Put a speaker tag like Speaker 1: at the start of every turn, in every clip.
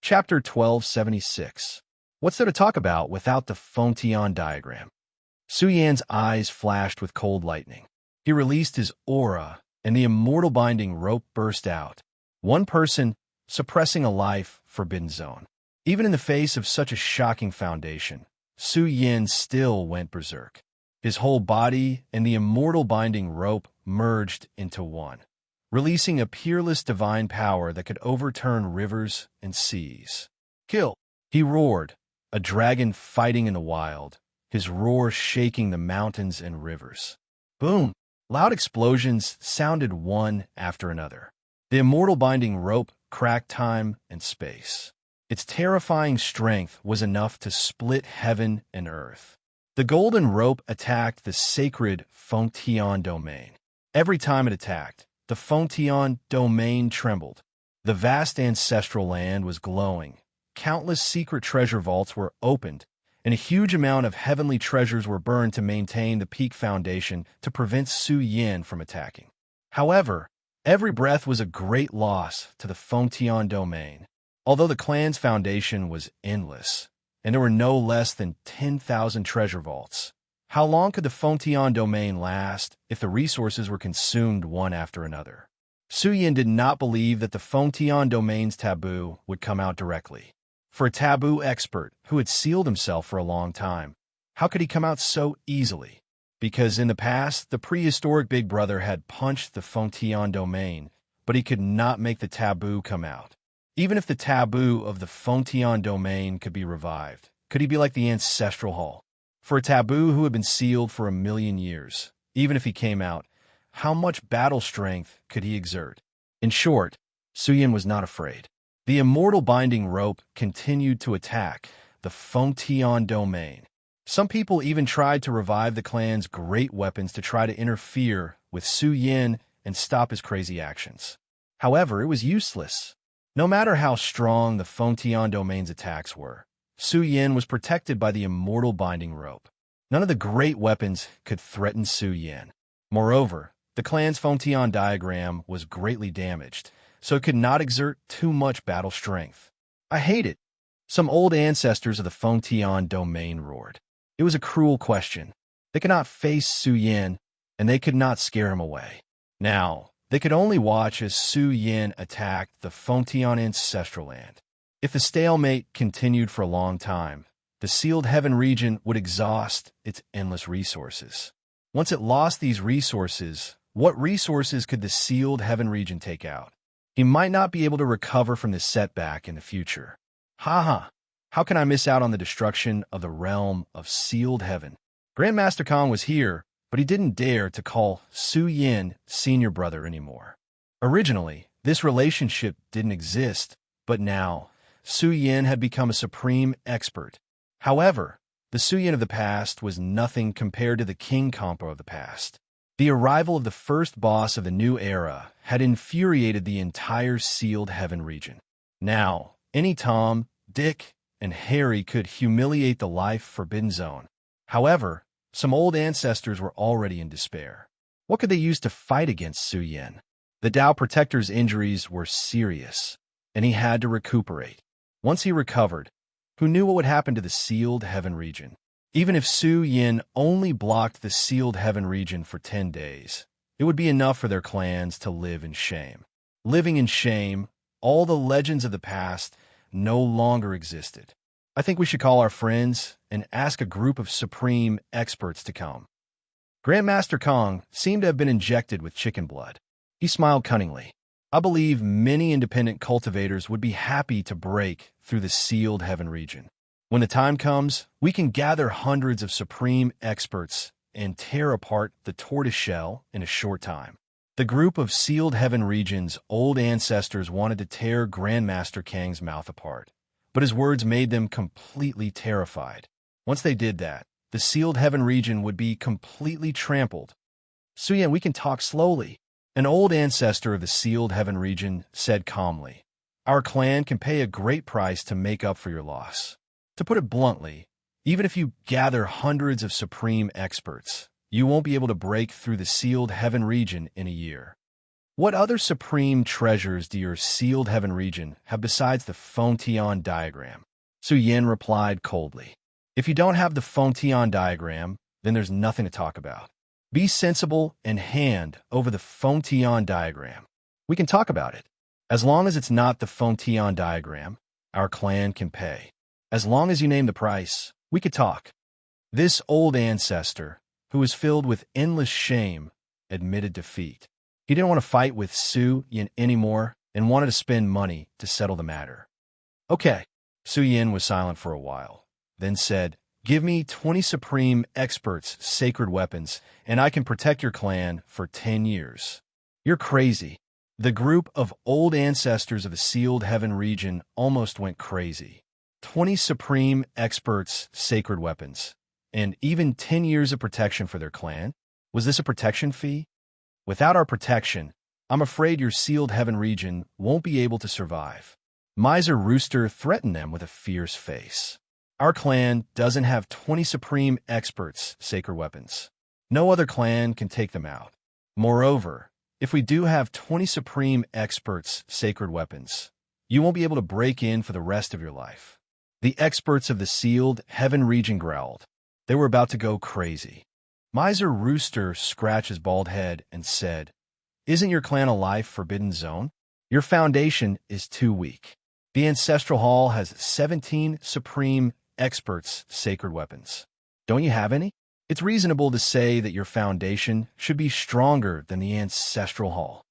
Speaker 1: Chapter 1276. What's there to talk about without the Fontion diagram? Su Yan's eyes flashed with cold lightning. He released his aura, and the immortal binding rope burst out. One person, suppressing a life forbidden zone. Even in the face of such a shocking foundation, Su Yan still went berserk. His whole body and the immortal binding rope merged into one, releasing a peerless divine power that could overturn rivers and seas. Kill! He roared, a dragon fighting in the wild, his roar shaking the mountains and rivers. Boom! Loud explosions sounded one after another. The immortal binding rope cracked time and space. Its terrifying strength was enough to split heaven and earth. The golden rope attacked the sacred Fontion domain. Every time it attacked, the Fontion domain trembled. The vast ancestral land was glowing. Countless secret treasure vaults were opened, and a huge amount of heavenly treasures were burned to maintain the peak foundation to prevent Su Yan from attacking. However, every breath was a great loss to the Fontion domain. Although the clan's foundation was endless, and there were no less than 10,000 treasure vaults, how long could the Fontion domain last if the resources were consumed one after another? Su Yan did not believe that the Fontion domain's taboo would come out directly. For a taboo expert who had sealed himself for a long time, how could he come out so easily? Because in the past, the prehistoric Big Brother had punched the Fontion domain, but he could not make the taboo come out. Even if the taboo of the Fontion domain could be revived, could he be like the ancestral hall? For a taboo who had been sealed for 1,000,000 years, even if he came out, how much battle strength could he exert? In short, Su Yan was not afraid. The immortal binding rope continued to attack the Fontion domain. Some people even tried to revive the clan's great weapons to try to interfere with Su Yan and stop his crazy actions. However, it was useless. No matter how strong the Fontion domain's attacks were, Su Yan was protected by the immortal binding rope. None of the great weapons could threaten Su Yan. Moreover, the clan's Fontion diagram was greatly damaged, so it could not exert too much battle strength. I hate it. Some old ancestors of the Fontion domain roared. It was a cruel question. They could not face Su Yan, and they could not scare him away. Now, they could only watch as Su Yan attacked the Fontion ancestral land. If the stalemate continued for a long time, the sealed heaven region would exhaust its endless resources. Once it lost these resources, what resources could the sealed heaven region take out? He might not be able to recover from this setback in the future. How can I miss out on the destruction of the realm of sealed heaven? Grandmaster Kong was here, but he didn't dare to call Su Yan senior brother anymore. Originally, this relationship didn't exist, but now, Su Yan had become a supreme expert. However, the Su Yan of the past was nothing compared to the King Compo of the past. The arrival of the first boss of the new era had infuriated the entire sealed heaven region. Now, any Tom, Dick, and Harry could humiliate the life forbidden zone. However, some old ancestors were already in despair. What could they use to fight against Su Yan? The Tao Protector's injuries were serious, and he had to recuperate. Once he recovered, who knew what would happen to the sealed heaven region? Even if Su Yan only blocked the sealed heaven region for 10 days, it would be enough for their clans to live in shame. Living in shame, all the legends of the past no longer existed. I think we should call our friends and ask a group of supreme experts to come. Grandmaster Kong seemed to have been injected with chicken blood. He smiled cunningly. I believe many independent cultivators would be happy to break through the sealed heaven region. When the time comes, we can gather hundreds of supreme experts and tear apart the tortoiseshell in a short time. The group of sealed heaven region's old ancestors wanted to tear Grandmaster Kang's mouth apart, but his words made them completely terrified. Once they did that, the sealed heaven region would be completely trampled. Su Yan, we can talk slowly. An old ancestor of the sealed heaven region said calmly, "Our clan can pay a great price to make up for your loss. To put it bluntly, even if you gather hundreds of supreme experts, you won't be able to break through the sealed heaven region in a year." What other supreme treasures do your sealed heaven region have besides the Fontion diagram? Su Yin replied coldly. If you don't have the Fontion diagram, then there's nothing to talk about. Be sensible and hand over the Fontion diagram. We can talk about it. As long as it's not the Fontion diagram, our clan can pay. As long as you name the price, we could talk. This old ancestor, who was filled with endless shame, admitted defeat. He didn't want to fight with Su Yin anymore and wanted to spend money to settle the matter. Okay. Su Yin was silent for a while, then said, "Give me 20 supreme experts' sacred weapons, and I can protect your clan for 10 years. You're crazy." The group of old ancestors of the sealed heaven region almost went crazy. 20 supreme experts' sacred weapons, and even 10 years of protection for their clan? Was this a protection fee? Without our protection, I'm afraid your sealed heaven region won't be able to survive. Miser Rooster threatened them with a fierce face. Our clan doesn't have 20 supreme experts' sacred weapons. No other clan can take them out. Moreover, if we do have 20 supreme experts' sacred weapons, you won't be able to break in for the rest of your life. The experts of the sealed heaven region growled. They were about to go crazy. Miser Rooster scratched his bald head and said, "Isn't your clan a life forbidden zone? Your foundation is too weak. The Ancestral Hall has 17 supreme experts' sacred weapons. Don't you have any? It's reasonable to say that your foundation should be stronger than the Ancestral Hall."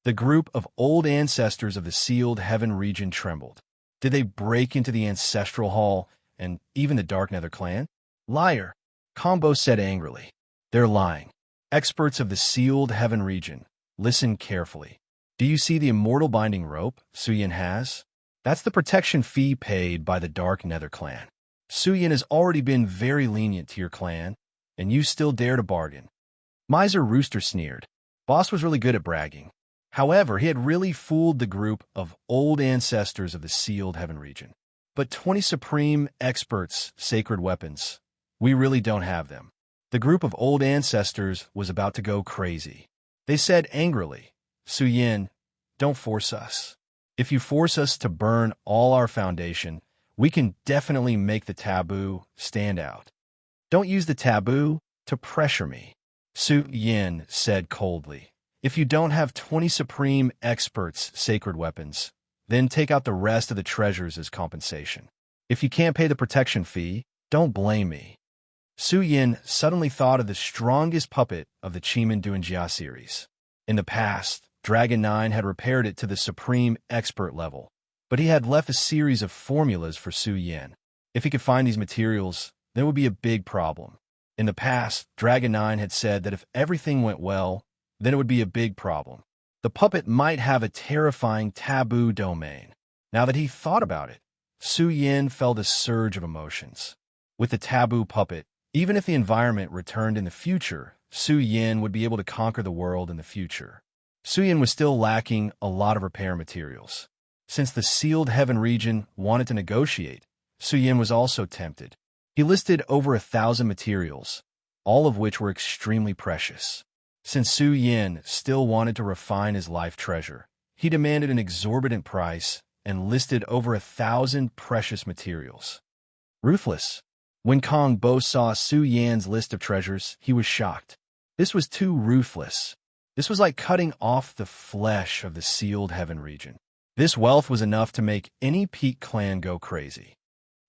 Speaker 1: The group of old ancestors of the sealed heaven region trembled. Did they break into the Ancestral Hall and even the Dark Nether clan? Liar, Combo said angrily. They're lying. Experts of the sealed heaven region, listen carefully. Do you see the immortal binding rope Su Yin has? That's the protection fee paid by the Dark Nether clan. Su Yin has already been very lenient to your clan, and you still dare to bargain. Miser Rooster sneered. Boss was really good at bragging. However, he had really fooled the group of old ancestors of the sealed heaven region. But 20 supreme experts' sacred weapons, we really don't have them. The group of old ancestors was about to go crazy. They said angrily, "Su Yin, don't force us. If you force us to burn all our foundation, we can definitely make the taboo stand out. Don't use the taboo to pressure me." Su Yin said coldly, "If you don't have 20 supreme experts' sacred weapons, then take out the rest of the treasures as compensation. If you can't pay the protection fee, don't blame me." Su Yin suddenly thought of the strongest puppet of the Chiman Duanjia series. In the past, Dragon 9 had repaired it to the supreme expert level, but he had left a series of formulas for Su Yin. If he could find these materials, there would be a big problem. In the past, Dragon 9 had said that if everything went well, then it would be a big problem. The puppet might have a terrifying taboo domain. Now that he thought about it, Su Yin felt a surge of emotions. With the taboo puppet, even if the environment returned in the future, Su Yin would be able to conquer the world in the future. Su Yin was still lacking a lot of repair materials. Since the sealed heaven region wanted to negotiate, Su Yin was also tempted. He listed over 1,000 materials, all of which were extremely precious. Since Su Yin still wanted to refine his life treasure, he demanded an exorbitant price and listed over 1,000 precious materials. Ruthless. When Kong Bo saw Su Yan's list of treasures, he was shocked. This was too ruthless. This was like cutting off the flesh of the sealed heaven region. This wealth was enough to make any Peak clan go crazy.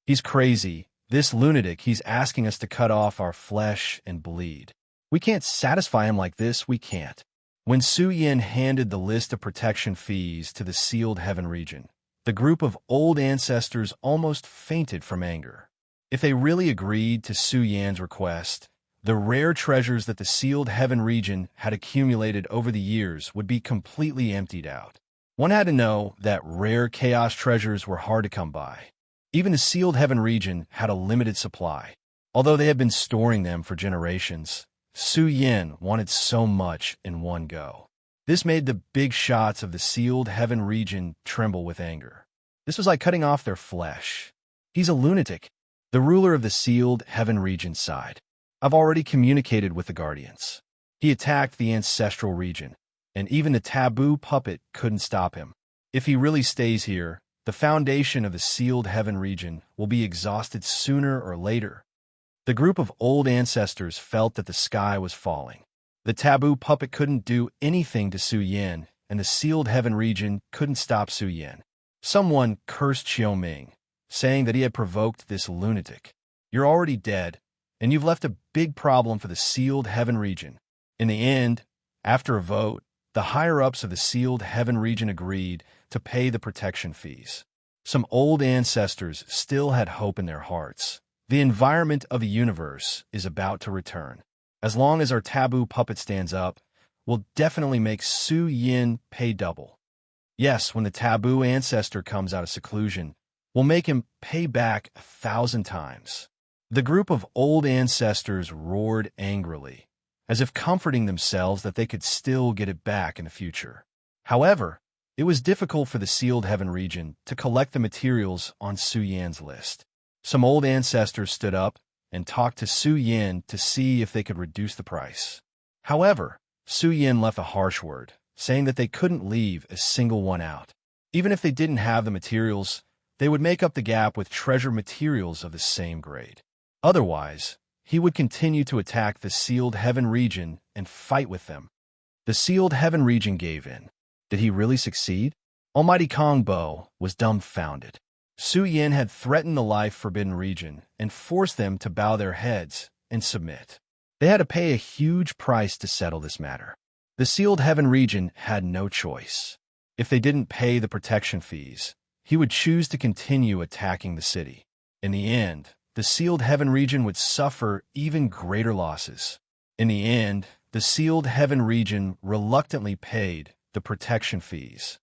Speaker 1: He's crazy. This lunatic, he's asking us to cut off our flesh and bleed. We can't satisfy him like this, we can't. When Su Yin handed the list of protection fees to the sealed heaven region, the group of old ancestors almost fainted from anger. If they really agreed to Su Yan's request, the rare treasures that the sealed heaven region had accumulated over the years would be completely emptied out. One had to know that rare chaos treasures were hard to come by. Even the sealed heaven region had a limited supply. Although they had been storing them for generations, Su Yin wanted so much in one go. This made the big shots of the sealed heaven region tremble with anger. This was like cutting off their flesh. He's a lunatic. The ruler of the sealed heaven region sighed. "I've already communicated with the guardians." He attacked the ancestral region, and even the taboo puppet couldn't stop him. If he really stays here, the foundation of the sealed heaven region will be exhausted sooner or later. The group of old ancestors felt that the sky was falling. The taboo puppet couldn't do anything to Su Yan, and the sealed heaven region couldn't stop Su Yan. Someone cursed Xiao Ming, saying that he had provoked this lunatic. You're already dead, and you've left a big problem for the sealed heaven region. In the end, after a vote, the higher-ups of the sealed heaven region agreed to pay the protection fees. Some old ancestors still had hope in their hearts. The environment of the universe is about to return. As long as our taboo puppet stands up, we'll definitely make Su Yin pay double. Yes, when the taboo ancestor comes out of seclusion, we'll make him pay back 1,000 times. The group of old ancestors roared angrily, as if comforting themselves that they could still get it back in the future. However, it was difficult for the sealed heaven region to collect the materials on Su Yan's list. Some old ancestors stood up and talked to Su Yan to see if they could reduce the price. However, Su Yan left a harsh word, saying that they couldn't leave a single one out. Even if they didn't have the materials, they would make up the gap with treasure materials of the same grade. Otherwise, he would continue to attack the sealed heaven region and fight with them. The sealed heaven region gave in. Did he really succeed? Almighty Kong Bo was dumbfounded. Su Yan had threatened the life-forbidden region and forced them to bow their heads and submit. They had to pay a huge price to settle this matter. The sealed heaven region had no choice. If they didn't pay the protection fees, he would choose to continue attacking the city. In the end, the sealed heaven region would suffer even greater losses. In the end, the sealed heaven region reluctantly paid the protection fees.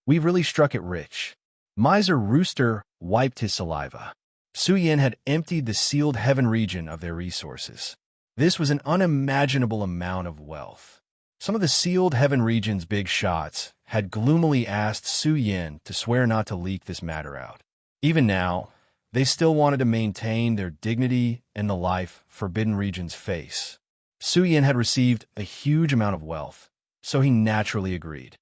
Speaker 1: We've really struck it rich. Miser Rooster wiped his saliva. Su Yan had emptied the sealed heaven region of their resources. This was an unimaginable amount of wealth. Some of the sealed heaven region's big shots had gloomily asked Su Yan to swear not to leak this matter out. Even now, they still wanted to maintain their dignity and the life forbidden region's face. Su Yan had received a huge amount of wealth, so he naturally agreed.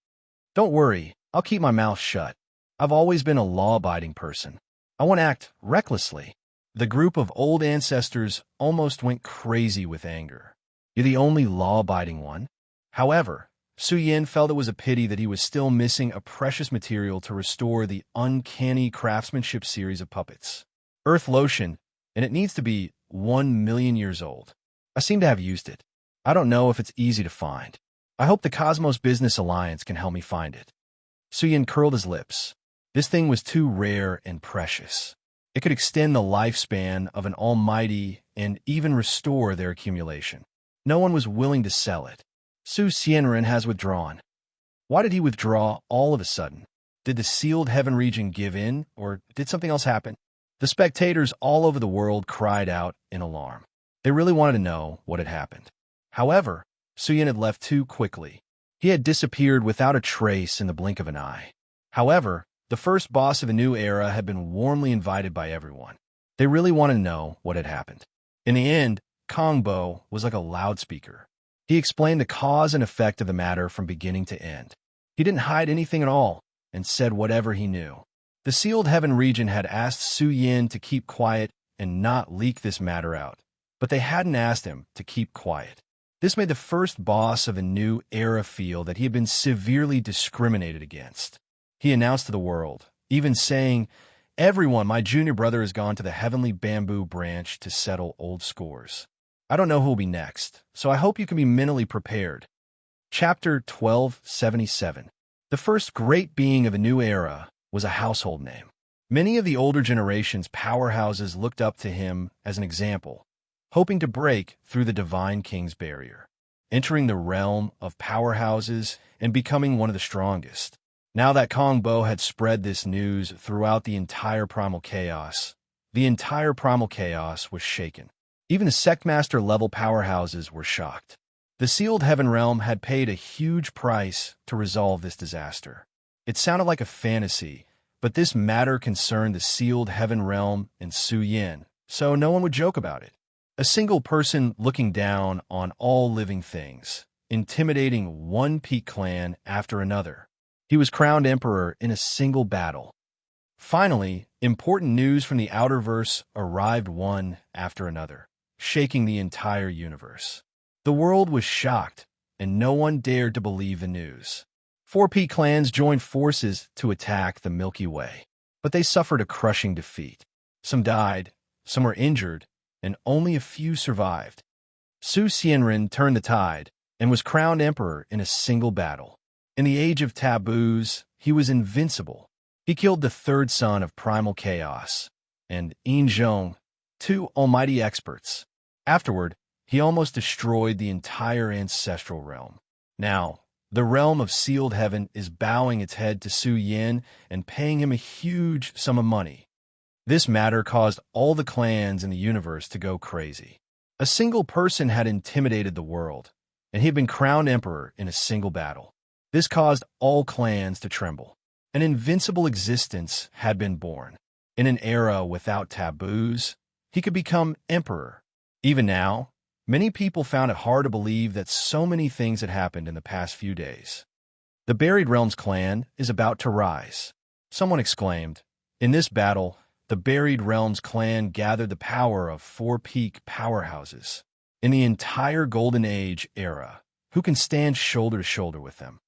Speaker 1: Don't worry, I'll keep my mouth shut. I've always been a law-abiding person. I won't act recklessly. The group of old ancestors almost went crazy with anger. You're the only law-abiding one? However, Su Yan felt it was a pity that he was still missing a precious material to restore the uncanny craftsmanship series of puppets. Earth lotion, and it needs to be 1,000,000 years old. I seem to have used it. I don't know if it's easy to find. I hope the Cosmos Business Alliance can help me find it. Su Yan curled his lips. This thing was too rare and precious. It could extend the lifespan of an almighty and even restore their accumulation. No one was willing to sell it. Su Xianren has withdrawn. Why did he withdraw all of a sudden? Did the sealed heaven region give in, or did something else happen? The spectators all over the world cried out in alarm. They really wanted to know what had happened. However, Su Yan had left too quickly. He had disappeared without a trace in the blink of an eye. However, the first boss of a new era had been warmly invited by everyone. They really wanted to know what had happened. In the end, Kong Bo was like a loudspeaker. He explained the cause and effect of the matter from beginning to end. He didn't hide anything at all and said whatever he knew. The sealed heaven region had asked Su Yan to keep quiet and not leak this matter out, but they hadn't asked him to keep quiet. This made the first boss of a new era feel that he had been severely discriminated against. He announced to the world, even saying, "Everyone, my junior brother has gone to the Heavenly Bamboo branch to settle old scores. I don't know who will be next, so I hope you can be mentally prepared." Chapter 1277. The first great being of a new era was a household name. Many of the older generation's powerhouses looked up to him as an example, hoping to break through the Divine King's barrier, entering the realm of powerhouses and becoming one of the strongest. Now that Kong Bo had spread this news throughout the entire Primal Chaos was shaken. Even the Sectmaster-level powerhouses were shocked. The Sealed Heaven Realm had paid a huge price to resolve this disaster. It sounded like a fantasy, but this matter concerned the Sealed Heaven Realm and Su Yan, so no one would joke about it. A single person looking down on all living things, intimidating one peak clan after another. He was crowned emperor in a single battle. Finally, important news from the Outerverse arrived one after another, shaking the entire universe. The world was shocked, and no one dared to believe the news. 4 peak clans joined forces to attack the Milky Way, but they suffered a crushing defeat. Some died, some were injured, and only a few survived. Su Xianren turned the tide and was crowned emperor in a single battle. In the age of taboos, he was invincible. He killed the 3rd son of primal chaos, and Yin Zhong, 2 almighty experts. Afterward, he almost destroyed the entire ancestral realm. Now, the realm of sealed heaven is bowing its head to Su Yin and paying him a huge sum of money. This matter caused all the clans in the universe to go crazy. A single person had intimidated the world, and he had been crowned emperor in a single battle. This caused all clans to tremble. An invincible existence had been born. In an era without taboos, he could become emperor. Even now, many people found it hard to believe that so many things had happened in the past few days. The Buried Realms clan is about to rise. Someone exclaimed. In this battle, the Buried Realms clan gathered the power of 4 peak powerhouses. In the entire Golden Age era, who can stand shoulder to shoulder with them?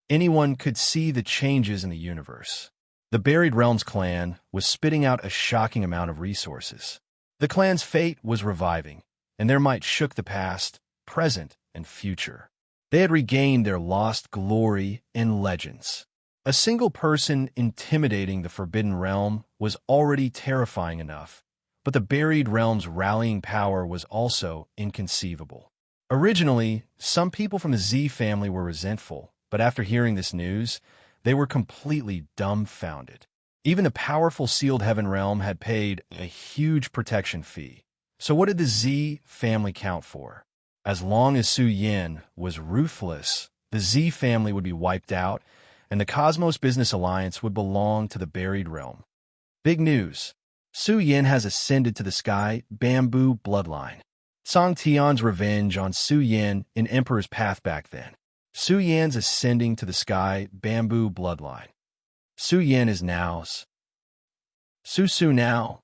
Speaker 1: Anyone could see the changes in the universe. The Buried Realms clan was spitting out a shocking amount of resources. The clan's fate was reviving, and their might shook the past, present, and future. They had regained their lost glory and legends. A single person intimidating the Forbidden Realm was already terrifying enough, but the Buried Realm's rallying power was also inconceivable. Originally, some people from the Z family were resentful, but after hearing this news, they were completely dumbfounded. Even the powerful Sealed Heaven realm had paid a huge protection fee. So what did the Z family count for? As long as Su Yin was ruthless, the Z family would be wiped out, and the Cosmos Business Alliance would belong to the Buried Realm. Big news! Su Yin has ascended to the Sky Bamboo bloodline. Song Tian's revenge on Su Yin in Emperor's Path back then. Su Yan's ascending to the Sky Bamboo bloodline. Su Yin is now's. Su now.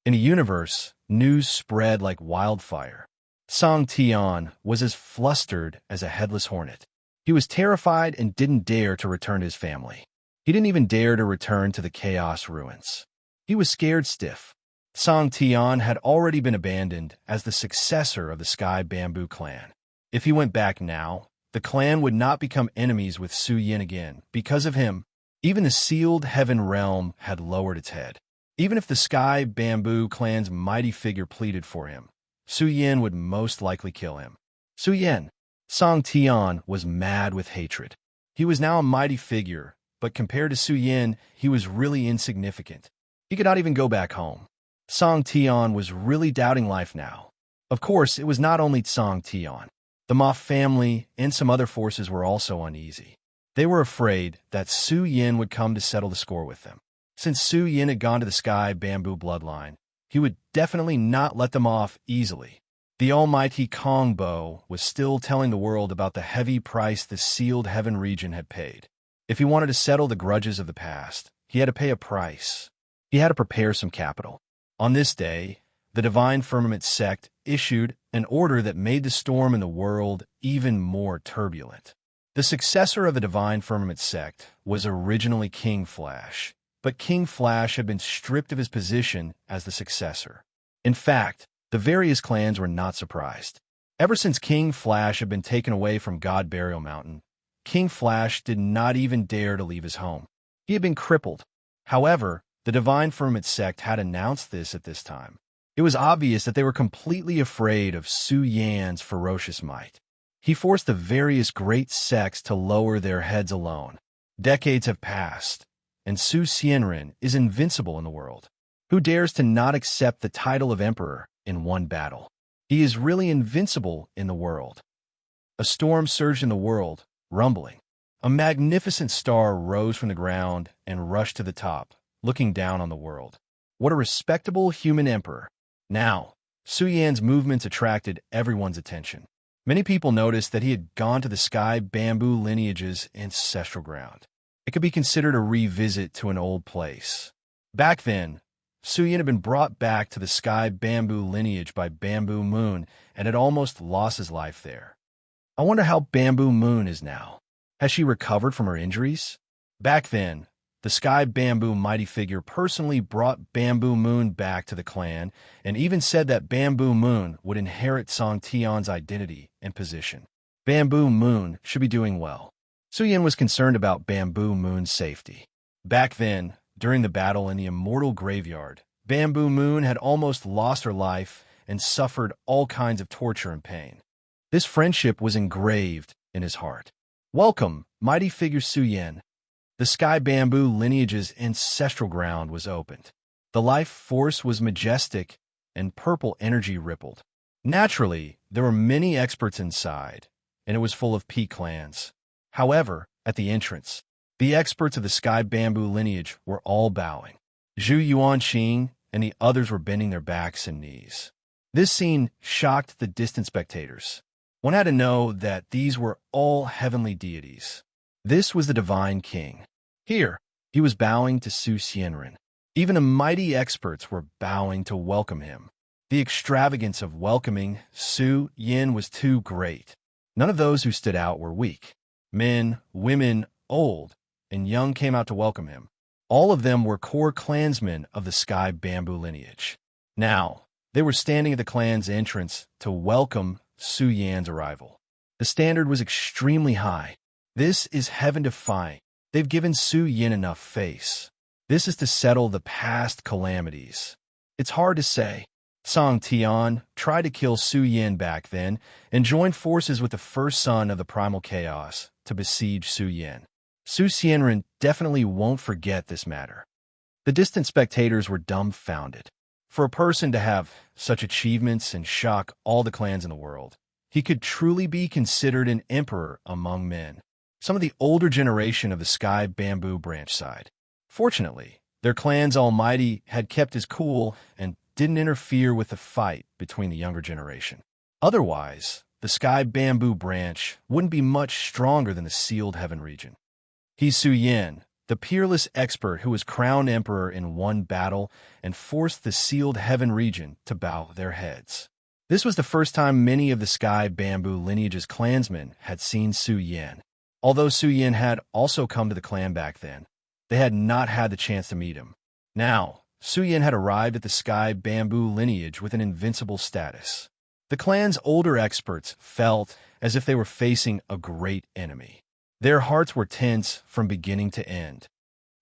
Speaker 1: In the universe, news spread like wildfire. Song Tian was as flustered as a headless hornet. He was terrified and didn't dare to return to his family. He didn't even dare to return to the Chaos Ruins. He was scared stiff. Song Tian had already been abandoned as the successor of the Sky Bamboo clan. If he went back now, the clan would not become enemies with Su Yin again. Because of him, even the Sealed Heaven realm had lowered its head. Even if the Sky Bamboo clan's mighty figure pleaded for him, Su Yin would most likely kill him. Su Yin. Song Tian was mad with hatred. He was now a mighty figure, but compared to Su Yin, he was really insignificant. He could not even go back home. Song Tian was really doubting life now. Of course, it was not only Song Tian. The Ma family and some other forces were also uneasy. They were afraid that Su Yin would come to settle the score with them. Since Su Yin had gone to the Sky Bamboo bloodline, he would definitely not let them off easily. The almighty Kong Bo was still telling the world about the heavy price the Sealed Heaven region had paid. If he wanted to settle the grudges of the past, he had to pay a price. He had to prepare some capital. On this day, the Divine Firmament sect issued an order that made the storm in the world even more turbulent. The successor of the Divine Firmament sect was originally King Flash, but King Flash had been stripped of his position as the successor. In fact, the various clans were not surprised. Ever since King Flash had been taken away from God Burial Mountain, King Flash did not even dare to leave his home. He had been crippled. However, the Divine Firmament sect had announced this at this time. It was obvious that they were completely afraid of Su Yan's ferocious might. He forced the various great sects to lower their heads alone. Decades have passed, and Su Xianren is invincible in the world. Who dares to not accept the title of emperor in one battle? He is really invincible in the world. A storm surged in the world, rumbling. A magnificent star rose from the ground and rushed to the top, looking down on the world. What a respectable human emperor. Now, Su Yan's movements attracted everyone's attention. Many people noticed that he had gone to the sky bamboo lineage's ancestral ground. It could be considered a revisit to an old place. Back then, Suyin had been brought back to the sky bamboo lineage by Bamboo Moon and had almost lost his life there. I wonder how Bamboo Moon is now. Has she recovered from her injuries? Back then, the sky bamboo mighty figure personally brought Bamboo Moon back to the clan and even said that Bamboo Moon would inherit Song Tion's identity and position. Bamboo Moon should be doing well. Suyin was concerned about Bamboo Moon's safety. Back then, during the battle in the Immortal Graveyard, Bamboo Moon had almost lost her life and suffered all kinds of torture and pain. This friendship was engraved in his heart. Welcome, mighty figure Suyin. The sky bamboo lineage's ancestral ground was opened. The life force was majestic, and purple energy rippled. Naturally, there were many experts inside, and it was full of peak clans. However, at the entrance, the experts of the sky bamboo lineage were all bowing. Zhu Yuanqing and the others were bending their backs and knees. This scene shocked the distant spectators. One had to know that these were all heavenly deities. This was the divine king. Here, he was bowing to Su Xianren. Even the mighty experts were bowing to welcome him. The extravagance of welcoming Su Yin was too great. None of those who stood out were weak. Men, women, old, and young came out to welcome him. All of them were core clansmen of the sky bamboo lineage. Now, they were standing at the clan's entrance to welcome Su Yan's arrival. The standard was extremely high. This is heaven-defying. They've given Su Yin enough face. This is to settle the past calamities. It's hard to say. Song Tian tried to kill Su Yin back then and joined forces with the first son of the primal chaos to besiege Su Yin. Su Xianren definitely won't forget this matter. The distant spectators were dumbfounded. For a person to have such achievements and shock all the clans in the world, he could truly be considered an emperor among men. Some of the older generation of the sky bamboo branch side. Fortunately, their clan's almighty had kept his cool and didn't interfere with the fight between the younger generation. Otherwise, the sky bamboo branch wouldn't be much stronger than the sealed heaven region. He's Su Yin, the peerless expert who was crowned emperor in one battle and forced the sealed heaven region to bow their heads. This was the first time many of the sky bamboo lineage's clansmen had seen Su Yin. Although Su Yin had also come to the clan back then, they had not had the chance to meet him. Now, Su Yin had arrived at the sky bamboo lineage with an invincible status. The clan's older experts felt as if they were facing a great enemy. Their hearts were tense from beginning to end.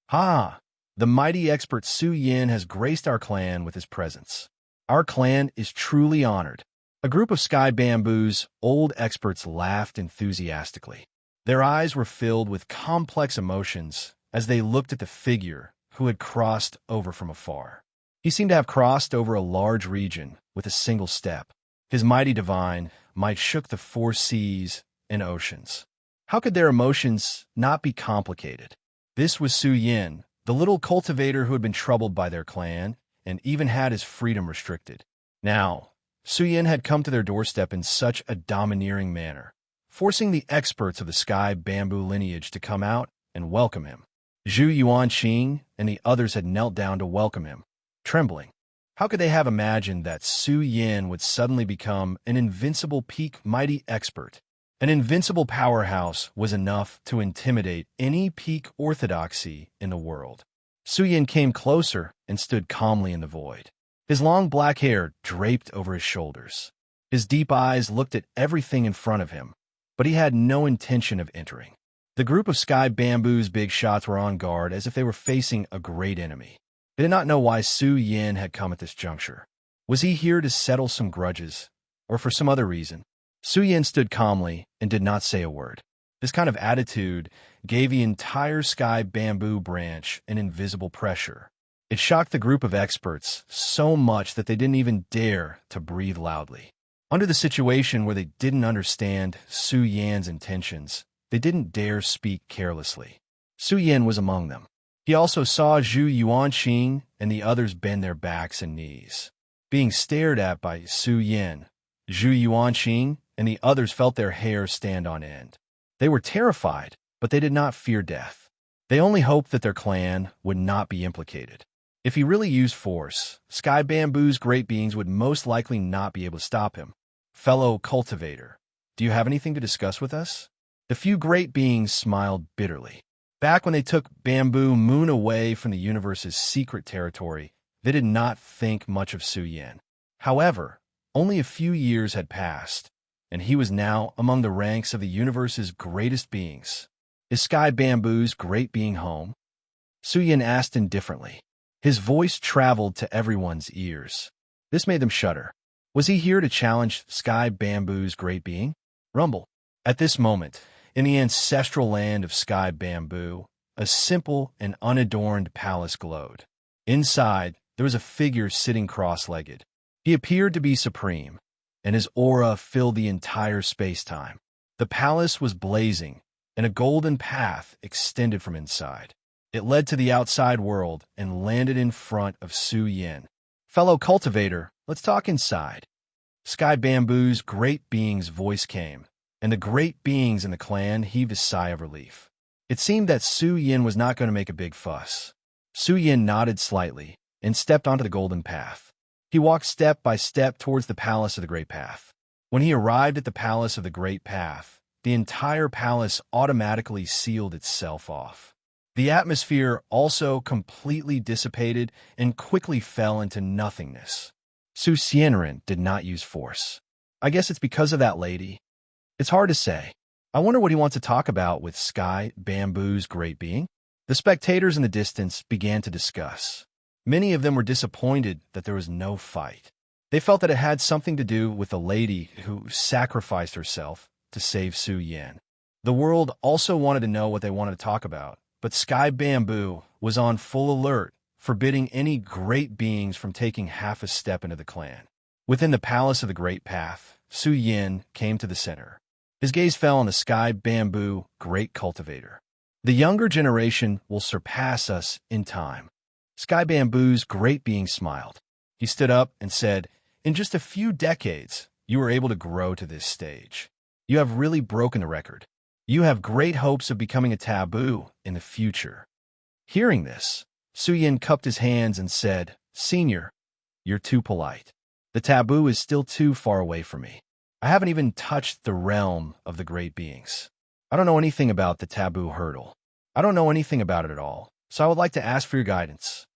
Speaker 1: Ha! The mighty expert Su Yin has graced our clan with his presence. Our clan is truly honored. A group of sky bamboo's old experts laughed enthusiastically. Their eyes were filled with complex emotions as they looked at the figure who had crossed over from afar. He seemed to have crossed over a large region with a single step. His mighty divine might shook the four seas and oceans. How could their emotions not be complicated? This was Su Yin, the little cultivator who had been troubled by their clan and even had his freedom restricted. Now, Su Yin had come to their doorstep in such a domineering manner, forcing the experts of the sky bamboo lineage to come out and welcome him. Zhu Yuanqing and the others had knelt down to welcome him, trembling. How could they have imagined that Su Yin would suddenly become an invincible peak mighty expert? An invincible powerhouse was enough to intimidate any peak orthodoxy in the world. Su Yin came closer and stood calmly in the void. His long black hair draped over his shoulders. His deep eyes looked at everything in front of him, but he had no intention of entering. The group of sky bamboo's big shots were on guard as if they were facing a great enemy. They did not know why Su Yin had come at this juncture. Was he here to settle some grudges, or for some other reason? Su Yin stood calmly and did not say a word. This kind of attitude gave the entire sky bamboo branch an invisible pressure. It shocked the group of experts so much that they didn't even dare to breathe loudly. Under the situation where they didn't understand Su Yan's intentions, they didn't dare speak carelessly. Su Yin was among them. He also saw Zhu Yuanqing and the others bend their backs and knees. Being stared at by Su Yin, Zhu Yuanqing and the others felt their hair stand on end. They were terrified, but they did not fear death. They only hoped that their clan would not be implicated. If he really used force, Sky Bamboo's great beings would most likely not be able to stop him. Fellow cultivator, do you have anything to discuss with us? The few great beings smiled bitterly. Back when they took Bamboo Moon away from the universe's secret territory, they did not think much of Su Yin. However, only a few years had passed, and he was now among the ranks of the universe's greatest beings. Is Sky Bamboo's great being home? Su Yin asked indifferently. His voice traveled to everyone's ears. This made them shudder. Was he here to challenge Sky Bamboo's great being? Rumble. At this moment, in the ancestral land of Sky Bamboo, a simple and unadorned palace glowed. Inside, there was a figure sitting cross-legged. He appeared to be supreme, and his aura filled the entire space-time. The palace was blazing, and a golden path extended from inside. It led to the outside world and landed in front of Su Yin. Fellow cultivator, let's talk inside. Sky Bamboo's great being's voice came, and the great beings in the clan heaved a sigh of relief. It seemed that Su Yin was not going to make a big fuss. Su Yin nodded slightly and stepped onto the golden path. He walked step by step towards the palace of the Great Path. When he arrived at the palace of the Great Path, the entire palace automatically sealed itself off. The atmosphere also completely dissipated and quickly fell into nothingness. Su Xianren did not use force. I guess it's because of that lady. It's hard to say. I wonder what he wants to talk about with Sky Bamboo's great being. The spectators in the distance began to discuss. Many of them were disappointed that there was no fight. They felt that it had something to do with the lady who sacrificed herself to save Su Yin. The world also wanted to know what they wanted to talk about, but Sky Bamboo was on full alert, forbidding any great beings from taking half a step into the clan. Within the palace of the Great Path, Su Yin came to the center. His gaze fell on the Sky Bamboo great cultivator. The younger generation will surpass us in time. Sky Bamboo's great being smiled. He stood up and said, in just a few decades, you were able to grow to this stage. You have really broken the record. You have great hopes of becoming a taboo in the future. Hearing this, Su Yin cupped his hands and said, Senior, you're too polite. The taboo is still too far away from me. I haven't even touched the realm of the great beings. I don't know anything about the taboo hurdle. I don't know anything about it at all, so I would like to ask for your guidance.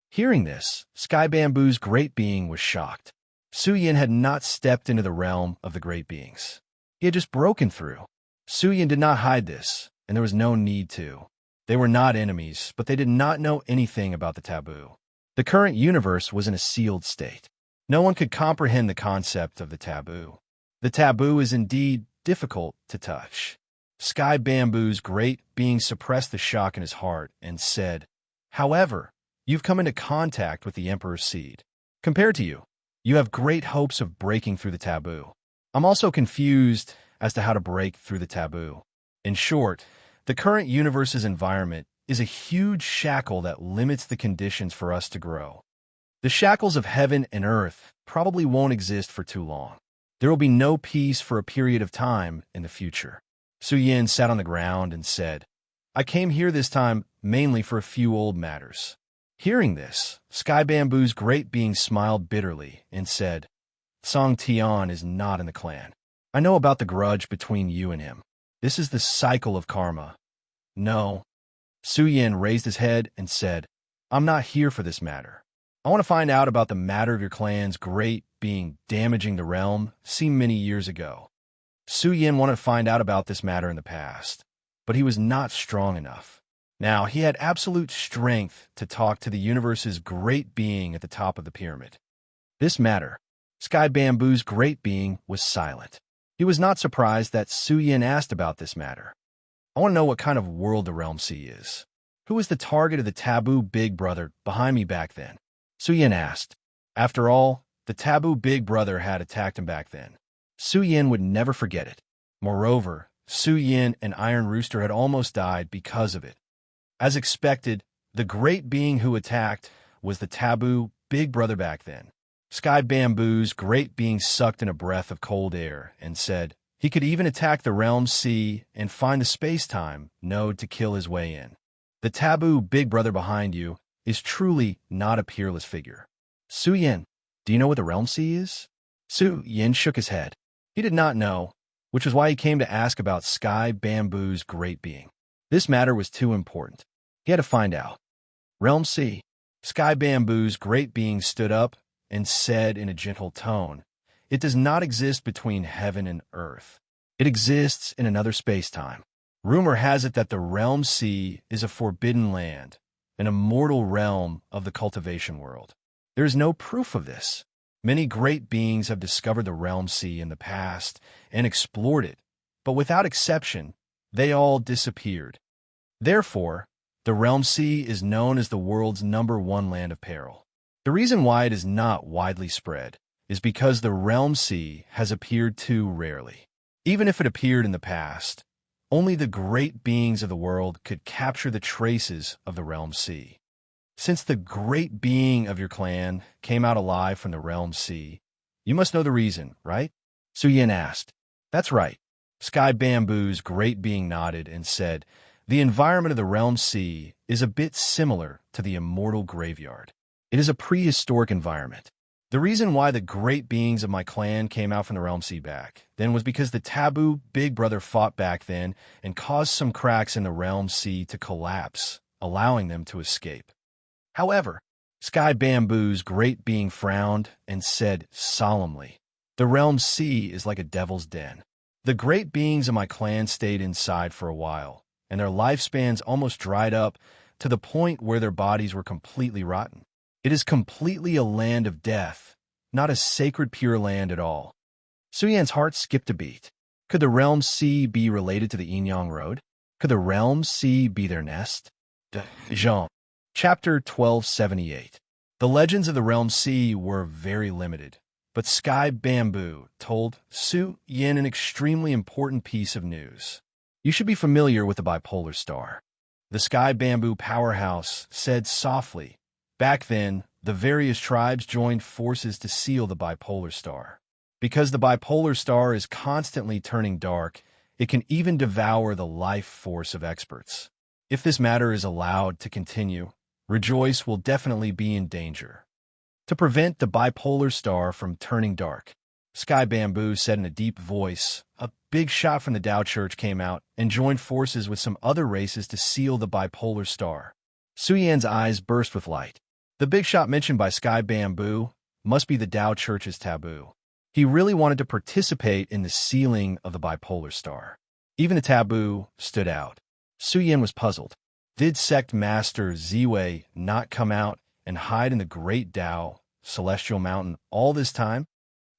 Speaker 1: Hearing this, Sky Bamboo's great being was shocked. Su Yin had not stepped into the realm of the great beings. He had just broken through. Su Yin did not hide this, and there was no need to. They were not enemies, but they did not know anything about the taboo. The current universe was in a sealed state. No one could comprehend the concept of the taboo. The taboo is indeed difficult to touch. Sky Bamboo's great being suppressed the shock in his heart and said, However, you've come into contact with the Emperor's seed. Compared to you, you have great hopes of breaking through the taboo. I'm also confused as to how to break through the taboo. In short, the current universe's environment is a huge shackle that limits the conditions for us to grow. The shackles of heaven and earth probably won't exist for too long. There will be no peace for a period of time in the future. Su Yin sat on the ground and said, I came here this time mainly for a few old matters. Hearing this, Sky Bamboo's great being smiled bitterly and said, Song Tian is not in the clan. I know about the grudge between you and him. This is the cycle of karma. No. Su Yin raised his head and said, I'm not here for this matter. I want to find out about the matter of your clan's great being damaging the realm seen many years ago. Su Yin wanted to find out about this matter in the past, but he was not strong enough. Now he had absolute strength to talk to the universe's great being at the top of the pyramid. This matter, Sky Bamboo's great being was silent. He was not surprised that Su Yin asked about this matter. I want to know what kind of world the Realm Sea is. Who was the target of the taboo big brother behind me back then? Su Yin asked. After all, the taboo big brother had attacked him back then. Su Yin would never forget it. Moreover, Su Yin and Iron Rooster had almost died because of it. As expected, the great being who attacked was the taboo big brother back then. Sky Bamboo's great being sucked in a breath of cold air and said he could even attack the realm sea and find the space-time node to kill his way in. The taboo big brother behind you is truly not a peerless figure. Su Yin, do you know what the realm sea is? Su Yin shook his head. He did not know, which was why he came to ask about Sky Bamboo's great being. This matter was too important. He had to find out. Realm sea. Sky Bamboo's great being stood up and said in a gentle tone, "It does not exist between heaven and earth. It exists in another space-time. Rumor has it that the realm sea is a forbidden land, an immortal realm of the cultivation world. There is no proof of this. Many great beings have discovered the realm sea in the past and explored it, but without exception, they all disappeared. Therefore, the realm sea is known as the world's #1 land of peril. The reason why it is not widely spread is because the realm sea has appeared too rarely. Even if it appeared in the past, only the great beings of the world could capture the traces of the realm sea. Since the great being of your clan came out alive from the realm sea, you must know the reason, right?" Su Yin asked. "That's right." Sky Bamboo's great being nodded and said, "The environment of the realm sea is a bit similar to the immortal graveyard. It is a prehistoric environment. The reason why the great beings of my clan came out from the realm sea back then was because the taboo big brother fought back then and caused some cracks in the realm sea to collapse, allowing them to escape. However, Sky Bamboo's great being frowned and said solemnly, "The realm sea is like a devil's den. The great beings of my clan stayed inside for a while, and their lifespans almost dried up to the point where their bodies were completely rotten. It is completely a land of death, not a sacred pure land at all." Su Yan's heart skipped a beat. Could the realm sea be related to the Yin Yang Road? Could the realm sea be their nest? Jean. Chapter 1278. The legends of the realm sea were very limited, but Sky Bamboo told Su Yin an extremely important piece of news. You should be familiar with the bipolar star. The Sky Bamboo powerhouse said softly, "Back then, the various tribes joined forces to seal the bipolar star. Because the bipolar star is constantly turning dark, it can even devour the life force of experts. If this matter is allowed to continue, Rejoice will definitely be in danger. To prevent the bipolar star from turning dark," Sky Bamboo said in a deep voice, "a big shot from the Tao Church came out and joined forces with some other races to seal the bipolar star." Su Yan's eyes burst with light. The big shot mentioned by Sky Bamboo must be the Tao Church's taboo. He really wanted to participate in the sealing of the bipolar star. Even the taboo stood out. Su Yan was puzzled. Did Sect Master Ziwei not come out and hide in the Great Tao, Celestial Mountain, all this time?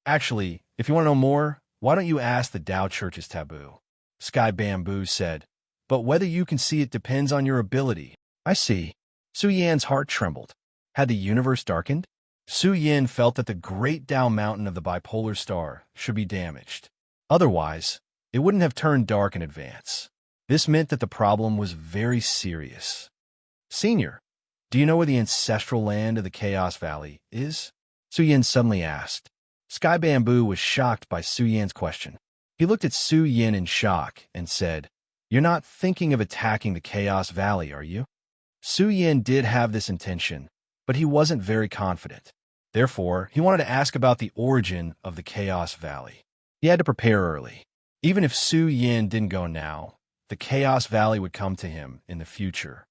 Speaker 1: Actually, if you want to know more, why don't you ask the Tao Church's taboo? Sky Bamboo said. But whether you can see it depends on your ability. I see. Su Yan's heart trembled. Had the universe darkened? Su Yin felt that the Great Tao Mountain of the bipolar star should be damaged. Otherwise, it wouldn't have turned dark in advance. This meant that the problem was very serious. "Senior, do you know where the ancestral land of the Chaos Valley is?" Su Yin suddenly asked. Sky Bamboo was shocked by Su Yan's question. He looked at Su Yin in shock and said, "You're not thinking of attacking the Chaos Valley, are you?" Su Yin did have this intention, but he wasn't very confident. Therefore, he wanted to ask about the origin of the Chaos Valley. He had to prepare early. Even if Su Yin didn't go now, the Chaos Valley would come to him in the future.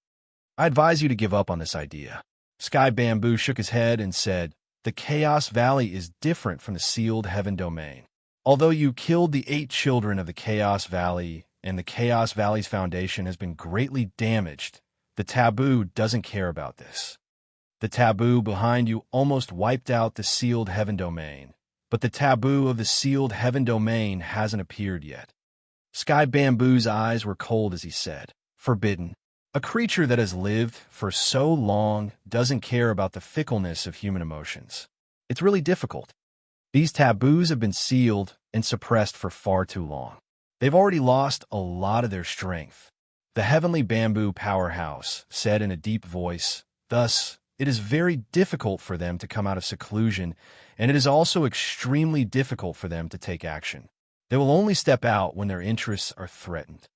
Speaker 1: "I advise you to give up on this idea." Sky Bamboo shook his head and said, "The Chaos Valley is different from the sealed heaven domain. Although you killed the 8 children of the Chaos Valley and the Chaos Valley's foundation has been greatly damaged, the taboo doesn't care about this. The taboo behind you almost wiped out the sealed heaven domain, but the taboo of the sealed heaven domain hasn't appeared yet." Sky Bamboo's eyes were cold as he said, "Forbidden. A creature that has lived for so long doesn't care about the fickleness of human emotions. It's really difficult. These taboos have been sealed and suppressed for far too long. They've already lost a lot of their strength." The Heavenly Bamboo Powerhouse said in a deep voice, "Thus, it is very difficult for them to come out of seclusion, and it is also extremely difficult for them to take action. They will only step out when their interests are threatened.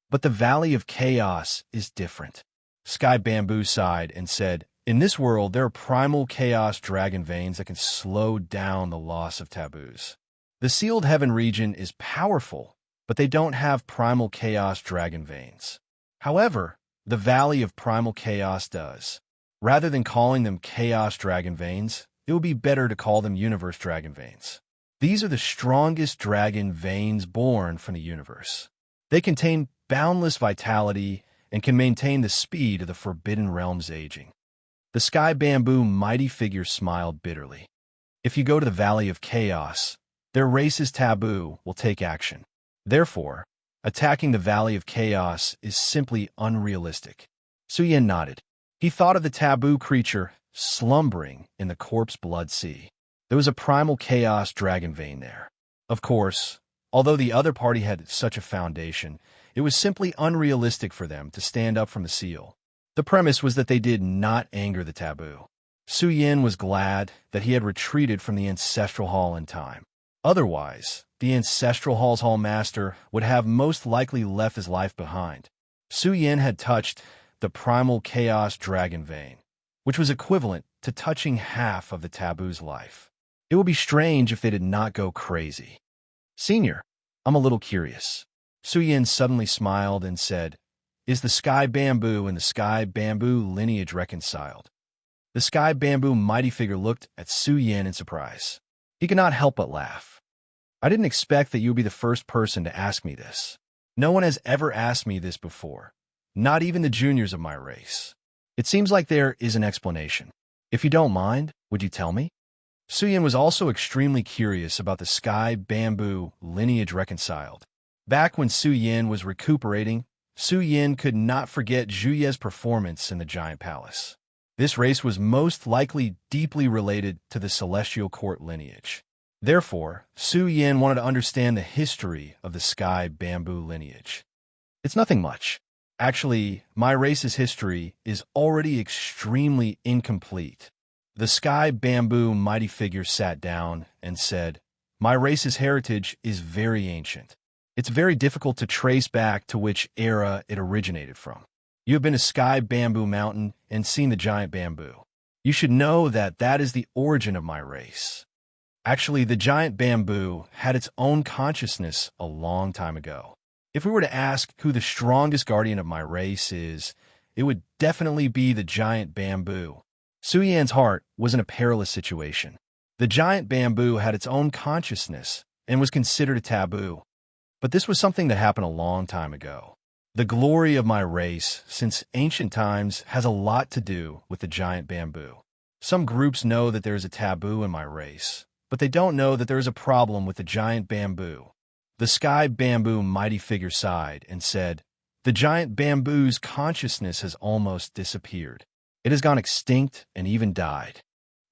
Speaker 1: But the Valley of Chaos is different. Sky Bamboo sighed and said, in this world, there are primal chaos dragon veins that can slow down the loss of taboos. The Sealed Heaven region is powerful, but they don't have primal chaos dragon veins. However, the Valley of Primal Chaos does. Rather than calling them chaos dragon veins, it would be better to call them universe dragon veins. These are the strongest dragon veins born from the universe. They contain boundless vitality and can maintain the speed of the Forbidden Realm's aging. The Sky Bamboo mighty figure smiled bitterly. If you go to the Valley of Chaos, their race's taboo will take action. Therefore, attacking the Valley of Chaos is simply unrealistic. Suyin nodded. He thought of the taboo creature slumbering in the corpse blood sea. There was a primal chaos dragon vein there. Of course, although the other party had such a foundation, it was simply unrealistic for them to stand up from the seal. The premise was that they did not anger the taboo. Suyin was glad that he had retreated from the Ancestral Hall in time. Otherwise, the Ancestral Hall's Hall Master would have most likely left his life behind. Suyin had touched the Primal Chaos Dragon Vein, which was equivalent to touching half of the taboo's life. It would be strange if they did not go crazy. Senior, I'm a little curious. Suyin suddenly smiled and said, is the Sky Bamboo and the Sky Bamboo lineage reconciled? The Sky Bamboo mighty figure looked at Suyin in surprise. He could not help but laugh. I didn't expect that you would be the first person to ask me this. No one has ever asked me this before, not even the juniors of my race. It seems like there is an explanation. If you don't mind, would you tell me? Suyin was also extremely curious about the Sky Bamboo lineage reconciled. Back when Suyin was recuperating, Suyin could not forget Zhuye's performance in the Giant Palace. This race was most likely deeply related to the Celestial Court lineage. Therefore, Suyin wanted to understand the history of the Sky Bamboo lineage. It's nothing much. Actually, my race's history is already extremely incomplete. The Sky Bamboo mighty figure sat down and said, my race's heritage is very ancient. It's very difficult to trace back to which era it originated from. You have been to Sky Bamboo Mountain and seen the giant bamboo. You should know that that is the origin of my race. Actually, the giant bamboo had its own consciousness a long time ago. If we were to ask who the strongest guardian of my race is, it would definitely be the giant bamboo. Suyan's heart was in a perilous situation. The giant bamboo had its own consciousness and was considered a taboo. But this was something that happened a long time ago. The glory of my race, since ancient times, has a lot to do with the giant bamboo. Some groups know that there is a taboo in my race, but they don't know that there is a problem with the giant bamboo. The Sky Bamboo mighty figure sighed and said, the giant bamboo's consciousness has almost disappeared. It has gone extinct and even died.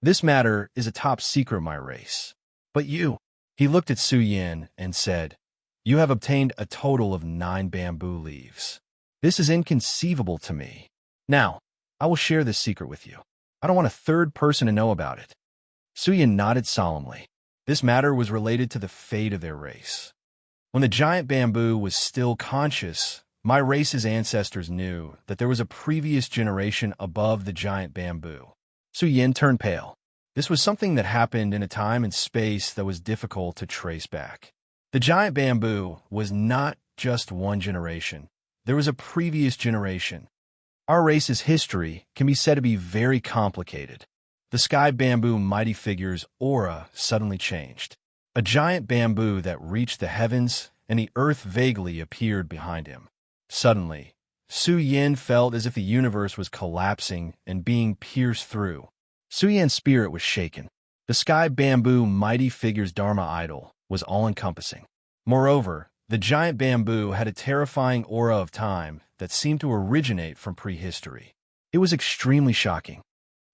Speaker 1: This matter is a top secret of my race. But you, he looked at Suyin and said, you have obtained a total of 9 bamboo leaves. This is inconceivable to me. Now, I will share this secret with you. I don't want a third person to know about it. Suyin nodded solemnly. This matter was related to the fate of their race. When the giant bamboo was still conscious, my race's ancestors knew that there was a previous generation above the giant bamboo. Suyin turned pale. This was something that happened in a time and space that was difficult to trace back. The giant bamboo was not just one generation. There was a previous generation. Our race's history can be said to be very complicated. The Sky Bamboo mighty figure's aura suddenly changed. A giant bamboo that reached the heavens and the earth vaguely appeared behind him. Suddenly, Suyin felt as if the universe was collapsing and being pierced through. Suyin's spirit was shaken. The Sky Bamboo mighty figure's Dharma idol was all-encompassing. Moreover, the giant bamboo had a terrifying aura of time that seemed to originate from prehistory. It was extremely shocking.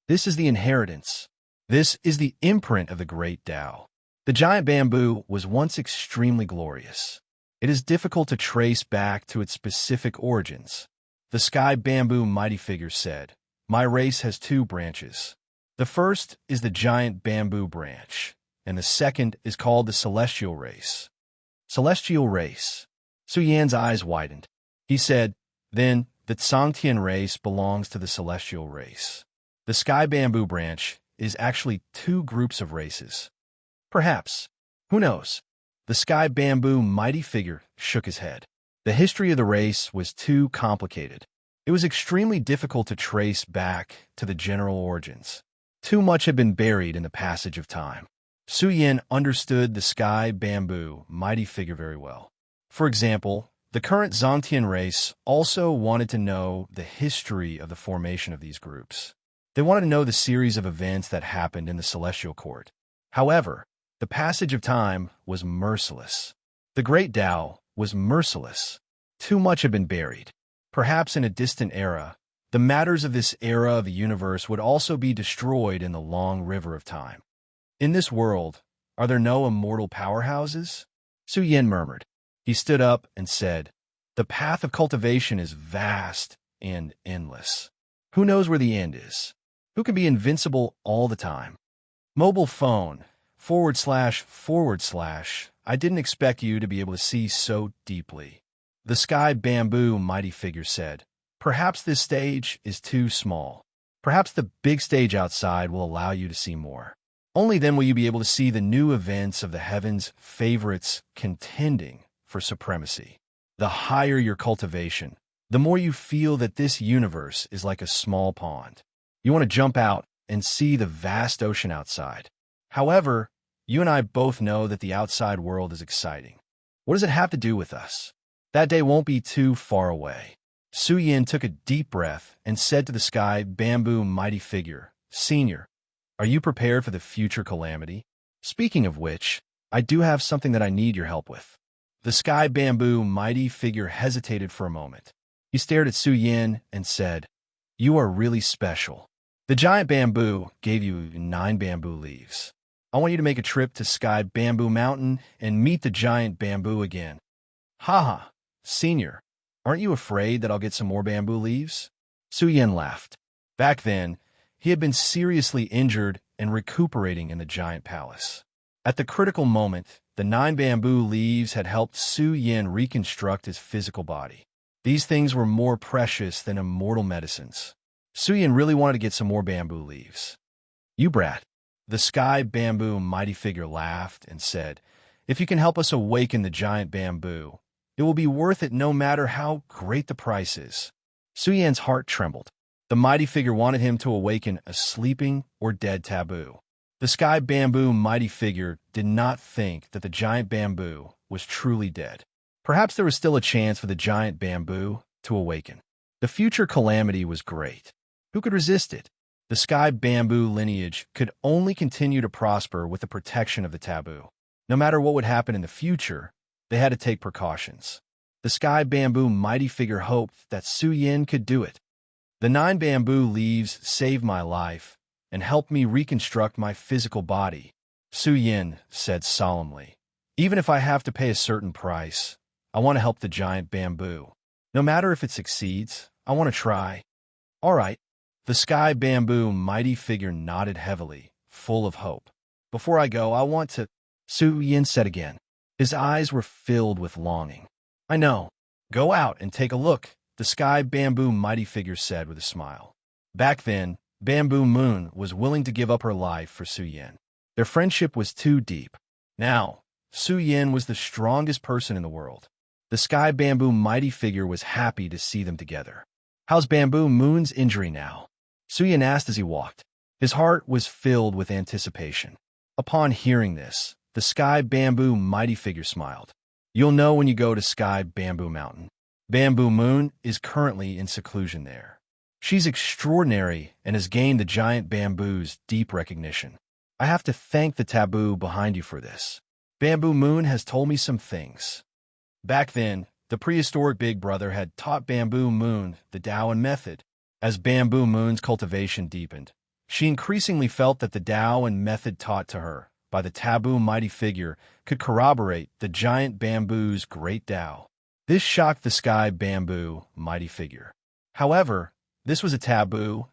Speaker 1: This is the inheritance. This is the imprint of the great Tao. The giant bamboo was once extremely glorious. It is difficult to trace back to its specific origins. The Sky Bamboo mighty figure said, My race has two branches. The first is the giant bamboo branch, and the second is called the celestial race. Celestial race. Su Yan's eyes widened. He said, then, the Tsangtian race belongs to the celestial race. The sky bamboo branch is actually two groups of races. Perhaps. Who knows? The sky bamboo mighty figure shook his head. The history of the race was too complicated. It was extremely difficult to trace back to the general origins. Too much had been buried in the passage of time. Su Yan understood the sky bamboo mighty figure very well. For example, the current Zongtian race also wanted to know the history of the formation of these groups. They wanted to know the series of events that happened in the celestial court. However, the passage of time was merciless. The great Tao was merciless. Too much had been buried. Perhaps in a distant era, the matters of this era of the universe would also be destroyed in the long river of time. In this world, are there no immortal powerhouses? Su Yan murmured. He stood up and said, the path of cultivation is vast and endless. Who knows where the end is? Who can be invincible all the time? Mobile phone, / I didn't expect you to be able to see so deeply. The sky bamboo mighty figure said, perhaps this stage is too small. Perhaps the big stage outside will allow you to see more. Only then will you be able to see the new events of the heavens' favorites contending for supremacy. The higher your cultivation, the more you feel that this universe is like a small pond. You want to jump out and see the vast ocean outside. However, you and I both know that the outside world is exciting. What does it have to do with us? That day won't be too far away. Su Yan took a deep breath and said to the sky bamboo mighty figure, Senior, are you prepared for the future calamity? Speaking of which, I do have something that I need your help with. The sky bamboo mighty figure hesitated for a moment. He stared at Su Yan and said, you are really special. The giant bamboo gave you 9 bamboo leaves. I want you to make a trip to Sky Bamboo Mountain and meet the giant bamboo again. Haha, Senior, aren't you afraid that I'll get some more bamboo leaves? Su Yan laughed. Back then, he had been seriously injured and recuperating in the giant palace. At the critical moment, the 9 bamboo leaves had helped Su Yan reconstruct his physical body. These things were more precious than immortal medicines. Su Yan really wanted to get some more bamboo leaves. You brat. The sky bamboo mighty figure laughed and said, if you can help us awaken the giant bamboo, it will be worth it no matter how great the price is. Su Yan's heart trembled. The mighty figure wanted him to awaken a sleeping or dead taboo. The sky bamboo mighty figure did not think that the giant bamboo was truly dead. Perhaps there was still a chance for the giant bamboo to awaken. The future calamity was great. Who could resist it? The sky bamboo lineage could only continue to prosper with the protection of the taboo. No matter what would happen in the future, they had to take precautions. The sky bamboo mighty figure hoped that Su Yan could do it. The 9 bamboo leaves saved my life and helped me reconstruct my physical body, Su Yan said solemnly. Even if I have to pay a certain price, I want to help the giant bamboo. No matter if it succeeds, I want to try. All right. The sky bamboo mighty figure nodded heavily, full of hope. Before I go, I want to, Su Yan said again. His eyes were filled with longing. I know. Go out and take a look, the sky bamboo mighty figure said with a smile. Back then, Bamboo Moon was willing to give up her life for Su Yan. Their friendship was too deep. Now, Su Yan was the strongest person in the world. The sky bamboo mighty figure was happy to see them together. How's Bamboo Moon's injury now? Su Yan asked as he walked. His heart was filled with anticipation. Upon hearing this, the sky bamboo mighty figure smiled. You'll know when you go to Sky Bamboo Mountain. Bamboo Moon is currently in seclusion there. She's extraordinary and has gained the giant bamboo's deep recognition. I have to thank the taboo behind you for this. Bamboo Moon has told me some things. Back then, the prehistoric Big Brother had taught Bamboo Moon the Tao and method. As Bamboo Moon's cultivation deepened, she increasingly felt that the Tao and method taught to her by the taboo mighty figure could corroborate the giant bamboo's great Tao. This shocked the sky bamboo mighty figure. However, this was a taboo,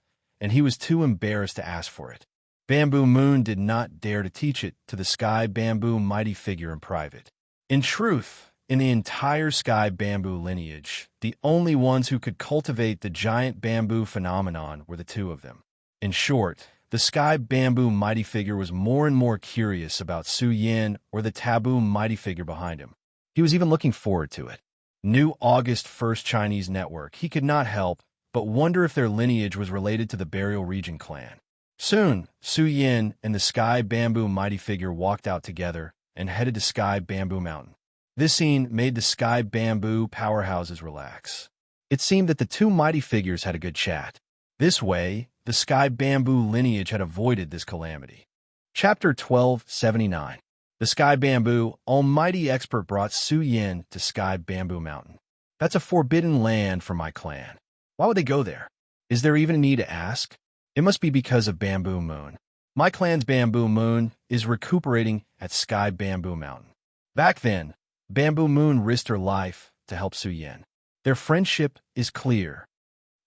Speaker 1: and he was too embarrassed to ask for it. Bamboo Moon did not dare to teach it to the Sky Bamboo mighty figure in private. In truth, in the entire Sky Bamboo lineage, the only ones who could cultivate the giant bamboo phenomenon were the two of them. In short, the Sky Bamboo mighty figure was more and more curious about Su Yan or the taboo mighty figure behind him. He was even looking forward to it. New August 1st Chinese network, he could not help but wonder if their lineage was related to the Burial Region clan. Soon, Su Yan and the Sky Bamboo mighty figure walked out together and headed to Sky Bamboo Mountain. This scene made the Sky Bamboo powerhouses relax. It seemed that the two mighty figures had a good chat. This way, the Sky Bamboo lineage had avoided this calamity. Chapter 1279. The Sky Bamboo Almighty Expert brought Su Yan to Sky Bamboo Mountain. That's a forbidden land for my clan. Why would they go there? Is there even a need to ask? It must be because of Bamboo Moon. My clan's Bamboo Moon is recuperating at Sky Bamboo Mountain. Back then, Bamboo Moon risked her life to help Su Yan. Their friendship is clear.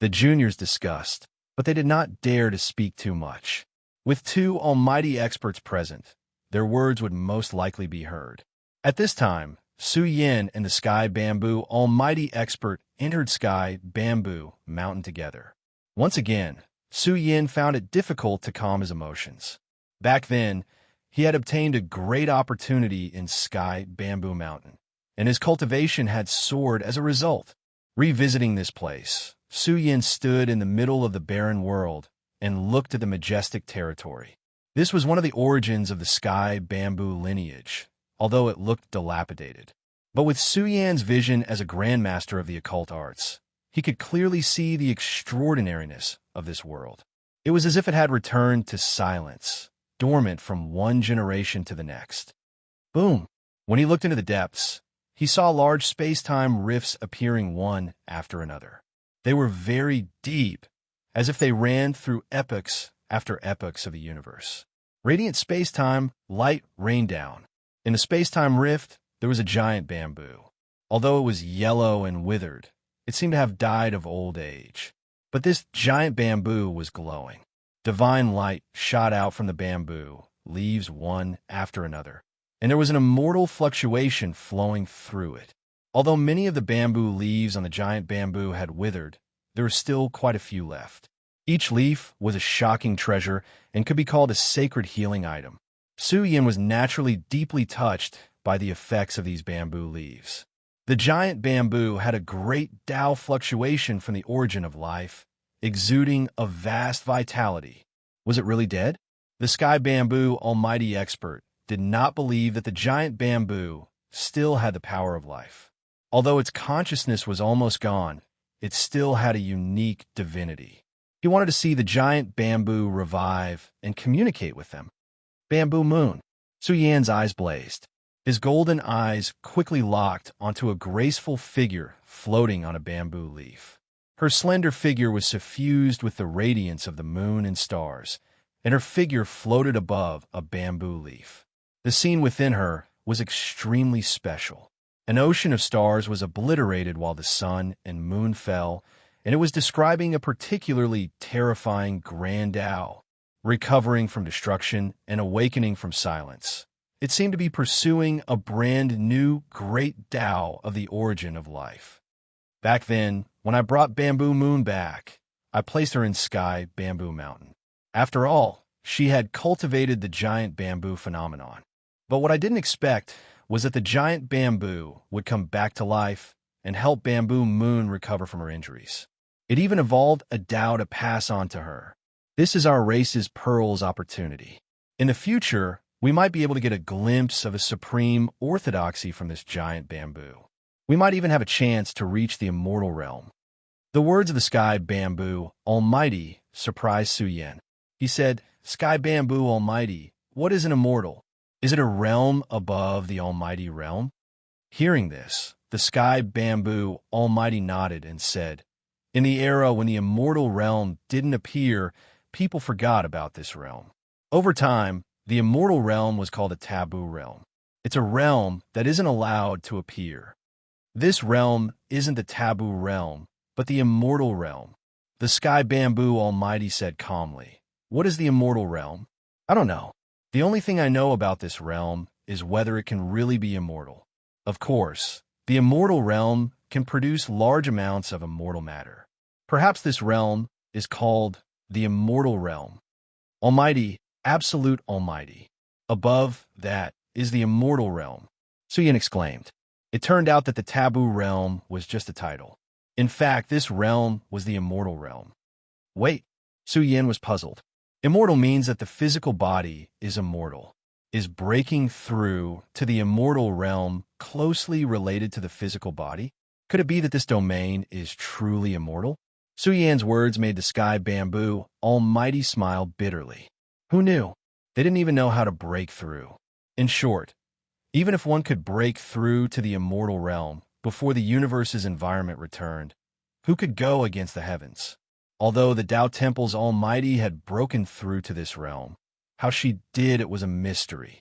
Speaker 1: The juniors discussed, but they did not dare to speak too much. With two almighty experts present, their words would most likely be heard. At this time, Su Yan and the Sky Bamboo Almighty Expert entered Sky Bamboo Mountain together. Once again, Su Yan found it difficult to calm his emotions. Back then, he had obtained a great opportunity in Sky Bamboo Mountain, and his cultivation had soared as a result. Revisiting this place, Su Yan stood in the middle of the barren world and looked at the majestic territory. This was one of the origins of the Sky Bamboo lineage, although it looked dilapidated. But with Su Yan's vision as a grandmaster of the occult arts, he could clearly see the extraordinariness of this world. It was as if it had returned to silence, dormant from one generation to the next. Boom! When he looked into the depths, he saw large space-time rifts appearing one after another. They were very deep, as if they ran through epochs after epochs of the universe. Radiant space-time light rained down. In the space-time rift, there was a giant bamboo. Although it was yellow and withered, it seemed to have died of old age. But this giant bamboo was glowing. Divine light shot out from the bamboo, leaves one after another, and there was an immortal fluctuation flowing through it. Although many of the bamboo leaves on the giant bamboo had withered, there were still quite a few left. Each leaf was a shocking treasure and could be called a sacred healing item. Su Yan was naturally deeply touched by the effects of these bamboo leaves. The giant bamboo had a great Tao fluctuation from the origin of life, exuding a vast vitality. Was it really dead? The Sky Bamboo Almighty Expert did not believe that the giant bamboo still had the power of life. Although its consciousness was almost gone, it still had a unique divinity. He wanted to see the giant bamboo revive and communicate with them. Bamboo Moon. Su Yan's eyes blazed. His golden eyes quickly locked onto a graceful figure floating on a bamboo leaf. Her slender figure was suffused with the radiance of the moon and stars, and her figure floated above a bamboo leaf. The scene within her was extremely special. An ocean of stars was obliterated while the sun and moon fell, and it was describing a particularly terrifying grand Tao, recovering from destruction and awakening from silence. It seemed to be pursuing a brand new great Tao of the origin of life. Back then, when I brought Bamboo Moon back, I placed her in Sky Bamboo Mountain. After all, she had cultivated the giant bamboo phenomenon. But what I didn't expect was that the giant bamboo would come back to life and help Bamboo Moon recover from her injuries. It even evolved a Tao to pass on to her. This is our race's Pearl's opportunity. In the future, we might be able to get a glimpse of a supreme orthodoxy from this giant bamboo. We might even have a chance to reach the immortal realm. The words of the Sky Bamboo Almighty surprised Su Yan. He said, "Sky Bamboo Almighty, what is an immortal? Is it a realm above the almighty realm?" Hearing this, the Sky Bamboo Almighty nodded and said, "In the era when the immortal realm didn't appear, people forgot about this realm. Over time, the immortal realm was called a taboo realm. It's a realm that isn't allowed to appear. This realm isn't the taboo realm, but the immortal realm. The sky bamboo almighty said calmly. What is the immortal realm? I don't know. The only thing I know about this realm is whether it can really be immortal. Of course, the immortal realm can produce large amounts of immortal matter. Perhaps this realm is called the immortal realm. Almighty, absolute almighty. Above that is the immortal realm, Suyin exclaimed. It turned out that the taboo realm was just a title. In fact, this realm was the immortal realm. Wait, Suyin was puzzled. Immortal means that the physical body is immortal. Is breaking through to the immortal realm closely related to the physical body? Could it be that this domain is truly immortal? Suyan's words made the sky bamboo almighty smile bitterly. Who knew? They didn't even know how to break through. In short, even if one could break through to the immortal realm before the universe's environment returned, who could go against the heavens? Although the Tao Temple's almighty had broken through to this realm, how she did it was a mystery.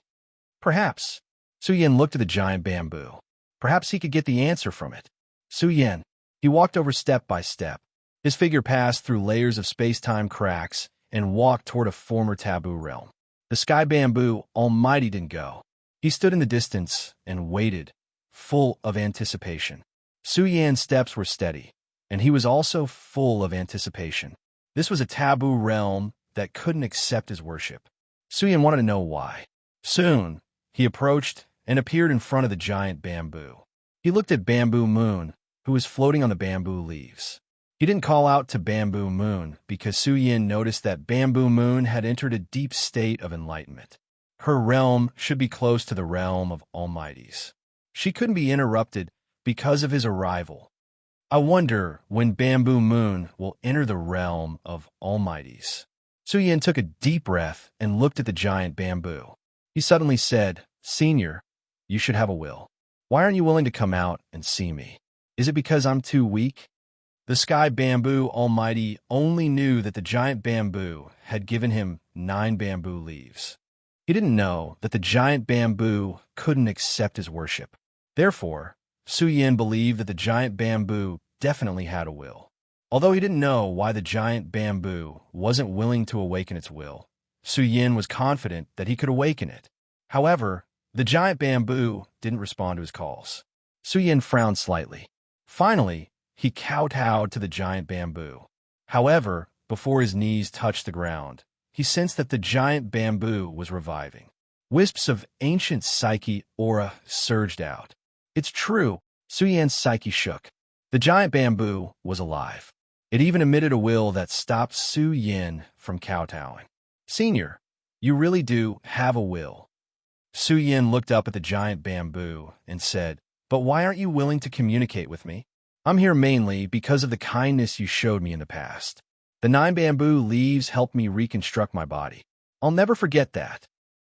Speaker 1: Perhaps. Suyin looked at the giant bamboo. Perhaps he could get the answer from it. Suyin. He walked over step by step. His figure passed through layers of space-time cracks and walked toward a former taboo realm. The sky bamboo almighty didn't go. He stood in the distance and waited, full of anticipation. Suyan's steps were steady, and he was also full of anticipation. This was a taboo realm that couldn't accept his worship. Suyin wanted to know why. Soon, he approached and appeared in front of the giant bamboo. He looked at Bamboo Moon, who was floating on the bamboo leaves. He didn't call out to Bamboo Moon because Suyin noticed that Bamboo Moon had entered a deep state of enlightenment. Her realm should be close to the realm of almighties. She couldn't be interrupted because of his arrival. I wonder when Bamboo Moon will enter the realm of almighties. Suyin took a deep breath and looked at the giant bamboo. He suddenly said, Senior, you should have a will. Why aren't you willing to come out and see me? Is it because I'm too weak? The sky bamboo almighty only knew that the giant bamboo had given him 9 bamboo leaves. He didn't know that the giant bamboo couldn't accept his worship. Therefore, Suyin believed that the giant bamboo definitely had a will. Although he didn't know why the giant bamboo wasn't willing to awaken its will, Suyin was confident that he could awaken it. However, the giant bamboo didn't respond to his calls. Suyin frowned slightly. Finally, he kowtowed to the giant bamboo. However, before his knees touched the ground, he sensed that the giant bamboo was reviving. Wisps of ancient psyche aura surged out. It's true, Suyan's psyche shook. The giant bamboo was alive. It even emitted a will that stopped Suyin from kowtowing. Senior, you really do have a will. Suyin looked up at the giant bamboo and said, But why aren't you willing to communicate with me? I'm here mainly because of the kindness you showed me in the past. The 9 bamboo leaves helped me reconstruct my body. I'll never forget that.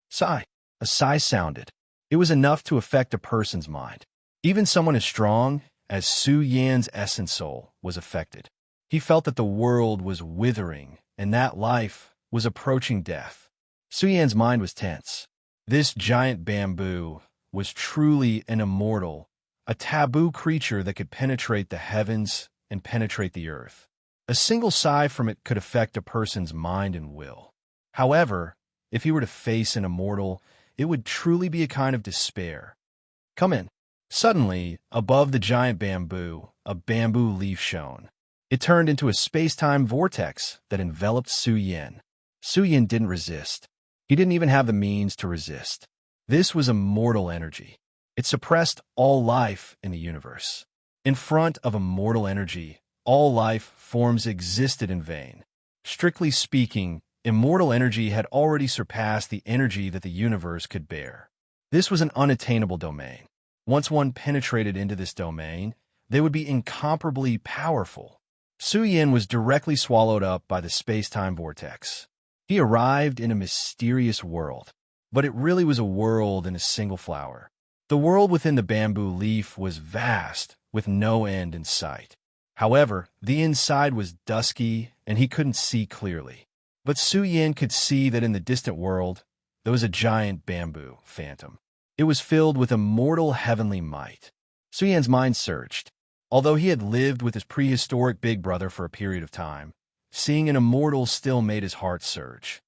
Speaker 1: Sigh. A sigh sounded. It was enough to affect a person's mind. Even someone as strong as Suyan's essence soul was affected. He felt that the world was withering and that life was approaching death. Suyan's mind was tense. This giant bamboo was truly an immortal, a taboo creature that could penetrate the heavens and penetrate the earth. A single sigh from it could affect a person's mind and will. However, if he were to face an immortal, it would truly be a kind of despair. Come in. Suddenly, above the giant bamboo, a bamboo leaf shone. It turned into a space-time vortex that enveloped Suyin. Suyin didn't resist. He didn't even have the means to resist. This was immortal energy. It suppressed all life in the universe. In front of immortal energy, all life forms existed in vain. Strictly speaking, immortal energy had already surpassed the energy that the universe could bear. This was an unattainable domain. Once one penetrated into this domain, they would be incomparably powerful. Suyin was directly swallowed up by the space-time vortex. He arrived in a mysterious world, but it really was a world in a single flower. The world within the bamboo leaf was vast, with no end in sight. However, the inside was dusky, and he couldn't see clearly. But Suyin could see that in the distant world, there was a giant bamboo phantom. It was filled with immortal heavenly might. Suyan's mind searched. Although he had lived with his prehistoric big brother for a period of time, seeing an immortal still made his heart surge.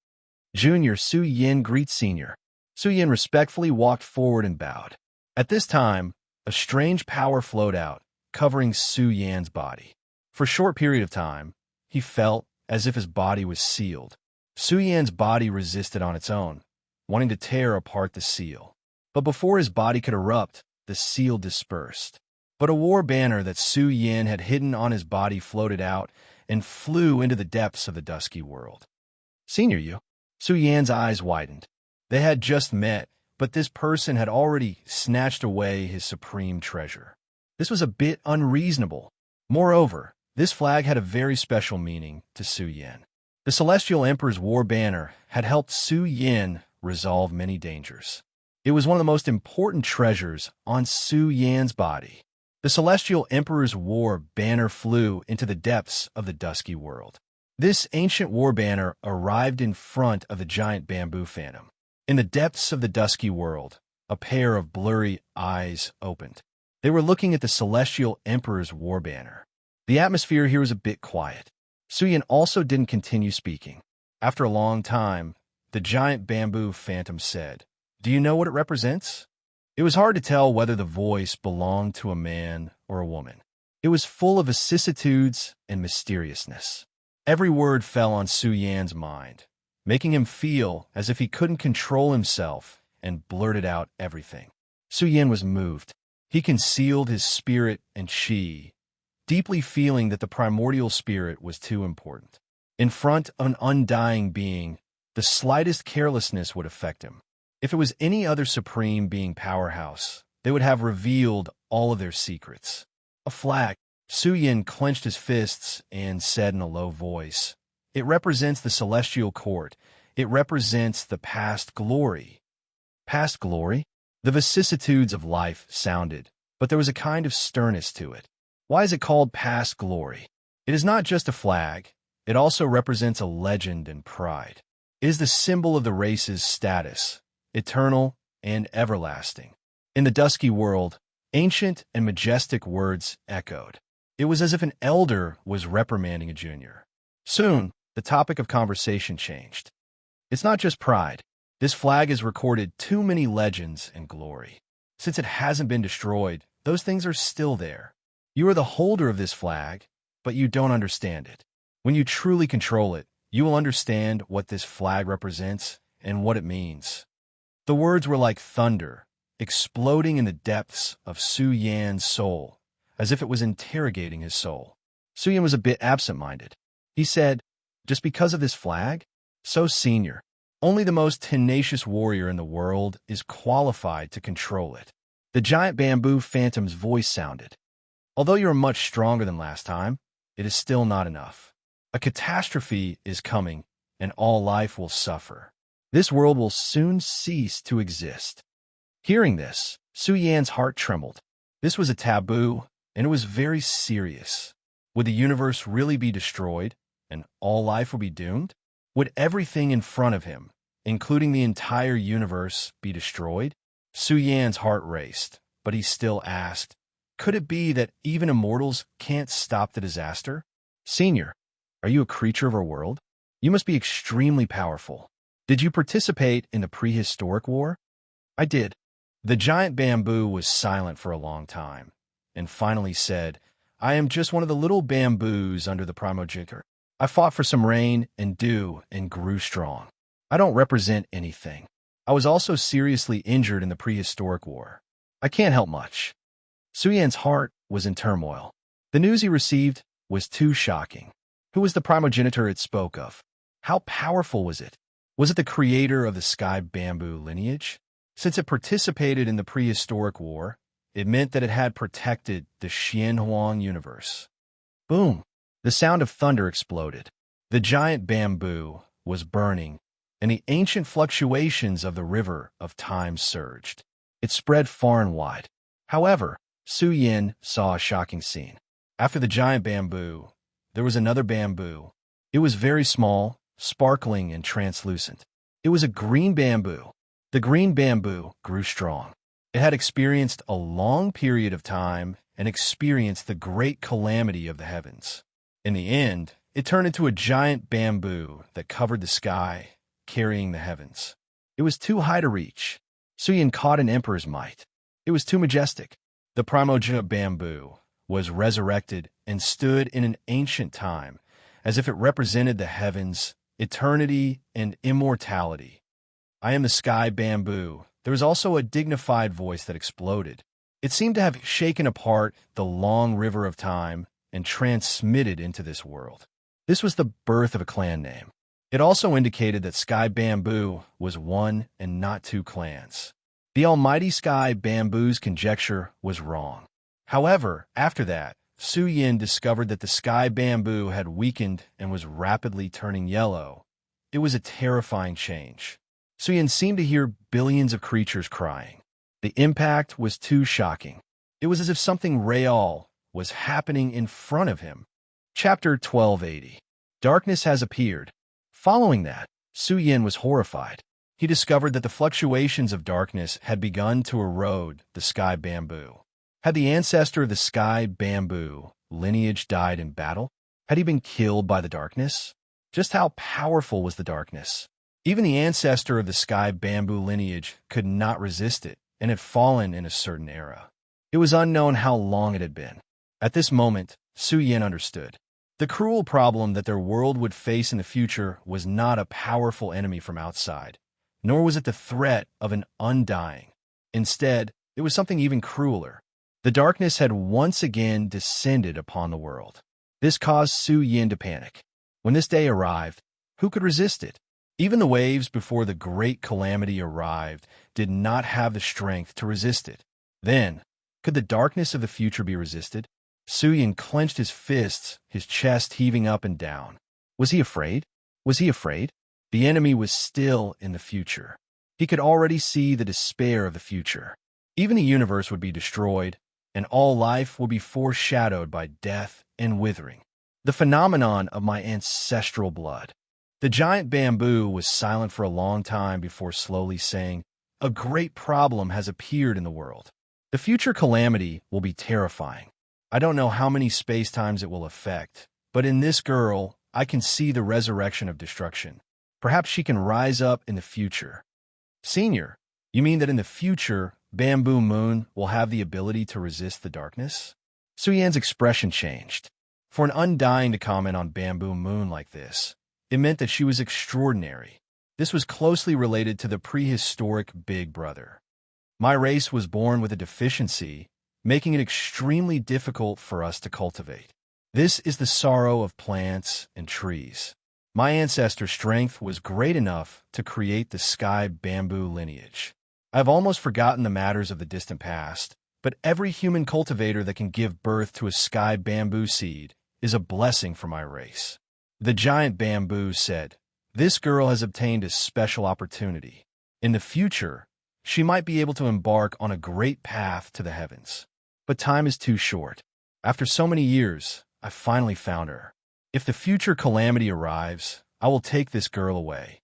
Speaker 1: Junior, Su Yin greets Senior. Su Yin respectfully walked forward and bowed. At this time, a strange power flowed out, covering Su Yan's body. For a short period of time, he felt as if his body was sealed. Su Yan's body resisted on its own, wanting to tear apart the seal. But before his body could erupt, the seal dispersed. But a war banner that Su Yan had hidden on his body floated out and flew into the depths of the dusky world. Senior, you? Su Yan's eyes widened. They had just met, but this person had already snatched away his supreme treasure. This was a bit unreasonable. Moreover, this flag had a very special meaning to Su Yan. The Celestial Emperor's war banner had helped Su Yan resolve many dangers. It was one of the most important treasures on Su Yan's body. The Celestial Emperor's war banner flew into the depths of the dusky world. This ancient war banner arrived in front of the giant bamboo phantom. In the depths of the dusky world, a pair of blurry eyes opened. They were looking at the Celestial Emperor's war banner. The atmosphere here was a bit quiet. Su Yan also didn't continue speaking. After a long time, the giant bamboo phantom said, "Do you know what it represents?" It was hard to tell whether the voice belonged to a man or a woman. It was full of vicissitudes and mysteriousness. Every word fell on Su Yan's mind, making him feel as if he couldn't control himself and blurted out everything. Su Yan was moved. He concealed his spirit and chi, deeply feeling that the primordial spirit was too important. In front of an undying being, the slightest carelessness would affect him. If it was any other supreme being powerhouse, they would have revealed all of their secrets. A flag. Su Yan clenched his fists and said in a low voice, "It represents the celestial court. It represents the past glory." Past glory? The vicissitudes of life sounded, but there was a kind of sternness to it. Why is it called past glory? It is not just a flag. It also represents a legend and pride. It is the symbol of the race's status, eternal and everlasting. In the dusky world, ancient and majestic words echoed. It was as if an elder was reprimanding a junior. Soon, the topic of conversation changed. It's not just pride. This flag has recorded too many legends and glory. Since it hasn't been destroyed, those things are still there. You are the holder of this flag, but you don't understand it. When you truly control it, you will understand what this flag represents and what it means. The words were like thunder, exploding in the depths of Su Yan's soul, as if it was interrogating his soul. Su Yan was a bit absent-minded. He said, "Just because of this flag? So, Senior, only the most tenacious warrior in the world is qualified to control it." The giant bamboo phantom's voice sounded. "Although you are much stronger than last time, it is still not enough. A catastrophe is coming, and all life will suffer. This world will soon cease to exist." Hearing this, Su Yan's heart trembled. This was a taboo, and it was very serious. Would the universe really be destroyed, and all life would be doomed? Would everything in front of him, including the entire universe, be destroyed? Su Yan's heart raced, but he still asked, "Could it be that even immortals can't stop the disaster?" "Senior, are you a creature of our world? You must be extremely powerful. Did you participate in the prehistoric war?" "I did." The giant bamboo was silent for a long time, and finally said, "I am just one of the little bamboos under the primogenitor. I fought for some rain and dew and grew strong. I don't represent anything. I was also seriously injured in the prehistoric war. I can't help much." Su Yan's heart was in turmoil. The news he received was too shocking. Who was the primogenitor it spoke of? How powerful was it? Was it the creator of the sky bamboo lineage? Since it participated in the prehistoric war, it meant that it had protected the Xianhuang universe. Boom! The sound of thunder exploded. The giant bamboo was burning, and the ancient fluctuations of the river of time surged. It spread far and wide. However, Su Yan saw a shocking scene. After the giant bamboo, there was another bamboo. It was very small, sparkling and translucent. It was a green bamboo. The green bamboo grew strong. It had experienced a long period of time and experience the great calamity of the heavens. In the end, it turned into a giant bamboo that covered the sky, carrying the heavens. It was too high to reach. Suyin caught an emperor's might. It was too majestic. The primogeniture bamboo was resurrected and stood in an ancient time, as if it represented the heavens, eternity, and immortality. I am the sky bamboo. There was also a dignified voice that exploded. It seemed to have shaken apart the long river of time and transmitted into this world. This was the birth of a clan name. It also indicated that Sky Bamboo was one and not two clans. The almighty Sky Bamboo's conjecture was wrong. However, after that, Su Yin discovered that the Sky Bamboo had weakened and was rapidly turning yellow. It was a terrifying change. Su Yin seemed to hear billions of creatures crying. The impact was too shocking. It was as if something real was happening in front of him. Chapter 1280. Darkness has appeared. Following that, Su Yin was horrified. He discovered that the fluctuations of darkness had begun to erode the Sky Bamboo. Had the ancestor of the Sky Bamboo lineage died in battle? Had he been killed by the darkness? Just how powerful was the darkness? Even the ancestor of the Sky Bamboo lineage could not resist it and had fallen in a certain era. It was unknown how long it had been. At this moment, Su Yin understood. The cruel problem that their world would face in the future was not a powerful enemy from outside, nor was it the threat of an undying. Instead, it was something even crueler. The darkness had once again descended upon the world. This caused Su Yin to panic. When this day arrived, who could resist it? Even the waves before the great calamity arrived did not have the strength to resist it. Then, could the darkness of the future be resisted? Su Yin clenched his fists, his chest heaving up and down. Was he afraid? Was he afraid? The enemy was still in the future. He could already see the despair of the future. Even the universe would be destroyed, and all life would be foreshadowed by death and withering. The phenomenon of my ancestral blood. The giant bamboo was silent for a long time before slowly saying, "A great problem has appeared in the world. The future calamity will be terrifying. I don't know how many spacetimes it will affect, but in this girl, I can see the resurrection of destruction. Perhaps she can rise up in the future." Senior, you mean that in the future, Bamboo Moon will have the ability to resist the darkness? Su Yan's expression changed. For an undying to comment on Bamboo Moon like this, it meant that she was extraordinary. This was closely related to the prehistoric Big Brother. My race was born with a deficiency, making it extremely difficult for us to cultivate. This is the sorrow of plants and trees. My ancestor's strength was great enough to create the Sky Bamboo lineage. I've almost forgotten the matters of the distant past, but every human cultivator that can give birth to a Sky Bamboo seed is a blessing for my race. The giant bamboo said, "This girl has obtained a special opportunity. In the future, she might be able to embark on a great path to the heavens. But time is too short. After so many years, I finally found her. If the future calamity arrives, I will take this girl away."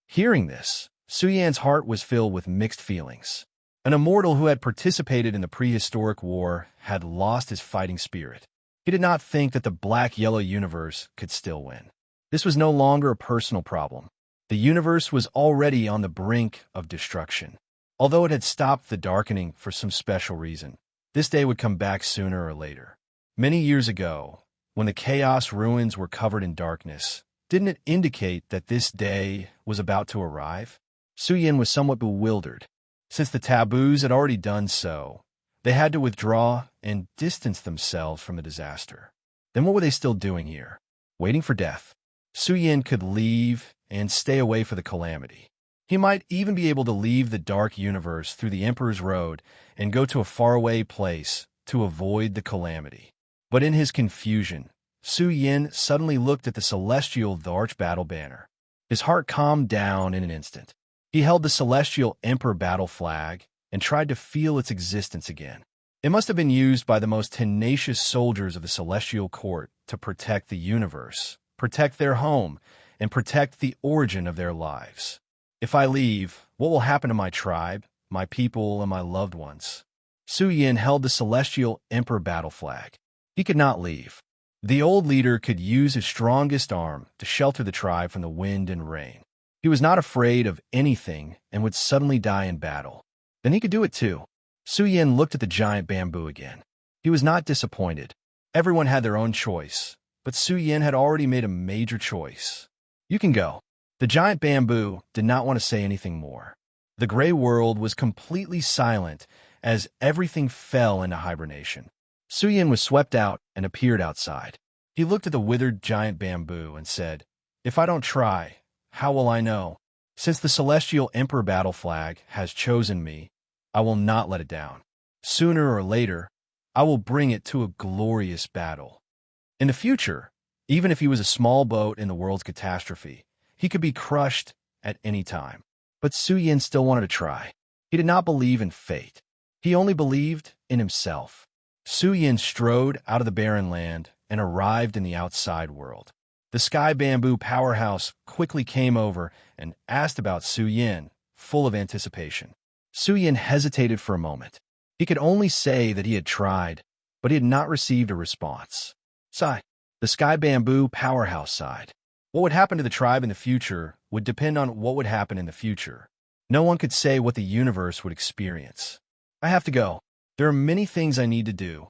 Speaker 1: Hearing this, Su Yan's heart was filled with mixed feelings. An immortal who had participated in the prehistoric war had lost his fighting spirit. He did not think that the black-yellow universe could still win. This was no longer a personal problem. The universe was already on the brink of destruction. Although it had stopped the darkening for some special reason, this day would come back sooner or later. Many years ago, when the chaos ruins were covered in darkness, didn't it indicate that this day was about to arrive? Su Yin was somewhat bewildered. Since the taboos had already done so, they had to withdraw and distance themselves from the disaster. Then what were they still doing here? Waiting for death. Su Yin could leave and stay away for the calamity. He might even be able to leave the dark universe through the Emperor's Road and go to a faraway place to avoid the calamity. But in his confusion, Su Yin suddenly looked at the celestial Arch Battle banner. His heart calmed down in an instant. He held the celestial Emperor battle flag and tried to feel its existence again. It must have been used by the most tenacious soldiers of the celestial court to protect the universe, protect their home, and protect the origin of their lives. If I leave, what will happen to my tribe, my people, and my loved ones? Su Yin held the celestial emperor battle flag. He could not leave. The old leader could use his strongest arm to shelter the tribe from the wind and rain. He was not afraid of anything and would suddenly die in battle. Then he could do it too. Su Yin looked at the giant bamboo again. He was not disappointed. Everyone had their own choice, but Su Yin had already made a major choice. You can go. The giant bamboo did not want to say anything more. The gray world was completely silent as everything fell into hibernation. Su Yin was swept out and appeared outside. He looked at the withered giant bamboo and said, "If I don't try, how will I know? Since the celestial emperor battle flag has chosen me, I will not let it down. Sooner or later, I will bring it to a glorious battle." In the future, even if he was a small boat in the world's catastrophe, he could be crushed at any time. But Su Yin still wanted to try. He did not believe in fate. He only believed in himself. Su Yin strode out of the barren land and arrived in the outside world. The sky bamboo powerhouse quickly came over and asked about Su Yin, full of anticipation. Su Yin hesitated for a moment. He could only say that he had tried, but he had not received a response. Sigh. The sky bamboo powerhouse sighed. What would happen to the tribe in the future would depend on what would happen in the future. No one could say what the universe would experience. I have to go. There are many things I need to do.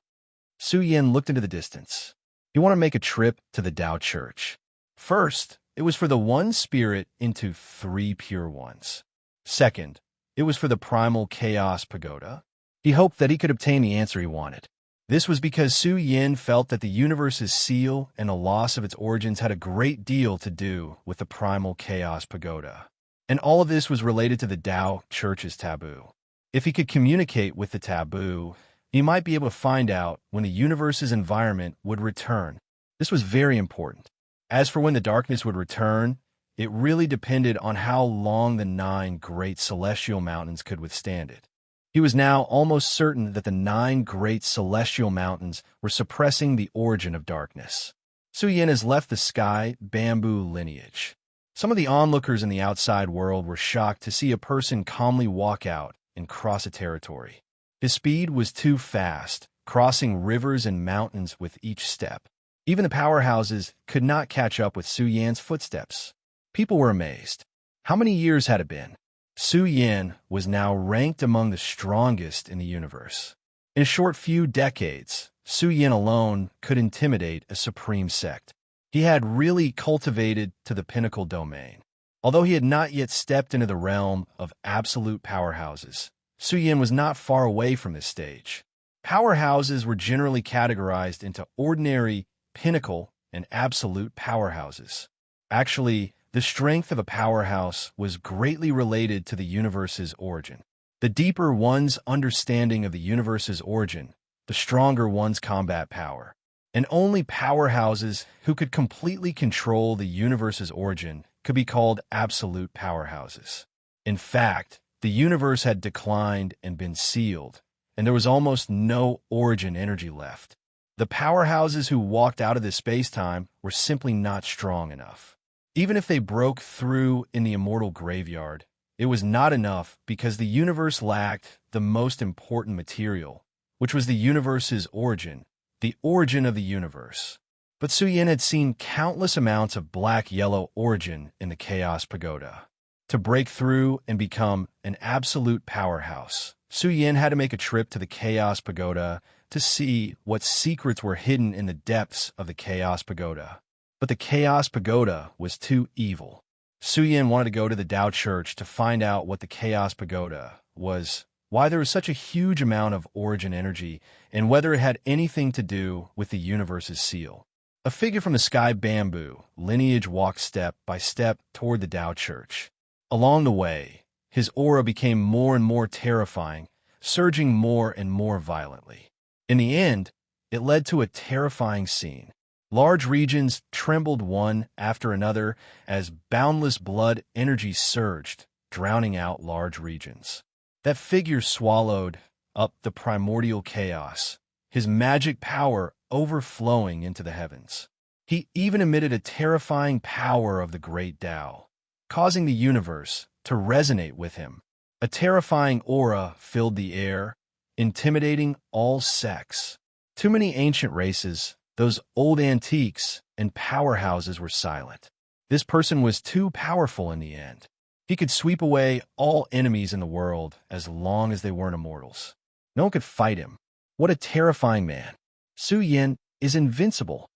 Speaker 1: Su Yin looked into the distance. He wanted to make a trip to the Tao Church. First, it was for the one spirit into three pure ones. Second, it was for the primal chaos pagoda. He hoped that he could obtain the answer he wanted. This was because Su Yin felt that the universe's seal and the loss of its origins had a great deal to do with the primal chaos pagoda. And all of this was related to the Tao Church's taboo. If he could communicate with the taboo, he might be able to find out when the universe's environment would return. This was very important. As for when the darkness would return, it really depended on how long the 9 great celestial mountains could withstand it. He was now almost certain that the 9 great celestial mountains were suppressing the origin of darkness. Su Yin has left the sky bamboo lineage. Some of the onlookers in the outside world were shocked to see a person calmly walk out and cross a territory. His speed was too fast, crossing rivers and mountains with each step. Even the powerhouses could not catch up with Su Yin's footsteps. People were amazed. How many years had it been? Su Yin was now ranked among the strongest in the universe. In a short few decades, Su Yin alone could intimidate a supreme sect. He had really cultivated to the pinnacle domain. Although he had not yet stepped into the realm of absolute powerhouses, Su Yin was not far away from this stage. Powerhouses were generally categorized into ordinary, pinnacle, and absolute powerhouses. Actually, the strength of a powerhouse was greatly related to the universe's origin. The deeper one's understanding of the universe's origin, the stronger one's combat power. And only powerhouses who could completely control the universe's origin could be called absolute powerhouses. In fact, the universe had declined and been sealed, and there was almost no origin energy left. The powerhouses who walked out of this space-time were simply not strong enough. Even if they broke through in the immortal graveyard, it was not enough because the universe lacked the most important material, which was the universe's origin, the origin of the universe. But Su Yin had seen countless amounts of black-yellow origin in the Chaos Pagoda. To break through and become an absolute powerhouse, Su Yin had to make a trip to the Chaos Pagoda to see what secrets were hidden in the depths of the Chaos Pagoda. But the Chaos Pagoda was too evil. Su Yin wanted to go to the Tao Church to find out what the Chaos Pagoda was, why there was such a huge amount of origin energy, and whether it had anything to do with the universe's seal. A figure from the sky bamboo lineage walked step by step toward the Tao Church. Along the way, his aura became more and more terrifying, surging more and more violently. In the end, it led to a terrifying scene. Large regions trembled one after another as boundless blood energy surged, drowning out large regions. That figure swallowed up the primordial chaos, his magic power overflowing into the heavens. He even emitted a terrifying power of the great Tao, causing the universe to resonate with him. A terrifying aura filled the air, intimidating all sects. Too many ancient races, those old antiques, and powerhouses were silent. This person was too powerful in the end. He could sweep away all enemies in the world as long as they weren't immortals. No one could fight him. What a terrifying man. Su Yin is invincible.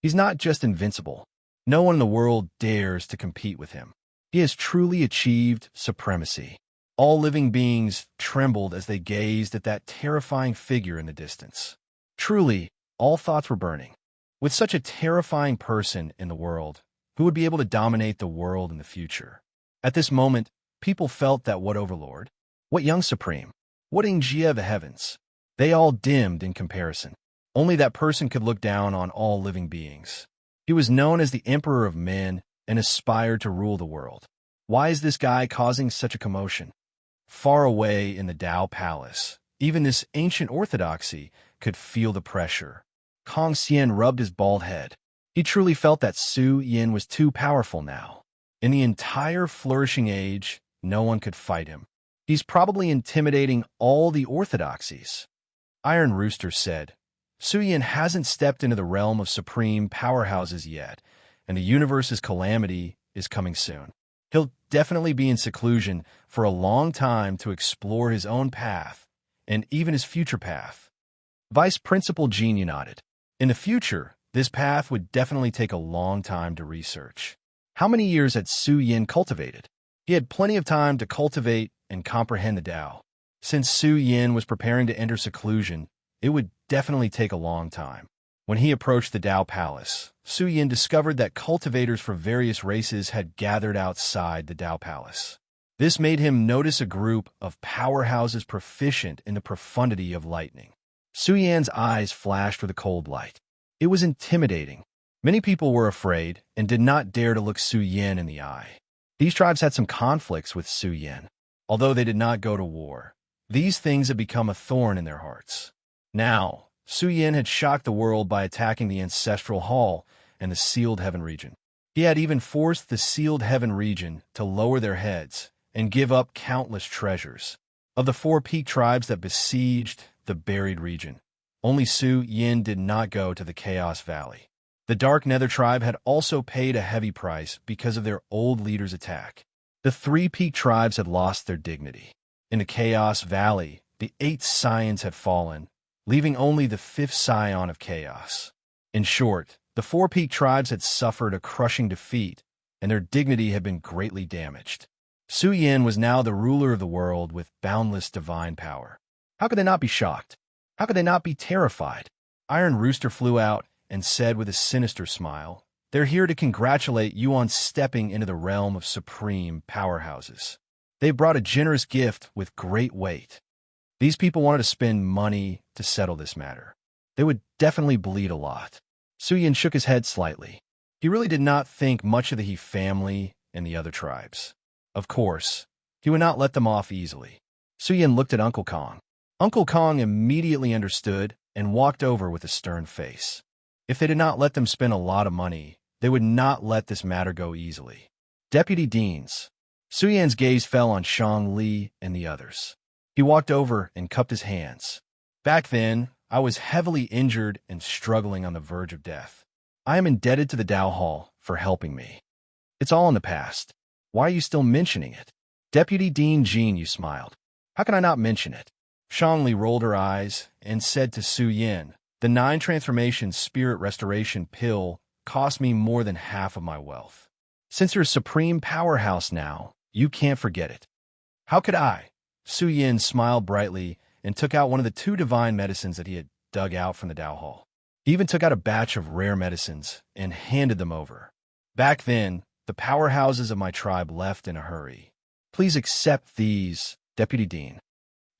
Speaker 1: He's not just invincible. No one in the world dares to compete with him. He has truly achieved supremacy. All living beings trembled as they gazed at that terrifying figure in the distance. Truly, all thoughts were burning. With such a terrifying person in the world, who would be able to dominate the world in the future? At this moment, people felt that what Overlord, what Young Supreme, what Ingjia of the heavens, they all dimmed in comparison. Only that person could look down on all living beings. He was known as the Emperor of Men and aspired to rule the world. Why is this guy causing such a commotion? Far away in the Tao Palace, even this ancient orthodoxy could feel the pressure. Kong Xian rubbed his bald head. He truly felt that Su Yin was too powerful now. In the entire flourishing age, no one could fight him. He's probably intimidating all the orthodoxies. Iron Rooster said, Su Yin hasn't stepped into the realm of supreme powerhouses yet, and the universe's calamity is coming soon. He'll definitely be in seclusion for a long time to explore his own path, and even his future path. Vice Principal Genie nodded. In the future, this path would definitely take a long time to research. How many years had Su Yin cultivated? He had plenty of time to cultivate and comprehend the Tao. Since Su Yin was preparing to enter seclusion, it would definitely take a long time. When he approached the Tao Palace, Su Yin discovered that cultivators for various races had gathered outside the Tao Palace. This made him notice a group of powerhouses proficient in the profundity of lightning. Su Yan's eyes flashed with a cold light. It was intimidating. Many people were afraid and did not dare to look Su Yin in the eye. These tribes had some conflicts with Su Yin. Although they did not go to war, these things had become a thorn in their hearts. Now, Su Yin had shocked the world by attacking the Ancestral Hall and the Sealed Heaven region. He had even forced the Sealed Heaven region to lower their heads and give up countless treasures. Of the 4 peak tribes that besieged the buried region, only Su Yin did not go to the Chaos Valley. The Dark Nether tribe had also paid a heavy price because of their old leader's attack. The 3 peak tribes had lost their dignity. In the Chaos Valley, the 8 scions had fallen, leaving only the 5th scion of Chaos. In short, the 4 peak tribes had suffered a crushing defeat, and their dignity had been greatly damaged. Su Yin was now the ruler of the world with boundless divine power. How could they not be shocked? How could they not be terrified? Iron Rooster flew out and said with a sinister smile, "They're here to congratulate you on stepping into the realm of supreme powerhouses. They brought a generous gift with great weight. These people wanted to spend money to settle this matter. They would definitely bleed a lot." Su Yin shook his head slightly. He really did not think much of the He family and the other tribes. Of course, he would not let them off easily. Su Yin looked at Uncle Kong. Uncle Kong immediately understood and walked over with a stern face. If they did not let them spend a lot of money, they would not let this matter go easily. Deputy Deans. Su Yan's gaze fell on Shang Li and the others. He walked over and cupped his hands. Back then, I was heavily injured and struggling on the verge of death. I am indebted to the Tao Hall for helping me. It's all in the past. Why are you still mentioning it? Deputy Dean Jean, you smiled. How can I not mention it? Shang Li rolled her eyes and said to Su Yin, "The 9 transformation spirit restoration pill cost me more than half of my wealth. Since you're a supreme powerhouse now, you can't forget it." How could I? Su Yin smiled brightly and took out one of the 2 divine medicines that he had dug out from the Tao Hall. He even took out a batch of rare medicines and handed them over. Back then, the powerhouses of my tribe left in a hurry. Please accept these, Deputy Dean.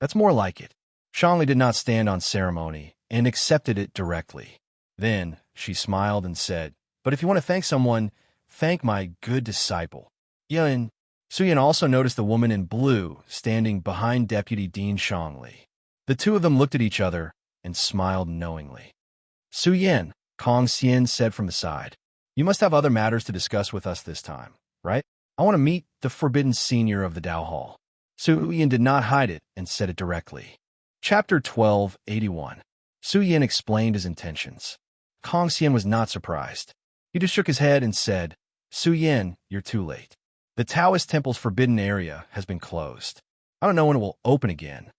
Speaker 1: That's more like it. Shangli did not stand on ceremony and accepted it directly. Then she smiled and said, "But if you want to thank someone, thank my good disciple, Yin." Su Yin also noticed the woman in blue standing behind Deputy Dean Shangli. The 2 of them looked at each other and smiled knowingly. "Su Yin," Kong Xian said from the side, "you must have other matters to discuss with us this time, right? I want to meet the forbidden senior of the Tao Hall." Su Yin did not hide it and said it directly. Chapter 1281. Su Yin explained his intentions. Kong Xian was not surprised. He just shook his head and said, Su Yin, you're too late. The Taoist temple's forbidden area has been closed. I don't know when it will open again.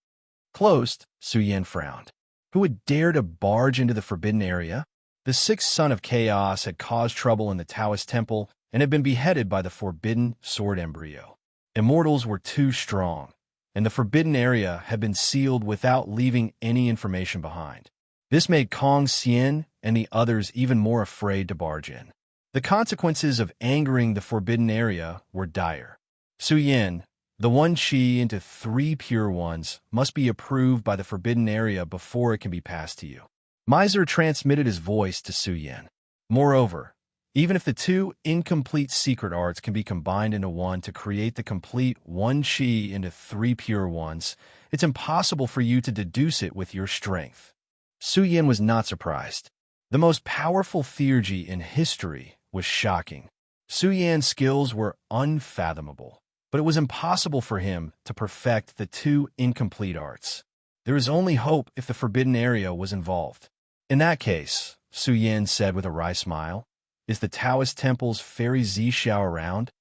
Speaker 1: Closed? Su Yin frowned. Who would dare to barge into the forbidden area? The sixth son of chaos had caused trouble in the Taoist temple and had been beheaded by the forbidden sword embryo. Immortals were too strong, and the forbidden area had been sealed without leaving any information behind. This made Kong Xian and the others even more afraid to barge in. The consequences of angering the forbidden area were dire. Su Yin, the one chi into 3 pure ones, must be approved by the forbidden area before it can be passed to you. Miser transmitted his voice to Su Yin. Moreover, even if the 2 incomplete secret arts can be combined into one to create the complete 1 chi into 3 pure ones, it's impossible for you to deduce it with your strength. Su Yin was not surprised. The most powerful theurgy in history was shocking. Su Yan's skills were unfathomable, but it was impossible for him to perfect the 2 incomplete arts. There is only hope if the forbidden area was involved. In that case, Su Yin said with a wry smile, is the Taoist temple's Fairy Zixia around?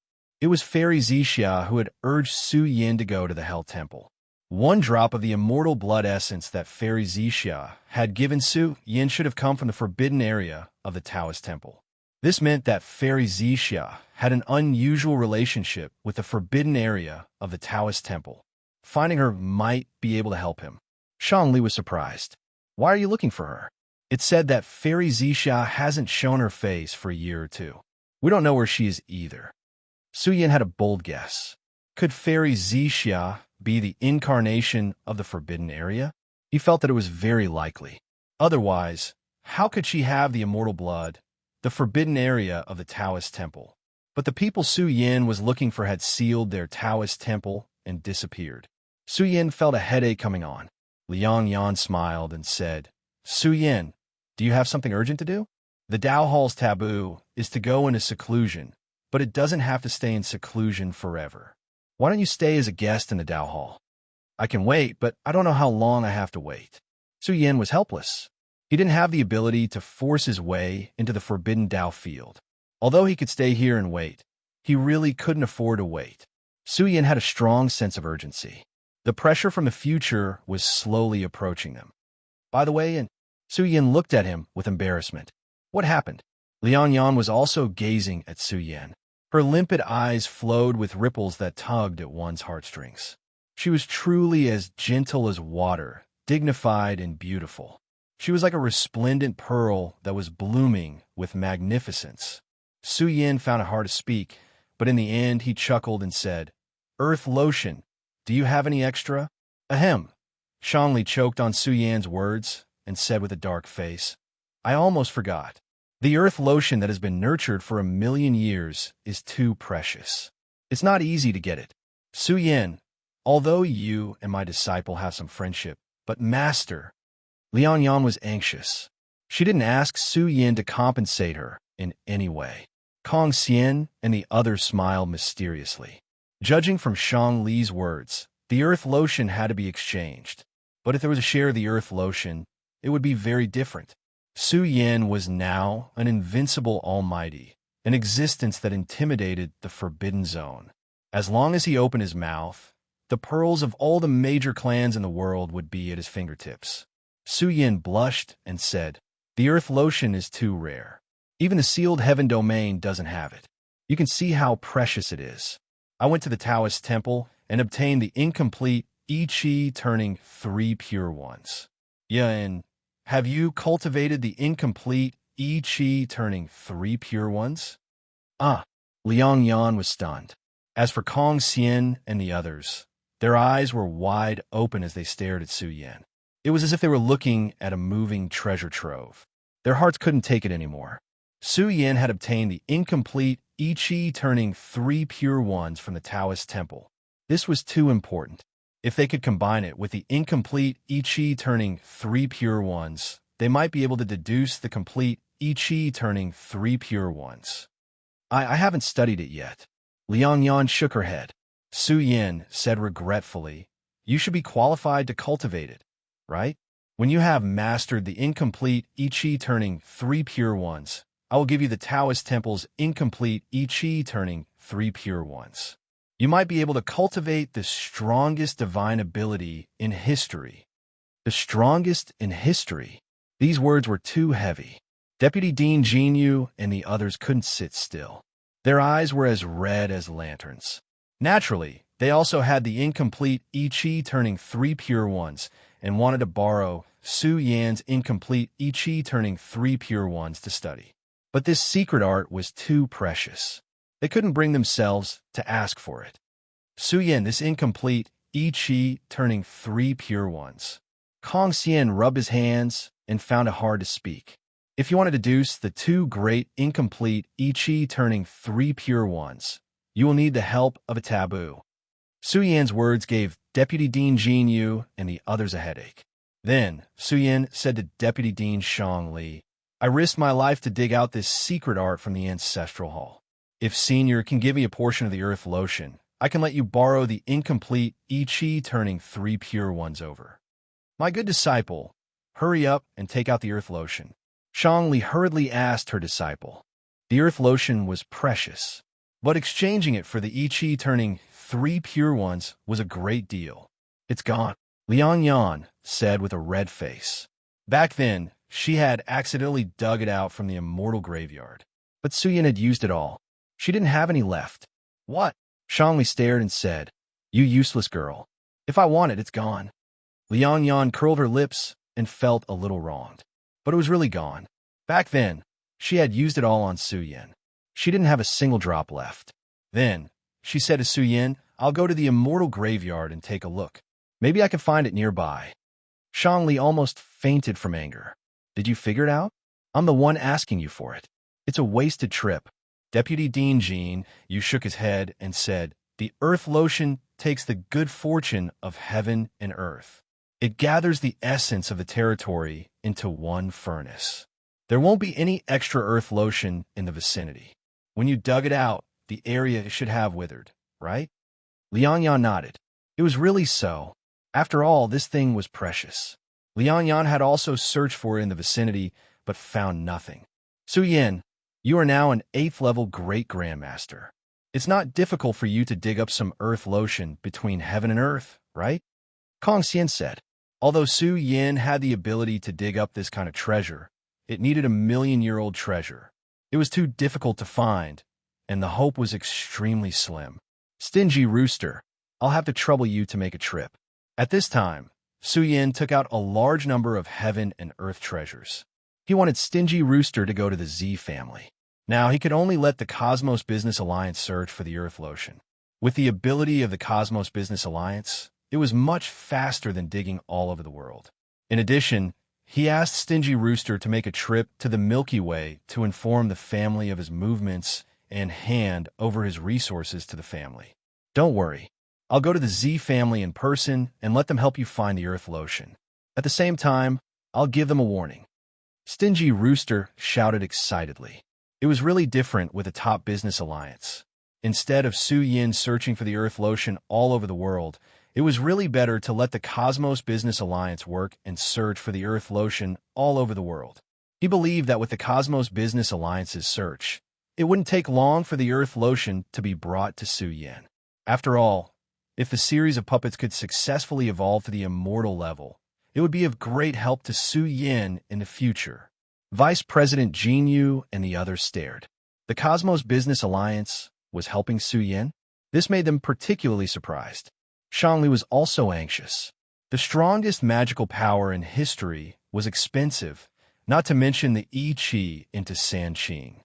Speaker 1: It was Fairy Zixia who had urged Su Yin to go to the Hell Temple. 1 drop of the immortal blood essence that Fairy Zixia had given Su Yin should have come from the forbidden area of the Taoist temple. This meant that Fairy Zixia had an unusual relationship with the forbidden area of the Taoist temple. Finding her might be able to help him. Shangli was surprised. Why are you looking for her? It's said that Fairy Zixia hasn't shown her face for a year or 2. We don't know where she is either. Su Yin had a bold guess. Could Fairy Zixia be the incarnation of the forbidden area? He felt that it was very likely. Otherwise, how could she have the immortal blood, the forbidden area of the Taoist temple? But the people Su Yin was looking for had sealed their Taoist temple and disappeared. Su Yin felt a headache coming on. Liang Yan smiled and said, Su Yin, do you have something urgent to do? The Dao Hall's taboo is to go into seclusion, but it doesn't have to stay in seclusion forever. Why don't you stay as a guest in the Dao Hall? I can wait, but I don't know how long I have to wait. Su Yin was helpless. He didn't have the ability to force his way into the forbidden Dao field. Although he could stay here and wait, he really couldn't afford to wait. Su Yin had a strong sense of urgency. The pressure from the future was slowly approaching them. By the way, and Su Yin looked at him with embarrassment. What happened? Liang Yan was also gazing at Su Yin. Her limpid eyes flowed with ripples that tugged at one's heartstrings. She was truly as gentle as water, dignified and beautiful. She was like a resplendent pearl that was blooming with magnificence. Su Yin found it hard to speak, but in the end he chuckled and said, Earth lotion, do you have any extra? Ahem. Shangli choked on Su Yan's words and said with a dark face, I almost forgot. The earth lotion that has been nurtured for 1,000,000 years is too precious. It's not easy to get it. Su Yin, although you and my disciple have some friendship, but master. Liang Yan was anxious. She didn't ask Su Yin to compensate her in any way. Kong Xian and the others smiled mysteriously. Judging from Shang Li's words, the earth lotion had to be exchanged. But if there was a share of the earth lotion, it would be very different. Su Yin was now an invincible almighty, an existence that intimidated the Forbidden Zone. As long as he opened his mouth, the pearls of all the major clans in the world would be at his fingertips. Su Yin blushed and said, The earth lotion is too rare. Even the sealed heaven domain doesn't have it. You can see how precious it is. I went to the Taoist temple and obtained the incomplete I Chi turning 3 pure ones. Yeah, and have you cultivated the incomplete I Chi turning 3 pure ones? Ah, Liang Yan was stunned. As for Kong Xian and the others, their eyes were wide open as they stared at Su Yin. It was as if they were looking at a moving treasure trove. Their hearts couldn't take it anymore. Su Yin had obtained the incomplete I Chi turning 3 pure ones from the Taoist temple. This was too important. If they could combine it with the incomplete I Chi turning 3 pure ones, they might be able to deduce the complete I Chi turning 3 pure ones. I haven't studied it yet. Liang Yan shook her head. Su Yin said regretfully, You should be qualified to cultivate it. right? When you have mastered the incomplete I Ching turning 3 pure ones, I will give you the Taoist Temple's incomplete I Ching turning 3 pure ones. You might be able to cultivate the strongest divine ability in history. The strongest in history. These words were too heavy. Deputy Dean Jinyu and the others couldn't sit still. Their eyes were as red as lanterns. Naturally, they also had the incomplete I Ching turning 3 pure ones and wanted to borrow Su Yan's incomplete I Ching turning 3 pure ones to study. But this secret art was too precious. They couldn't bring themselves to ask for it. Su Yan, this incomplete I Ching turning 3 pure ones. Kong Xian rubbed his hands and found it hard to speak. If you want to deduce the 2 great incomplete I Ching turning 3 pure ones, you will need the help of a taboo. Su Yan's words gave Deputy Dean Jinyu and the others a headache. Then, Su Yan said to Deputy Dean Shang Li, I risked my life to dig out this secret art from the Ancestral Hall. If Senior can give me a portion of the Earth Lotion, I can let you borrow the incomplete I Ching turning 3 pure ones over. My good disciple, hurry up and take out the Earth Lotion. Shang Li hurriedly asked her disciple. The Earth Lotion was precious, but exchanging it for the I Ching turning 3 pure ones was a great deal. It's gone, Liang Yan said with a red face. Back then, she had accidentally dug it out from the immortal graveyard. But Su Yan had used it all. She didn't have any left. What? Shang Li stared and said, You useless girl. If I want it, it's gone. Liang Yan curled her lips and felt a little wronged. But it was really gone. Back then, she had used it all on Su Yan. She didn't have a single drop left. Then, she said to Su Yan, I'll go to the immortal graveyard and take a look. Maybe I can find it nearby. Shang Li almost fainted from anger. Did you figure it out? I'm the one asking you for it. It's a wasted trip. Deputy Dean Jean, you shook his head and said, The Earth Lotion takes the good fortune of heaven and earth. It gathers the essence of the territory into one furnace. There won't be any extra Earth Lotion in the vicinity. When you dug it out, the area should have withered, right? Liang Yan nodded. It was really so. After all, this thing was precious. Liang Yan had also searched for it in the vicinity, but found nothing. Su Yan, you are now an 8th level Great Grandmaster. It's not difficult for you to dig up some Earth Lotion between heaven and earth, right? Kong Xian said. Although Su Yan had the ability to dig up this kind of treasure, it needed a million-year-old treasure. It was too difficult to find, and the hope was extremely slim. Stingy Rooster, I'll have to trouble you to make a trip. At this time, Su Yan took out a large number of heaven and earth treasures. He wanted Stingy Rooster to go to the Z family. Now, he could only let the Cosmos Business Alliance search for the Earth Lotion. With the ability of the Cosmos Business Alliance, it was much faster than digging all over the world. In addition, he asked Stingy Rooster to make a trip to the Milky Way to inform the family of his movements and hand over his resources to the family. Don't worry. I'll go to the Z family in person and let them help you find the Earth Lotion. At the same time, I'll give them a warning. Stingy Rooster shouted excitedly. It was really different with the Top Business Alliance. Instead of Su Yan searching for the Earth Lotion all over the world, it was really better to let the Cosmos Business Alliance work and search for the Earth Lotion all over the world. He believed that with the Cosmos Business Alliance's search, it wouldn't take long for the Earth Lotion to be brought to Su Yan. After all, if the series of puppets could successfully evolve to the immortal level, it would be of great help to Su Yan in the future. Vice President Jin Yu and the others stared. The Cosmos Business Alliance was helping Su Yan? This made them particularly surprised. Shangli was also anxious. The strongest magical power in history was expensive, not to mention the I Ching into Sanqing.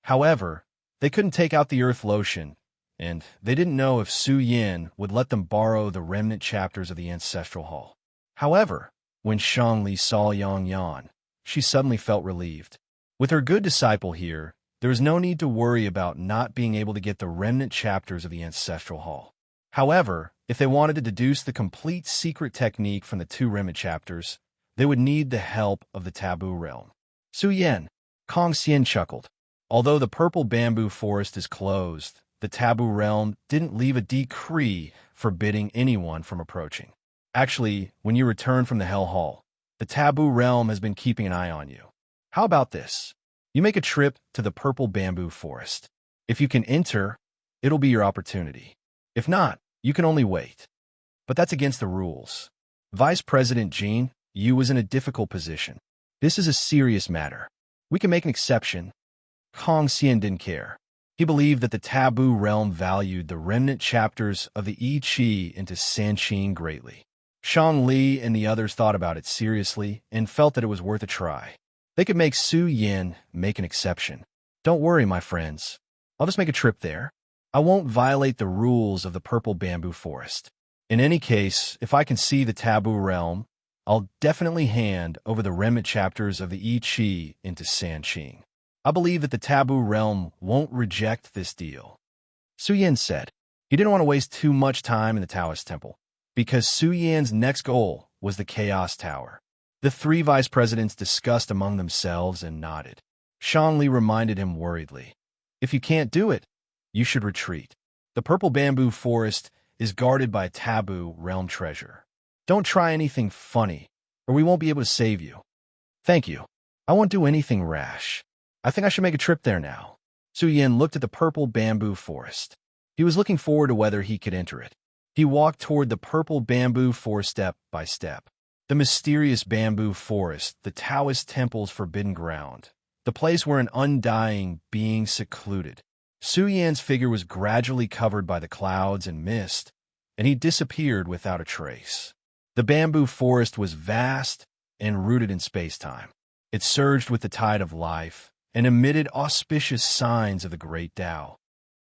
Speaker 1: However, they couldn't take out the Earth Lotion, and they didn't know if Su Yan would let them borrow the remnant chapters of the Ancestral Hall. However, when Shangli saw Yang Yan, she suddenly felt relieved. With her good disciple here, there was no need to worry about not being able to get the remnant chapters of the Ancestral Hall. However, if they wanted to deduce the complete secret technique from the 2 remnant chapters, they would need the help of the Taboo Realm. Su Yan, Kong Xian chuckled. Although the purple bamboo forest is closed, the Taboo Realm didn't leave a decree forbidding anyone from approaching. Actually, when you return from the Hell Hall, the Taboo Realm has been keeping an eye on you. How about this? You make a trip to the Purple Bamboo Forest. If you can enter, it'll be your opportunity. If not, you can only wait. But that's against the rules. Vice President Jean, you was in a difficult position. This is a serious matter. We can make an exception. Kong Xian didn't care. He believed that the Taboo Realm valued the remnant chapters of the I Ching into Sanqing greatly. Shang Li and the others thought about it seriously and felt that it was worth a try. They could make Su Yin make an exception. Don't worry, my friends. I'll just make a trip there. I won't violate the rules of the Purple Bamboo Forest. In any case, if I can see the Taboo Realm, I'll definitely hand over the remnant chapters of the I Ching into Sanqing. I believe that the Taboo Realm won't reject this deal. Su Yin said. He didn't want to waste too much time in the Taoist temple, because Su Yin's next goal was the Chaos Tower. The three vice presidents discussed among themselves and nodded. Shang Li reminded him worriedly, if you can't do it, you should retreat. The Purple Bamboo Forest is guarded by a Taboo Realm treasure. Don't try anything funny, or we won't be able to save you. Thank you. I won't do anything rash. I think I should make a trip there now. Su Yin looked at the Purple Bamboo Forest. He was looking forward to whether he could enter it. He walked toward the Purple Bamboo Forest step by step. The mysterious bamboo forest, the Taoist temple's forbidden ground, the place where an undying being secluded. Su Yan's figure was gradually covered by the clouds and mist, and he disappeared without a trace. The bamboo forest was vast and rooted in space-time. It surged with the tide of life and emitted auspicious signs of the great Tao.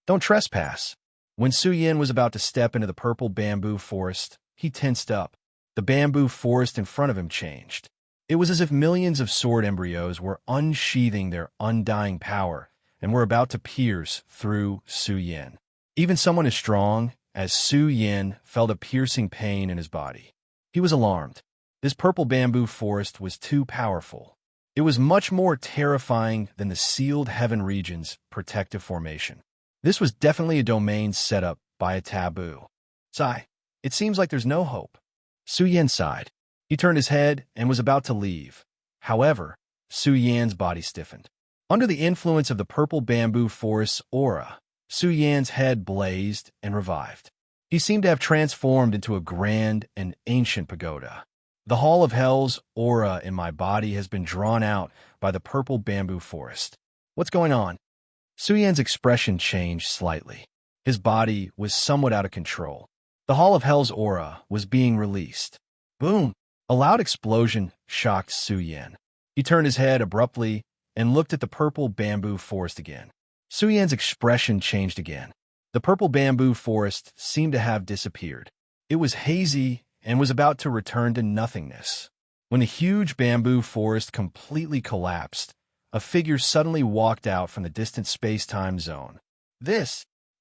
Speaker 1: Don't trespass. When Su Yin was about to step into the Purple Bamboo Forest, he tensed up. The bamboo forest in front of him changed. It was as if millions of sword embryos were unsheathing their undying power and were about to pierce through Su Yin. Even someone as strong as Su Yin felt a piercing pain in his body. He was alarmed. This Purple Bamboo Forest was too powerful. It was much more terrifying than the sealed heaven region's protective formation. This was definitely a domain set up by a taboo. Sigh, it seems like there's no hope. Su Yin sighed. He turned his head and was about to leave. However, Su Yan's body stiffened. Under the influence of the Purple Bamboo Forest's aura, Su Yan's head blazed and revived. He seemed to have transformed into a grand and ancient pagoda. The Hall of Hell's aura in my body has been drawn out by the Purple Bamboo Forest. What's going on? Su Yan's expression changed slightly. His body was somewhat out of control. The Hall of Hell's aura was being released. Boom! A loud explosion shocked Su Yan. He turned his head abruptly and looked at the Purple Bamboo Forest again. Su Yan's expression changed again. The Purple Bamboo Forest seemed to have disappeared. It was hazy and was about to return to nothingness. When the huge bamboo forest completely collapsed, a figure suddenly walked out from the distant space-time zone.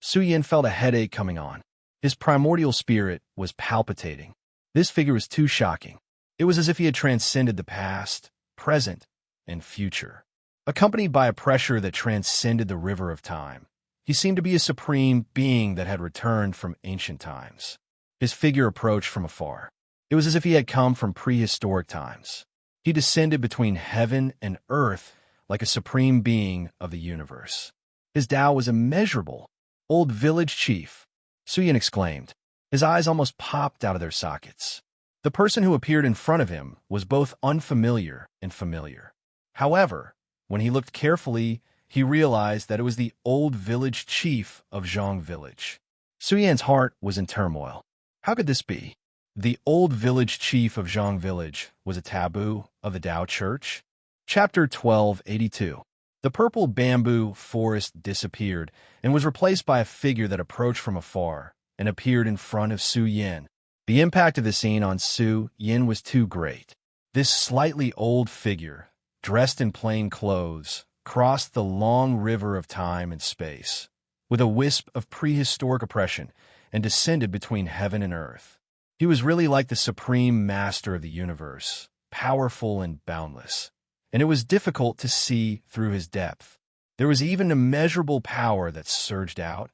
Speaker 1: Su Yan felt a headache coming on. His primordial spirit was palpitating. This figure was too shocking. It was as if he had transcended the past, present, and future. Accompanied by a pressure that transcended the river of time, he seemed to be a supreme being that had returned from ancient times. His figure approached from afar. It was as if he had come from prehistoric times. He descended between heaven and earth like a supreme being of the universe. His Tao was immeasurable. Old village chief, Su Yan exclaimed. His eyes almost popped out of their sockets. The person who appeared in front of him was both unfamiliar and familiar. However, when he looked carefully, he realized that it was the old village chief of Zhang Village. Su Yan's heart was in turmoil. How could this be? The old village chief of Zhang Village was a taboo of the Tao Church? Chapter 1282. The Purple Bamboo Forest disappeared and was replaced by a figure that approached from afar and appeared in front of Su Yan. The impact of the scene on Su Yan was too great. This slightly old figure, dressed in plain clothes, crossed the long river of time and space, with a wisp of prehistoric oppression, and descended between heaven and earth. He was really like the supreme master of the universe, powerful and boundless, and it was difficult to see through his depth. There was even immeasurable power that surged out,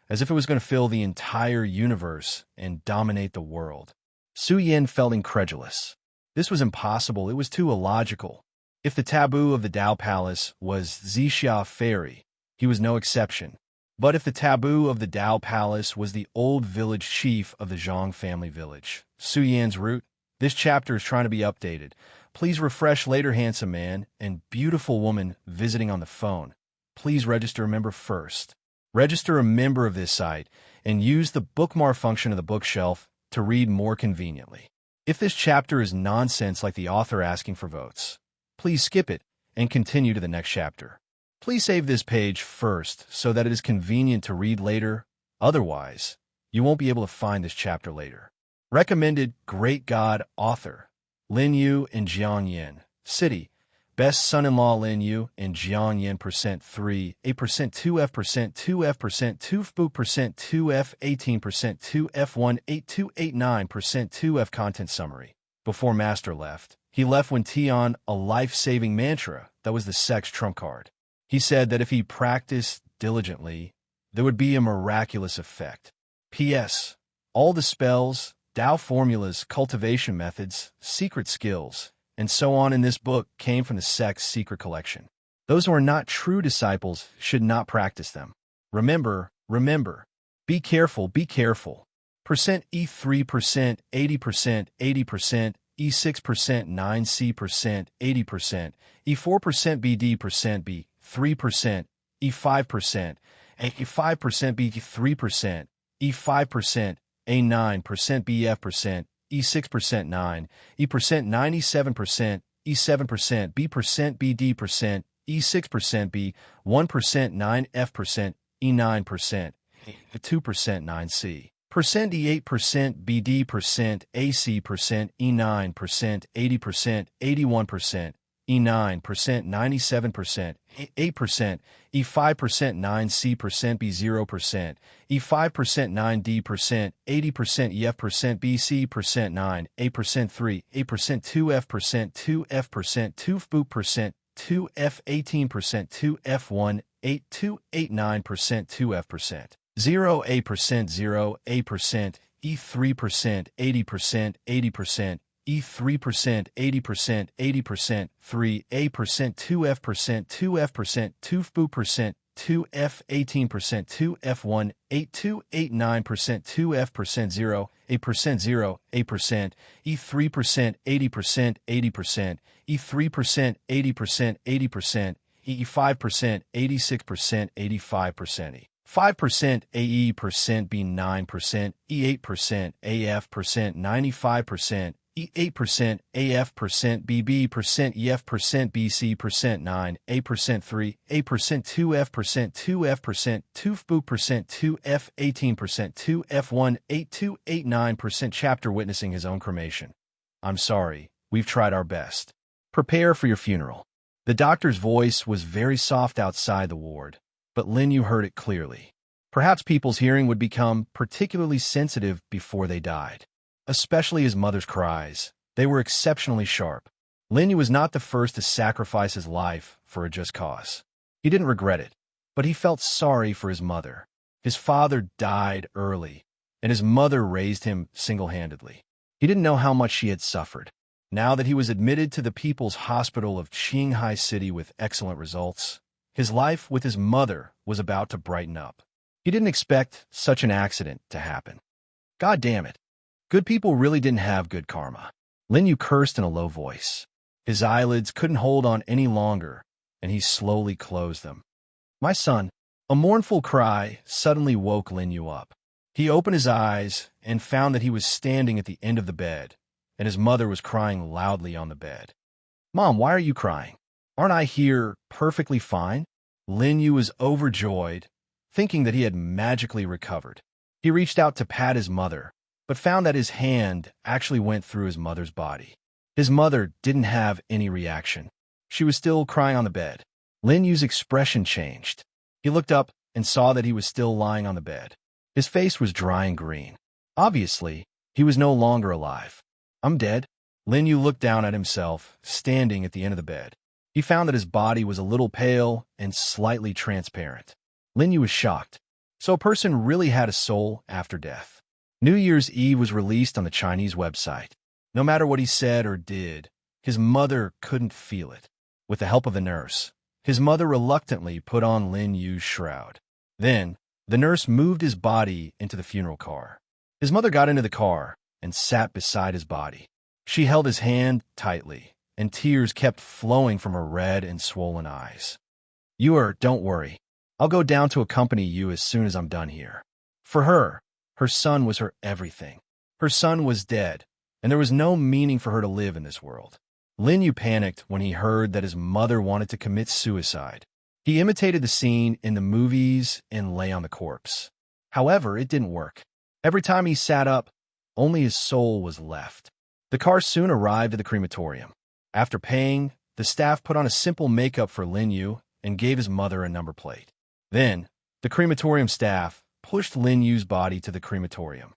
Speaker 1: as if it was going to fill the entire universe and dominate the world. Su Yan felt incredulous. This was impossible. It was too illogical. If the taboo of the Dao Palace was Zixia Fairy, he was no exception. But if the taboo of the Dao Palace was the old village chief of the Zhang family village, Su Yan's root, this chapter is trying to be updated. Please refresh later, handsome man and beautiful woman visiting on the phone. Please register a member first. Register a member of this site and use the bookmark function of the bookshelf to read more conveniently. If this chapter is nonsense like the author asking for votes, please skip it and continue to the next chapter. Please save this page first so that it is convenient to read later. Otherwise, you won't be able to find this chapter later. Recommended Great God Author Lin Yu and Jiang Yin. City Best Son-in-Law Lin Yu and Jiang Yin %3 8% 2F% 2F% 2F% 2F 18% 2F 18289% 2F Content Summary. Before Master left, he left when Tian a life-saving mantra that was the sex trump card. He said that if he practiced diligently, there would be a miraculous effect. P.S. All the spells, Tao formulas, cultivation methods, secret skills, and so on in this book came from the sect's secret collection. Those who are not true disciples should not practice them. Remember, be careful, Percent E3%, 80%, 80%, E6%, 9C%, 80%, E4% BD% B, 3%, E5%, A5% B, 3%, E5%, A9% BF%, E6% 9, E% 97%, E7% B% BD%, E6% B, 1% 9F%, E9%, 2% 9C. Percent E8% BD% AC% E9% 80% 81% E9% 97% 8% E5% 9C% B0% E5% 9D% 80% EF% BC% 9 8% 3 8% 2F% 2F% 2F% 2F 18% 2F1 8289% 2F% 0 A% 0 A% E3% 80% 80% E3% 80% 80% 3 A% 2F% 2F% 2F% 2F 18% 2F1 8289% 2F% 0 A% 0 A% E3% 80% 80% E3% 80% 80% E5% 86% 85% 5% AE% B9% E8% AF% 95% E8% AF% BB% EF% BC% 9 A% 3 A% 2F% 2F% 2F% 2F 18% 2F1 8289% Chapter witnessing his own cremation. I'm sorry, we've tried our best. Prepare for your funeral. The doctor's voice was very soft outside the ward, but Lin Yu heard it clearly. Perhaps people's hearing would become particularly sensitive before they died. Especially his mother's cries. They were exceptionally sharp. Lin Yu was not the first to sacrifice his life for a just cause. He didn't regret it, but he felt sorry for his mother. His father died early, and his mother raised him single-handedly. He didn't know how much she had suffered. Now that he was admitted to the People's Hospital of Qinghai City with excellent results, his life with his mother was about to brighten up. He didn't expect such an accident to happen. God damn it. Good people really didn't have good karma. Lin Yu cursed in a low voice. His eyelids couldn't hold on any longer, and he slowly closed them. My son. A mournful cry suddenly woke Lin Yu up. He opened his eyes and found that he was standing at the end of the bed, and his mother was crying loudly on the bed. Mom, why are you crying? Aren't I here perfectly fine? Lin Yu was overjoyed, thinking that he had magically recovered. He reached out to pat his mother, but found that his hand actually went through his mother's body. His mother didn't have any reaction. She was still crying on the bed. Lin Yu's expression changed. He looked up and saw that he was still lying on the bed. His face was dry and green. Obviously, he was no longer alive. I'm dead. Lin Yu looked down at himself, standing at the end of the bed. He found that his body was a little pale and slightly transparent. Lin Yu was shocked. So a person really had a soul after death. New Year's Eve was released on the Chinese website. No matter what he said or did, his mother couldn't feel it. With the help of the nurse, his mother reluctantly put on Lin Yu's shroud. Then, the nurse moved his body into the funeral car. His mother got into the car and sat beside his body. She held his hand tightly, and tears kept flowing from her red and swollen eyes. Don't worry. I'll go down to accompany you as soon as I'm done here. For her son was her everything. Her son was dead, and there was no meaning for her to live in this world. Lin Yu panicked when he heard that his mother wanted to commit suicide. He imitated the scene in the movies and lay on the corpse. However, it didn't work. Every time he sat up, only his soul was left. The car soon arrived at the crematorium. After paying, the staff put on a simple makeup for Lin Yu and gave his mother a number plate. Then, the crematorium staff pushed Lin Yu's body to the crematorium.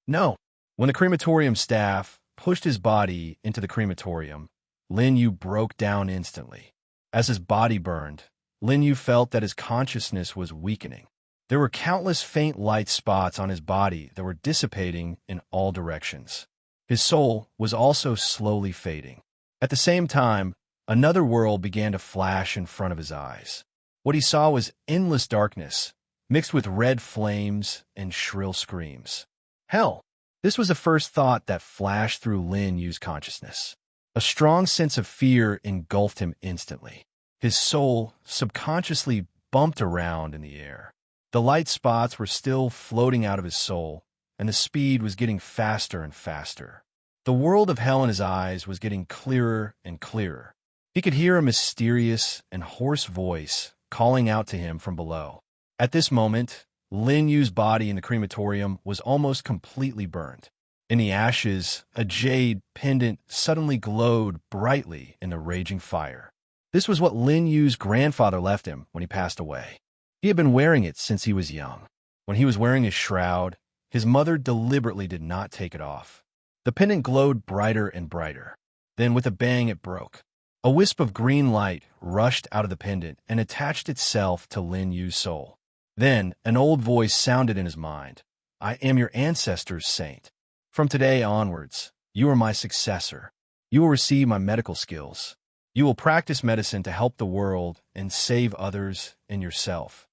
Speaker 1: No. When the crematorium staff pushed his body into the crematorium, Lin Yu broke down instantly. As his body burned, Lin Yu felt that his consciousness was weakening. There were countless faint light spots on his body that were dissipating in all directions. His soul was also slowly fading. At the same time, another world began to flash in front of his eyes. What he saw was endless darkness, mixed with red flames and shrill screams. Hell! This was the first thought that flashed through Lin Yu's consciousness. A strong sense of fear engulfed him instantly. His soul subconsciously bumped around in the air. The light spots were still floating out of his soul, and the speed was getting faster and faster. The world of hell in his eyes was getting clearer and clearer. He could hear a mysterious and hoarse voice calling out to him from below. At this moment, Lin Yu's body in the crematorium was almost completely burned. In the ashes, a jade pendant suddenly glowed brightly in the raging fire. This was what Lin Yu's grandfather left him when he passed away. He had been wearing it since he was young. When he was wearing his shroud, his mother deliberately did not take it off. The pendant glowed brighter and brighter. Then, with a bang, it broke. A wisp of green light rushed out of the pendant and attached itself to Lin Yu's soul. Then, an old voice sounded in his mind. I am your ancestor's saint. From today onwards, you are my successor. You will receive my medical skills. You will practice medicine to help the world and save others and yourself.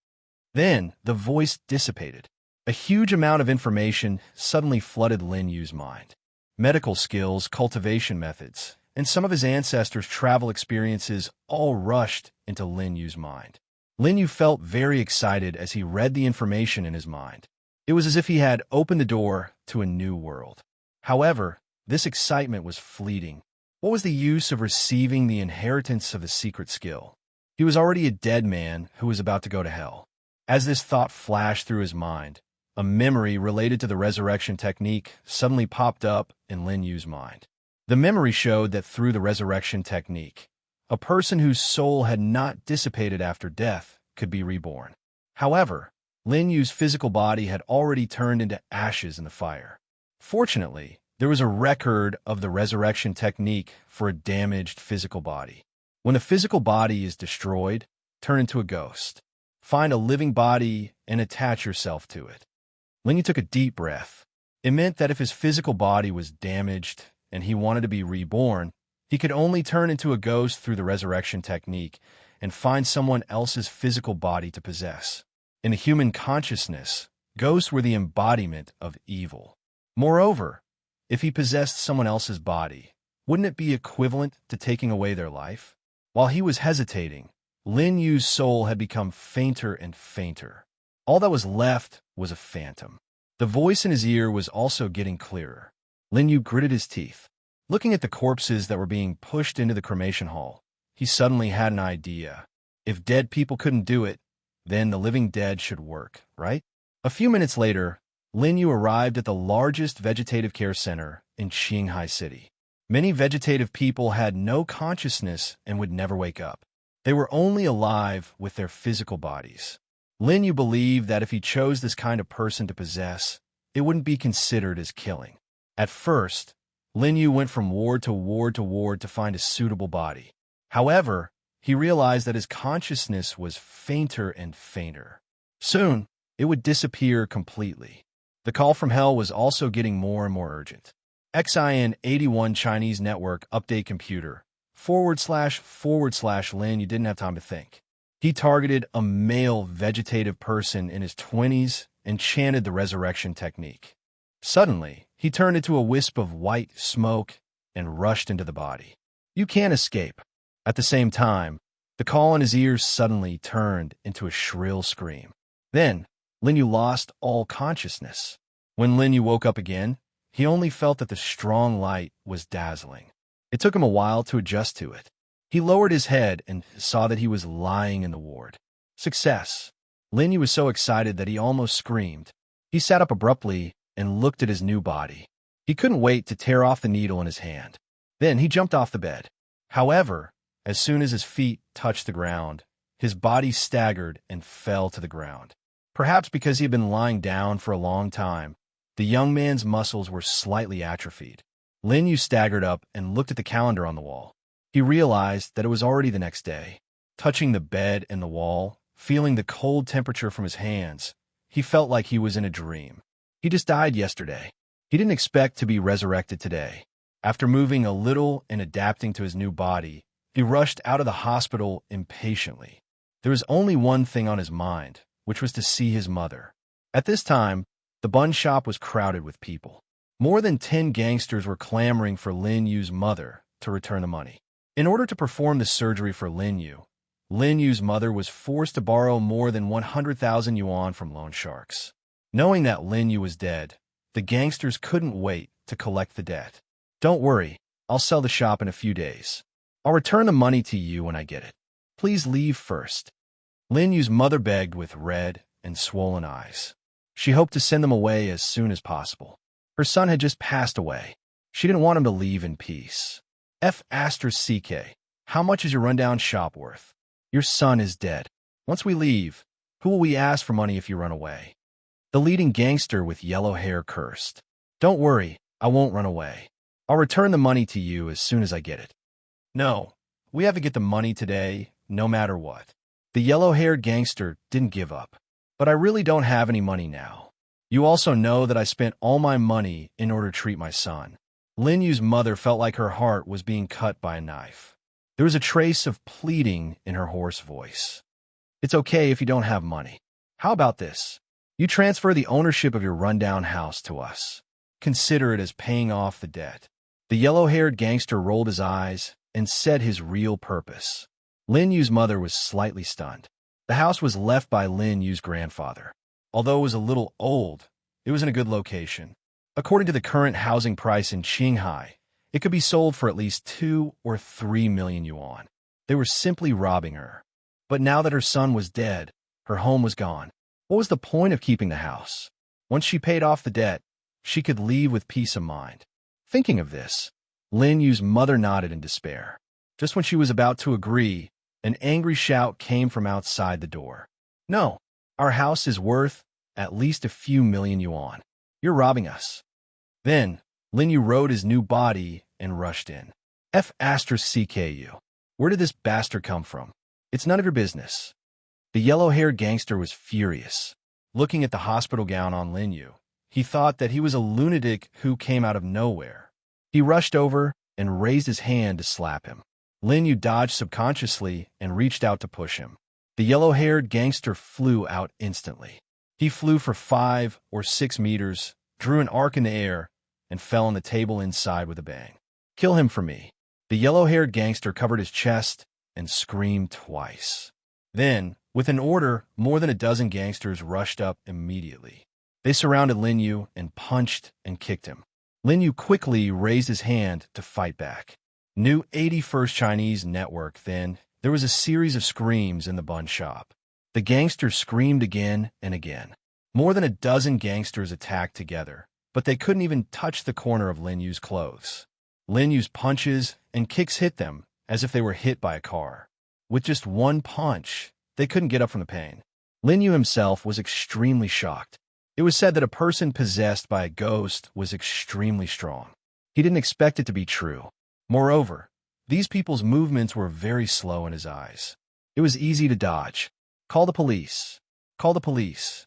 Speaker 1: Then, the voice dissipated. A huge amount of information suddenly flooded Lin Yu's mind. Medical skills, cultivation methods, and some of his ancestors' travel experiences all rushed into Lin Yu's mind. Lin Yu felt very excited as he read the information in his mind. It was as if he had opened the door to a new world. However, this excitement was fleeting. What was the use of receiving the inheritance of a secret skill? He was already a dead man who was about to go to hell. As this thought flashed through his mind, a memory related to the resurrection technique suddenly popped up in Lin Yu's mind. The memory showed that through the resurrection technique, a person whose soul had not dissipated after death could be reborn. However, Lin Yu's physical body had already turned into ashes in the fire. Fortunately, there was a record of the resurrection technique for a damaged physical body. When a physical body is destroyed, turn into a ghost. Find a living body and attach yourself to it. Lin Yu took a deep breath. It meant that if his physical body was damaged and he wanted to be reborn, he could only turn into a ghost through the resurrection technique and find someone else's physical body to possess. In the human consciousness, ghosts were the embodiment of evil. Moreover, if he possessed someone else's body, wouldn't it be equivalent to taking away their life? While he was hesitating, Lin Yu's soul had become fainter and fainter. All that was left was a phantom. The voice in his ear was also getting clearer. Lin Yu gritted his teeth. Looking at the corpses that were being pushed into the cremation hall, he suddenly had an idea. If dead people couldn't do it, then the living dead should work, right? A few minutes later, Lin Yu arrived at the largest vegetative care center in Shanghai City. Many vegetative people had no consciousness and would never wake up. They were only alive with their physical bodies. Lin Yu believed that if he chose this kind of person to possess, it wouldn't be considered as killing. At first, Lin Yu went from ward to ward to ward to find a suitable body. However, he realized that his consciousness was fainter and fainter. Soon, it would disappear completely. The call from hell was also getting more and more urgent. XIN 81 Chinese network update computer // Lin. You didn't have time to think. He targeted a male vegetative person in his 20s and chanted the resurrection technique. Suddenly, he turned into a wisp of white smoke and rushed into the body. You can't escape. At the same time, the call in his ears suddenly turned into a shrill scream. Then, Lin Yu lost all consciousness. When Lin Yu woke up again, he only felt that the strong light was dazzling. It took him a while to adjust to it. He lowered his head and saw that he was lying in the ward. Success! Lin Yu was so excited that he almost screamed. He sat up abruptly and looked at his new body. He couldn't wait to tear off the needle in his hand. Then he jumped off the bed. However, as soon as his feet touched the ground, his body staggered and fell to the ground. Perhaps because he had been lying down for a long time, the young man's muscles were slightly atrophied. Lin Yu staggered up and looked at the calendar on the wall. He realized that it was already the next day. Touching the bed and the wall, feeling the cold temperature from his hands, he felt like he was in a dream. He just died yesterday. He didn't expect to be resurrected today. After moving a little and adapting to his new body, he rushed out of the hospital impatiently. There was only one thing on his mind, which was to see his mother. At this time, the bun shop was crowded with people. More than 10 gangsters were clamoring for Lin Yu's mother to return the money. In order to perform the surgery for Lin Yu's mother was forced to borrow more than 100,000 yuan from loan sharks. Knowing that Lin Yu was dead, the gangsters couldn't wait to collect the debt. Don't worry, I'll sell the shop in a few days. I'll return the money to you when I get it. Please leave first. Lin Yu's mother begged with red and swollen eyes. She hoped to send them away as soon as possible. Her son had just passed away. She didn't want him to leave in peace. F***, how much is your rundown shop worth? Your son is dead. Once we leave, who will we ask for money if you run away? The leading gangster with yellow hair cursed. Don't worry, I won't run away. I'll return the money to you as soon as I get it. No, we have to get the money today, no matter what. The yellow-haired gangster didn't give up. But I really don't have any money now. You also know that I spent all my money in order to treat my son. Lin Yu's mother felt like her heart was being cut by a knife. There was a trace of pleading in her hoarse voice. It's okay if you don't have money. How about this? You transfer the ownership of your rundown house to us. Consider it as paying off the debt. The yellow-haired gangster rolled his eyes and said his real purpose. Lin Yu's mother was slightly stunned. The house was left by Lin Yu's grandfather. Although it was a little old, it was in a good location. According to the current housing price in Shanghai, it could be sold for at least 2 or 3 million yuan. They were simply robbing her. But now that her son was dead, her home was gone. What was the point of keeping the house? Once she paid off the debt, she could leave with peace of mind. Thinking of this, Lin Yu's mother nodded in despair. Just when she was about to agree, an angry shout came from outside the door. No, our house is worth at least a few million yuan. You're robbing us. Then, Lin Yu rode his new body and rushed in. F***, where did this bastard come from? It's none of your business. The yellow-haired gangster was furious. Looking at the hospital gown on Lin Yu, he thought that he was a lunatic who came out of nowhere. He rushed over and raised his hand to slap him. Lin Yu dodged subconsciously and reached out to push him. The yellow-haired gangster flew out instantly. He flew for 5 or 6 meters, drew an arc in the air, and fell on the table inside with a bang. Kill him for me. The yellow-haired gangster covered his chest and screamed twice. Then, with an order, more than a dozen gangsters rushed up immediately. They surrounded Lin Yu and punched and kicked him. Lin Yu quickly raised his hand to fight back. New 81st Chinese network, then, there was a series of screams in the bun shop. The gangsters screamed again and again. More than a dozen gangsters attacked together, but they couldn't even touch the corner of Lin Yu's clothes. Lin Yu's punches and kicks hit them as if they were hit by a car. With just one punch, they couldn't get up from the pain. Lin Yu himself was extremely shocked. It was said that a person possessed by a ghost was extremely strong. He didn't expect it to be true. Moreover, these people's movements were very slow in his eyes. It was easy to dodge. Call the police. Call the police.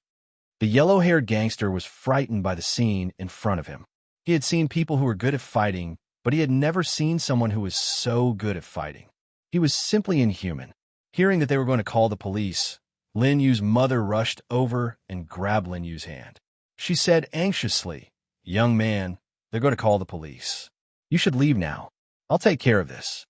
Speaker 1: The yellow-haired gangster was frightened by the scene in front of him. He had seen people who were good at fighting, but he had never seen someone who was so good at fighting. He was simply inhuman. Hearing that they were going to call the police, Lin Yu's mother rushed over and grabbed Lin Yu's hand. She said anxiously, "Young man, they're going to call the police. You should leave now. I'll take care of this."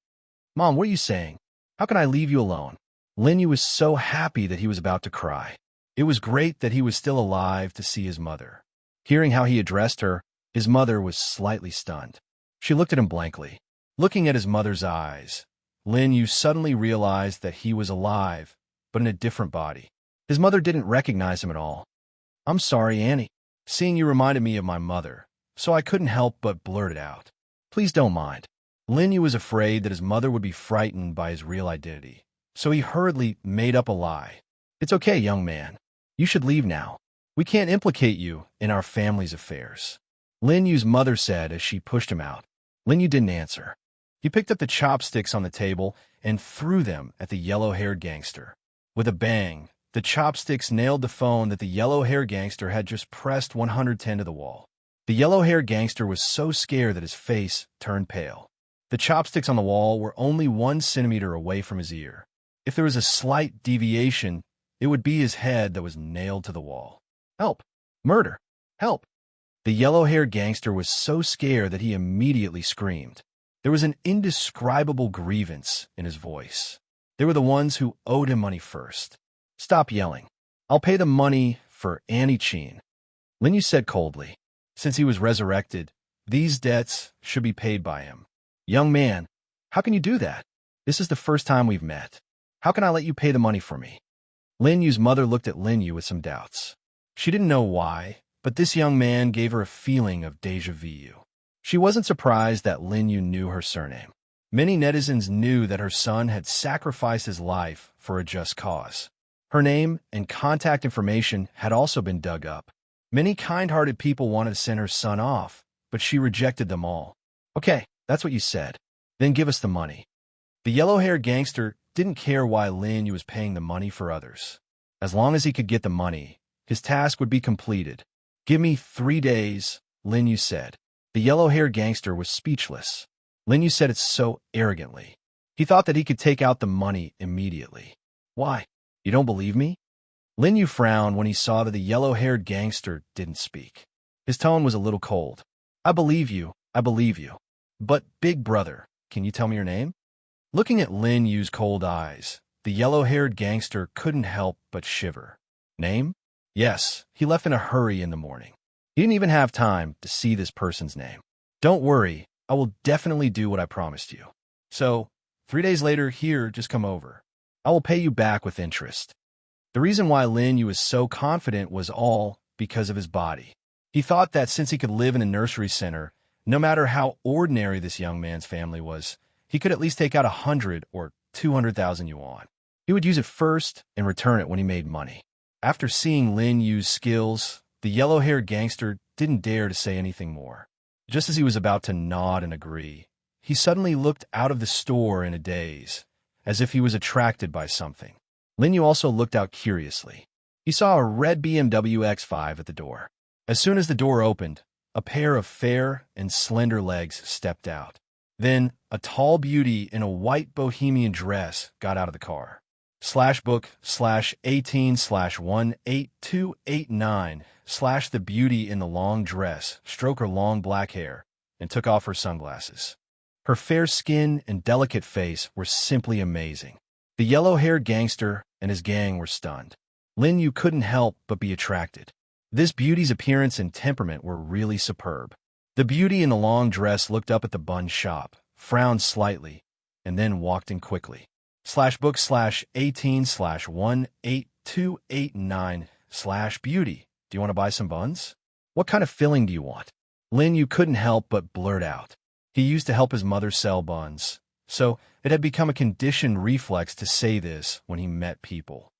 Speaker 1: "Mom, what are you saying? How can I leave you alone?" Lin Yu was so happy that he was about to cry. It was great that he was still alive to see his mother. Hearing how he addressed her, his mother was slightly stunned. She looked at him blankly. Looking at his mother's eyes, Lin Yu suddenly realized that he was alive, but in a different body. His mother didn't recognize him at all. "I'm sorry, Annie. Seeing you reminded me of my mother, so I couldn't help but blurt it out. Please don't mind." Lin Yu was afraid that his mother would be frightened by his real identity, so he hurriedly made up a lie. "It's okay, young man. You should leave now. We can't implicate you in our family's affairs," Lin Yu's mother said as she pushed him out. Lin Yu didn't answer. He picked up the chopsticks on the table and threw them at the yellow-haired gangster. With a bang, the chopsticks nailed the phone that the yellow-haired gangster had just pressed 110 to the wall. The yellow-haired gangster was so scared that his face turned pale. The chopsticks on the wall were only 1 centimeter away from his ear. If there was a slight deviation, it would be his head that was nailed to the wall. "Help! Murder! Help!" The yellow-haired gangster was so scared that he immediately screamed. There was an indescribable grievance in his voice. They were the ones who owed him money first. "Stop yelling. I'll pay the money for Annie Chin," Lin Yu said coldly. Since he was resurrected, these debts should be paid by him. "Young man, how can you do that? This is the first time we've met. How can I let you pay the money for me?" Lin Yu's mother looked at Lin Yu with some doubts. She didn't know why, but this young man gave her a feeling of déjà vu. She wasn't surprised that Lin Yu knew her surname. Many netizens knew that her son had sacrificed his life for a just cause. Her name and contact information had also been dug up. Many kind-hearted people wanted to send her son off, but she rejected them all. "Okay, that's what you said. Then give us the money." The yellow-haired gangster didn't care why Lin Yu was paying the money for others. As long as he could get the money, his task would be completed. "Give me 3 days," Lin Yu said. The yellow-haired gangster was speechless. Lin Yu said it so arrogantly. He thought that he could take out the money immediately. "Why? You don't believe me?" Lin Yu frowned when he saw that the yellow-haired gangster didn't speak. His tone was a little cold. "I believe you. I believe you. But, big brother, can you tell me your name?" Looking at Lin Yu's cold eyes, the yellow-haired gangster couldn't help but shiver. "Name? Yes, he left in a hurry in the morning. He didn't even have time to see this person's name. Don't worry, I will definitely do what I promised you. So, 3 days later, here, just come over. I will pay you back with interest." The reason why Lin Yu was so confident was all because of his body. He thought that since he could live in a nursery center, no matter how ordinary this young man's family was, he could at least take out 100 or 200,000 yuan. He would use it first and return it when he made money. After seeing Lin Yu's skills, the yellow-haired gangster didn't dare to say anything more. Just as he was about to nod and agree, he suddenly looked out of the store in a daze, as if he was attracted by something. Lin Yu also looked out curiously. He saw a red BMW X5 at the door. As soon as the door opened, a pair of fair and slender legs stepped out. Then, a tall beauty in a white bohemian dress got out of the car. /book/18/18289/ the beauty in the long dress stroked her long black hair and took off her sunglasses. Her fair skin and delicate face were simply amazing. The yellow-haired gangster and his gang were stunned. Lin Yu couldn't help but be attracted. This beauty's appearance and temperament were really superb. The beauty in the long dress looked up at the bun shop, frowned slightly, and then walked in quickly. /book/18/18289/ "Do you want to buy some buns? What kind of filling do you want?" Lin Yu couldn't help but blurt out. He used to help his mother sell buns, so it had become a conditioned reflex to say this when he met people.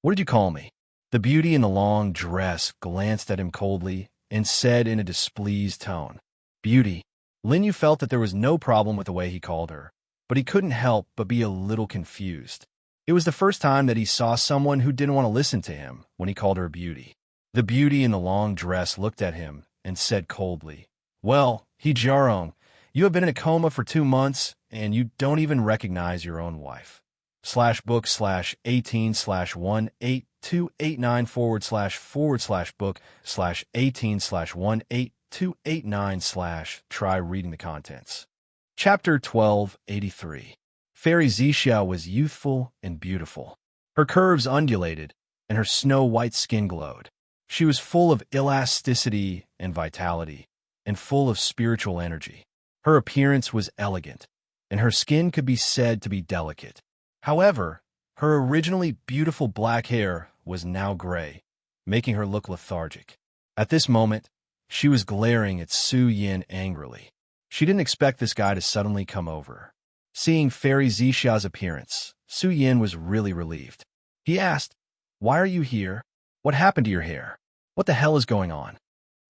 Speaker 1: "What did you call me?" The beauty in the long dress glanced at him coldly and said in a displeased tone, "Beauty." Lin Yu felt that there was no problem with the way he called her, but he couldn't help but be a little confused. It was the first time that he saw someone who didn't want to listen to him when he called her beauty. The beauty in the long dress looked at him and said coldly, "Well, He Jarong, you have been in a coma for 2 months, and you don't even recognize your own wife." /book/18/18289/book/18/18289/ try reading the contents. Chapter 1283. Fairy Zixia was youthful and beautiful. Her curves undulated, and her snow-white skin glowed. She was full of elasticity and vitality, and full of spiritual energy. Her appearance was elegant, and her skin could be said to be delicate. However, her originally beautiful black hair was now gray, making her look lethargic. At this moment, she was glaring at Su Yin angrily. She didn't expect this guy to suddenly come over. Seeing Fairy Zixia's appearance, Su Yin was really relieved. He asked, "Why are you here? What happened to your hair? What the hell is going on?"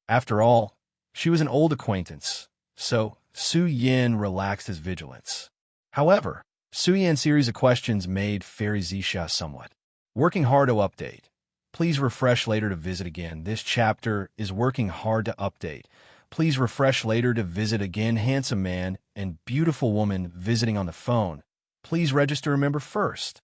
Speaker 1: After all, she was an old acquaintance, so Su Yin relaxed his vigilance. However, Su Yin's series of questions made Fairy Zixia somewhat. Working hard to update. Please refresh later to visit again. This chapter is working hard to update. Please refresh later to visit again. Handsome man and beautiful woman visiting on the phone. Please register a member first.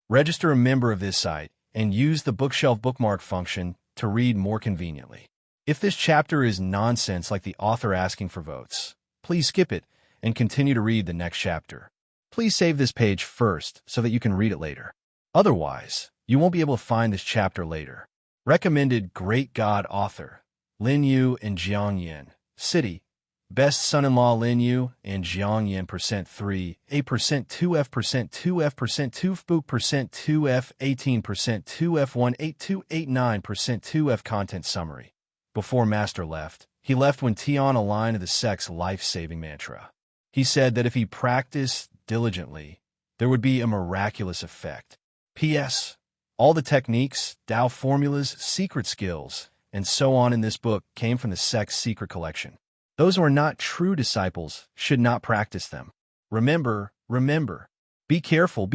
Speaker 1: Register a member of this site and use the bookshelf bookmark function to read more conveniently. If this chapter is nonsense like the author asking for votes, please skip it and continue to read the next chapter. Please save this page first so that you can read it later. Otherwise, you won't be able to find this chapter later. Recommended Great God Author, Lin Yu and Jiang Yin. City, Best Son-in-Law Lin Yu and Jiang Yin %3, A% 2F %2F %2 FBOOK %2F 18% 2F 18289% 2F Content Summary. Before Master left, he left when Tian aligned to the sect's life-saving mantra. He said that if he practiced diligently, there would be a miraculous effect. P.S. All the techniques, Tao formulas, secret skills, and so on in this book came from the sect's secret collection. Those who are not true disciples should not practice them. Remember, be careful,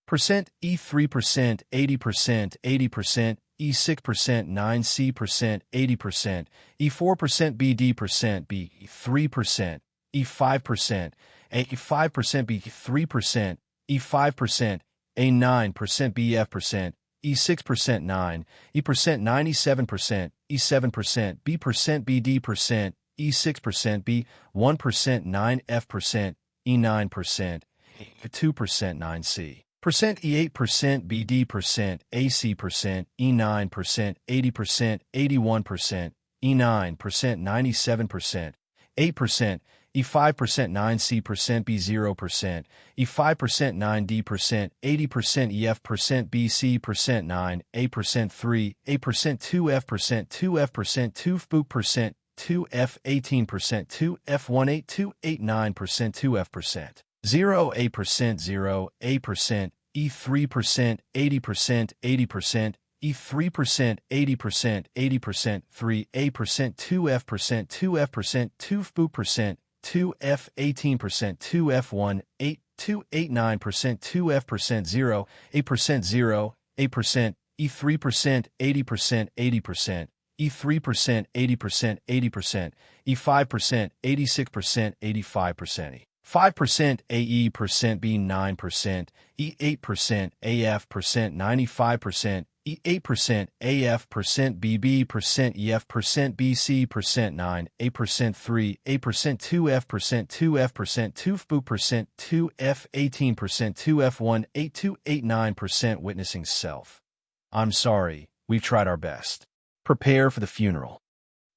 Speaker 1: Percent E3%, 80%, 80%, E6%, 9C%, 80%, E4% BD%, B3%, E5%, A5% B3%, E5%, A9% BF%, E6% 9, E% 97%, E7%, B% BD%, E6% B1% 9F%, E9%, E2% 9C. E8% BD%, AC%, E9%, 80%, 81%, E9%, 97%, 8%, E5% 9C% B0%, E5% 9D%, 80% EF% BC% 9, A% 3, A% 2F%, 2F% 2 FBOOK% 2F 18%, 2F 18289%, 2F%. 0, A%, 0, A%, E3%, 80%, 80%, E3%, 80%, 80%, 3, A%, 2F%, 2F%, 2 FBOOK%, 2F 18%, 2F 18289%, 2F%, 0, A%, 0, A%, E3%, 80%, 80%, E3%, 80%, 80%, E5%, 86%, 85%, 5% AE% B9%, E8% AF% 95%, E8% AF% BB% EF% BC% 9, A% 3, A% 2F% 2F% 2 FBOOK% 2F 18% 2F 18289% witnessing self. I'm sorry, we've tried our best. Prepare for the funeral.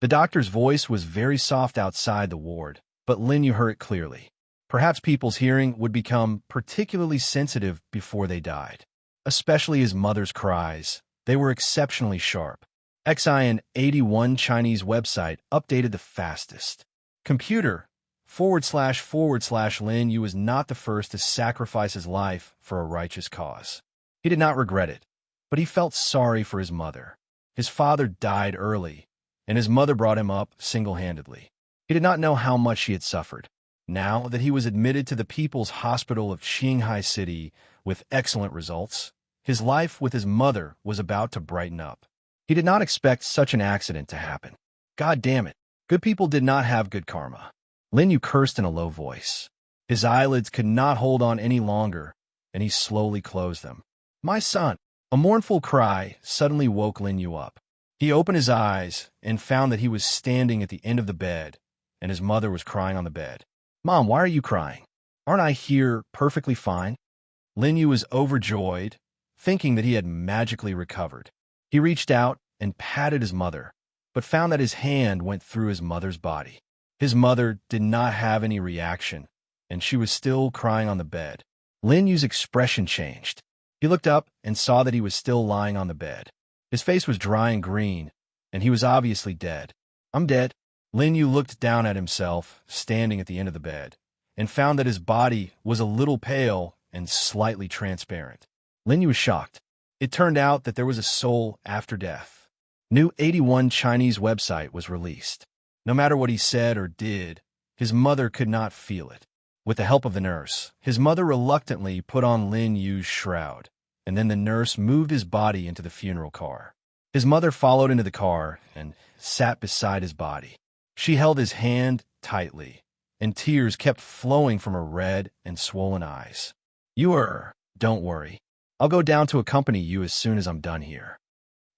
Speaker 1: The doctor's voice was very soft outside the ward, but Lin Yu heard it clearly. Perhaps people's hearing would become particularly sensitive before they died. Especially his mother's cries. They were exceptionally sharp. XIN 81 Chinese website updated the fastest. Computer / Lin Yu was not the first to sacrifice his life for a righteous cause. He did not regret it, but he felt sorry for his mother. His father died early, and his mother brought him up single-handedly. He did not know how much she had suffered. Now that he was admitted to the People's Hospital of Qinghai City with excellent results, his life with his mother was about to brighten up. He did not expect such an accident to happen. God damn it. Good people did not have good karma. Lin Yu cursed in a low voice. His eyelids could not hold on any longer, and he slowly closed them. My son! A mournful cry suddenly woke Lin Yu up. He opened his eyes and found that he was standing at the end of the bed, and his mother was crying on the bed. Mom, why are you crying? Aren't I here perfectly fine? Lin Yu was overjoyed, thinking that he had magically recovered. He reached out and patted his mother, but found that his hand went through his mother's body. His mother did not have any reaction, and she was still crying on the bed. Lin Yu's expression changed. He looked up and saw that he was still lying on the bed. His face was dry and green, and he was obviously dead. I'm dead. Lin Yu looked down at himself, standing at the end of the bed, and found that his body was a little pale and slightly transparent. Lin Yu was shocked. It turned out that there was a soul after death. New 81 Chinese website was released. No matter what he said or did, his mother could not feel it. With the help of the nurse, his mother reluctantly put on Lin Yu's shroud, and then the nurse moved his body into the funeral car. His mother followed into the car and sat beside his body. She held his hand tightly, and tears kept flowing from her red and swollen eyes. Don't worry. I'll go down to accompany you as soon as I'm done here.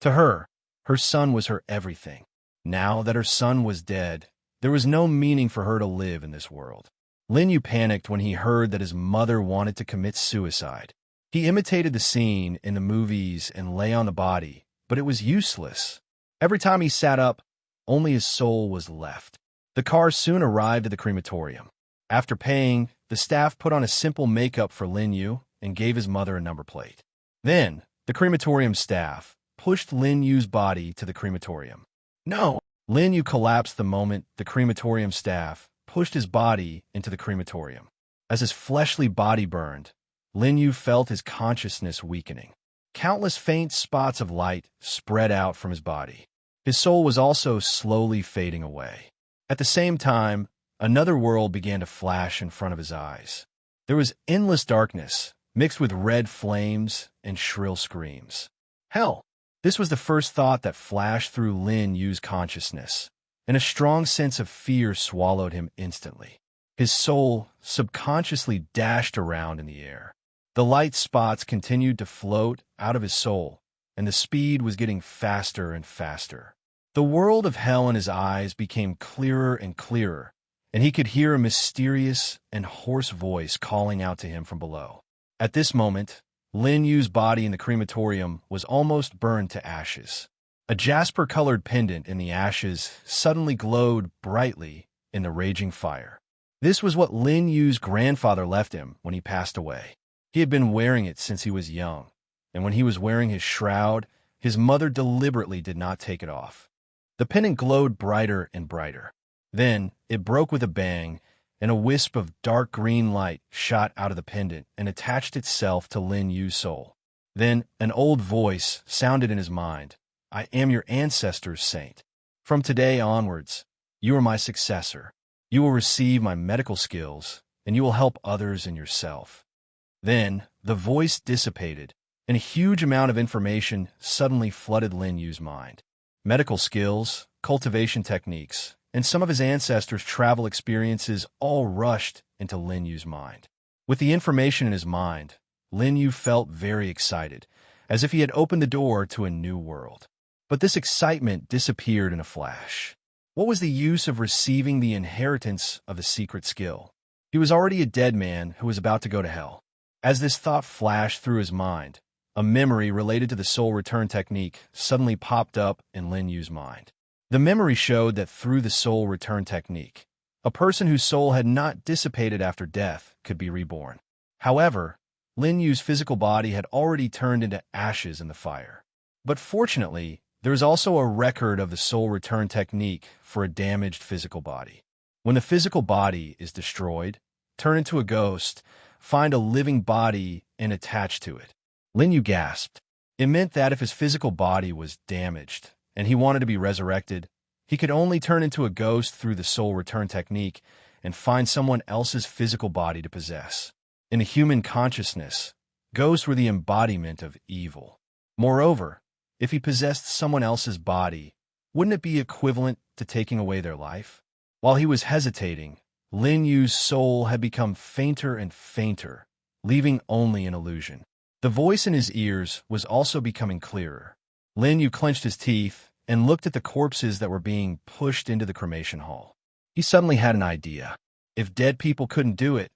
Speaker 1: To her, her son was her everything. Now that her son was dead, there was no meaning for her to live in this world. Lin Yu panicked when he heard that his mother wanted to commit suicide. He imitated the scene in the movies and lay on the body, but it was useless. Every time he sat up, only his soul was left. The car soon arrived at the crematorium. After paying, the staff put on a simple makeup for Lin Yu and gave his mother a number plate. Then, the crematorium staff pushed Lin Yu's body to the crematorium. No! Lin Yu collapsed the moment the crematorium staff pushed his body into the crematorium. As his fleshly body burned, Lin Yu felt his consciousness weakening. Countless faint spots of light spread out from his body. His soul was also slowly fading away. At the same time, another world began to flash in front of his eyes. There was endless darkness, mixed with red flames and shrill screams. Hell! This was the first thought that flashed through Lin Yu's consciousness, and a strong sense of fear swallowed him instantly. His soul subconsciously dashed around in the air. The light spots continued to float out of his soul, and the speed was getting faster and faster. The world of hell in his eyes became clearer and clearer, and he could hear a mysterious and hoarse voice calling out to him from below. At this moment, Lin Yu's body in the crematorium was almost burned to ashes. A jasper-colored pendant in the ashes suddenly glowed brightly in the raging fire. This was what Lin Yu's grandfather left him when he passed away. He had been wearing it since he was young, and when he was wearing his shroud, his mother deliberately did not take it off. The pendant glowed brighter and brighter. Then it broke with a bang, and a wisp of dark green light shot out of the pendant and attached itself to Lin Yu's soul. Then an old voice sounded in his mind. I am your ancestor's saint. From today onwards, you are my successor. You will receive my medical skills, and you will help others and yourself. Then the voice dissipated, and a huge amount of information suddenly flooded Lin Yu's mind. Medical skills, cultivation techniques, and some of his ancestors' travel experiences all rushed into Lin Yu's mind. With the information in his mind, Lin Yu felt very excited, as if he had opened the door to a new world. But this excitement disappeared in a flash. What was the use of receiving the inheritance of a secret skill? He was already a dead man who was about to go to hell. As this thought flashed through his mind, a memory related to the soul return technique suddenly popped up in Lin Yu's mind. The memory showed that through the soul return technique, a person whose soul had not dissipated after death could be reborn. However, Lin Yu's physical body had already turned into ashes in the fire. But fortunately, there is also a record of the soul return technique for a damaged physical body. When the physical body is destroyed, turn into a ghost, find a living body, and attach to it. Lin Yu gasped. It meant that if his physical body was damaged, and he wanted to be resurrected, he could only turn into a ghost through the soul return technique and find someone else's physical body to possess. In the human consciousness, ghosts were the embodiment of evil. Moreover, If he possessed someone else's body, wouldn't it be equivalent to taking away their life? While he was hesitating, Lin Yu's soul had become fainter and fainter, leaving only an illusion. The voice in his ears was also becoming clearer. Lin Yu clenched his teeth and looked at the corpses that were being pushed into the cremation hall. He suddenly had an idea. If dead people couldn't do it,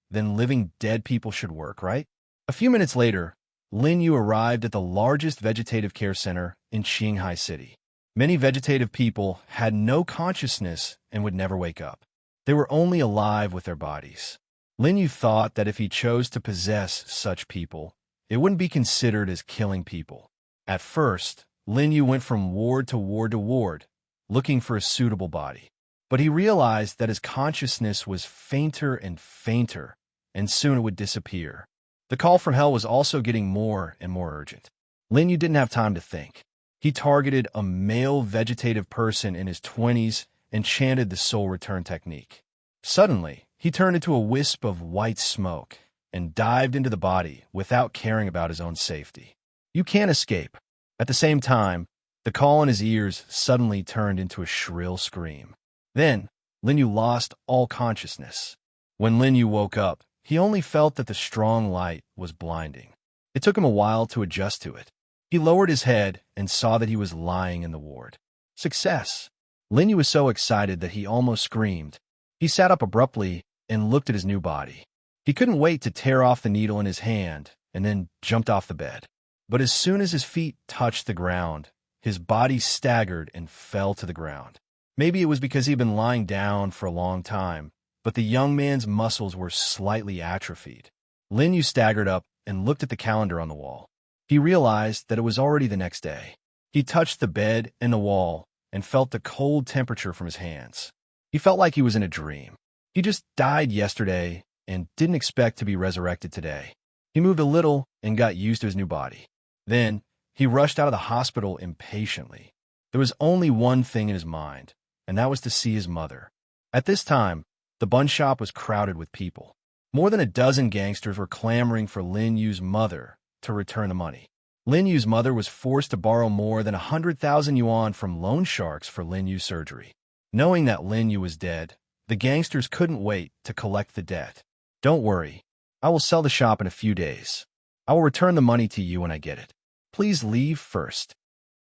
Speaker 1: then living dead people should work, right? A few minutes later, Lin Yu arrived at the largest vegetative care center in Shanghai City. Many vegetative people had no consciousness and would never wake up. They were only alive with their bodies. Lin Yu thought that if he chose to possess such people, it wouldn't be considered as killing people. At first, Lin Yu went from ward to ward to ward, looking for a suitable body. But he realized that his consciousness was fainter and fainter, and soon it would disappear. The call from hell was also getting more and more urgent. Lin Yu didn't have time to think. He targeted a male vegetative person in his 20s and chanted the soul return technique. Suddenly, he turned into a wisp of white smoke and dived into the body without caring about his own safety. You can't escape. At the same time, the call in his ears suddenly turned into a shrill scream. Then, Lin Yu lost all consciousness. When Lin Yu woke up, he only felt that the strong light was blinding. It took him a while to adjust to it. He lowered his head and saw that he was lying in the ward. Success! Lin Yu was so excited that he almost screamed. He sat up abruptly and looked at his new body. He couldn't wait to tear off the needle in his hand and then jumped off the bed. But as soon as his feet touched the ground, his body staggered and fell to the ground. Maybe it was because he'd been lying down for a long time, but the young man's muscles were slightly atrophied. Lin Yu staggered up and looked at the calendar on the wall. He realized that it was already the next day. He touched the bed and the wall and felt the cold temperature from his hands. He felt like he was in a dream. He just died yesterday and didn't expect to be resurrected today. He moved a little and got used to his new body. Then, he rushed out of the hospital impatiently. There was only one thing in his mind, and that was to see his mother. At this time, the bun shop was crowded with people. More than a dozen gangsters were clamoring for Lin Yu's mother to return the money. Lin Yu's mother was forced to borrow more than 100,000 yuan from loan sharks for Lin Yu's surgery. Knowing that Lin Yu was dead, the gangsters couldn't wait to collect the debt. Don't worry, I will sell the shop in a few days. I will return the money to you when I get it. Please leave first.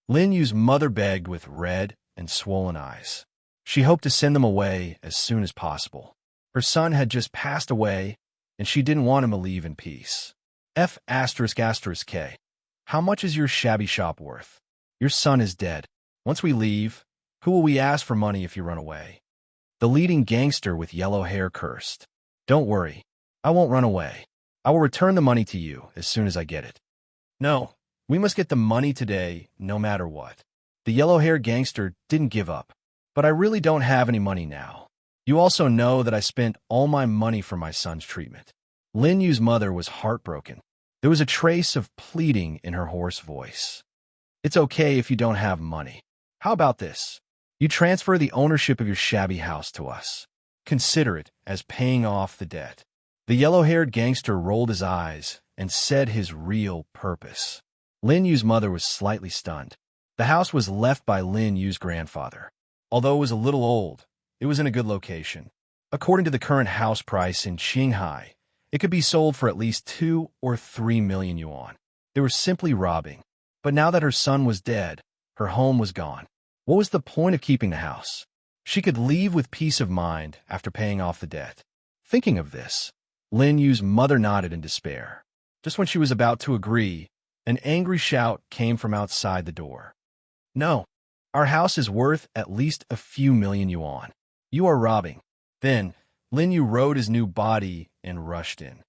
Speaker 1: Lin Yu's mother begged with red and swollen eyes. She hoped to send them away as soon as possible. Her son had just passed away, and she didn't want him to leave in peace. K. How much is your shabby shop worth? Your son is dead. Once we leave, who will we ask for money if you run away? The leading gangster with yellow hair cursed. Don't worry, I won't run away. I will return the money to you as soon as I get it. No, we must get the money today, no matter what. The yellow-haired gangster didn't give up. But I really don't have any money now. You also know that I spent all my money for my son's treatment. Lin Yu's mother was heartbroken. There was a trace of pleading in her hoarse voice. It's okay if you don't have money. How about this? You transfer the ownership of your shabby house to us. Consider it as paying off the debt. The yellow-haired gangster rolled his eyes and said his real purpose. Lin Yu's mother was slightly stunned. The house was left by Lin Yu's grandfather. Although it was a little old, it was in a good location. According to the current house price in Shanghai, it could be sold for at least 2 or 3 million yuan. They were simply robbing. But now that her son was dead, her home was gone. What was the point of keeping the house? She could leave with peace of mind after paying off the debt. Thinking of this, Lin Yu's mother nodded in despair. Just when she was about to agree, an angry shout came from outside the door. No, our house is worth at least a few million yuan. You are robbing. Then, Lin Yu rode his new body and rushed in.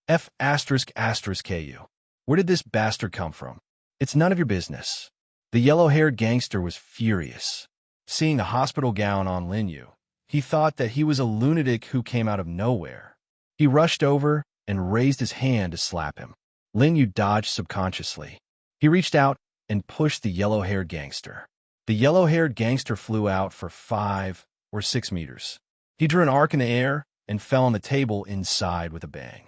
Speaker 1: Ku. Where did this bastard come from? It's none of your business. The yellow-haired gangster was furious. Seeing the hospital gown on Lin Yu, he thought that he was a lunatic who came out of nowhere. He rushed over and raised his hand to slap him. Lin Yu dodged subconsciously. He reached out and pushed the yellow-haired gangster. The yellow-haired gangster flew out for 5 or 6 meters. He drew an arc in the air and fell on the table inside with a bang.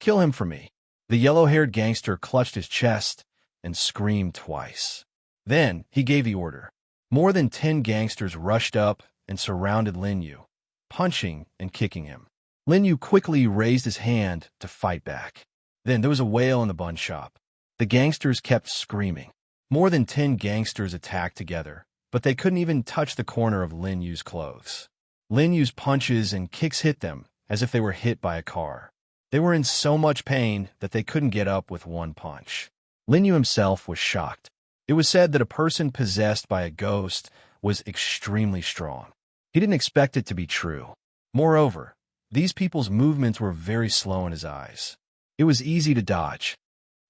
Speaker 1: Kill him for me. The yellow-haired gangster clutched his chest and screamed twice. Then he gave the order. More than 10 gangsters rushed up and surrounded Lin Yu, punching and kicking him. Lin Yu quickly raised his hand to fight back. Then there was a wail in the bun shop. The gangsters kept screaming. More than 10 gangsters attacked together, but they couldn't even touch the corner of Lin Yu's clothes. Lin Yu's punches and kicks hit them as if they were hit by a car. They were in so much pain that they couldn't get up with one punch. Lin Yu himself was shocked. It was said that a person possessed by a ghost was extremely strong. He didn't expect it to be true. Moreover, these people's movements were very slow in his eyes. It was easy to dodge.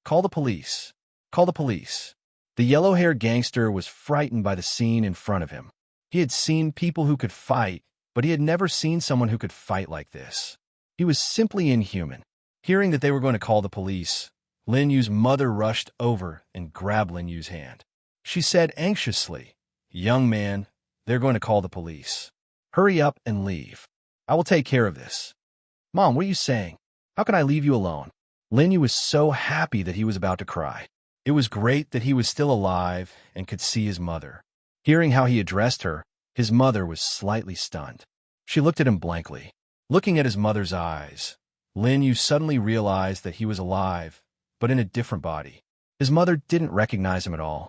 Speaker 1: Call the police. Call the police. The yellow-haired gangster was frightened by the scene in front of him. He had seen people who could fight, but he had never seen someone who could fight like this. He was simply inhuman. Hearing that they were going to call the police, Lin Yu's mother rushed over and grabbed Lin Yu's hand. She said anxiously, "Young man, they're going to call the police. Hurry up and leave. I will take care of this." "Mom, what are you saying? How can I leave you alone?" Lin Yu was so happy that he was about to cry. It was great that he was still alive and could see his mother. Hearing how he addressed her, his mother was slightly stunned. She looked at him blankly. Looking at his mother's eyes, Lin Yu suddenly realized that he was alive, but in a different body. His mother didn't recognize him at all.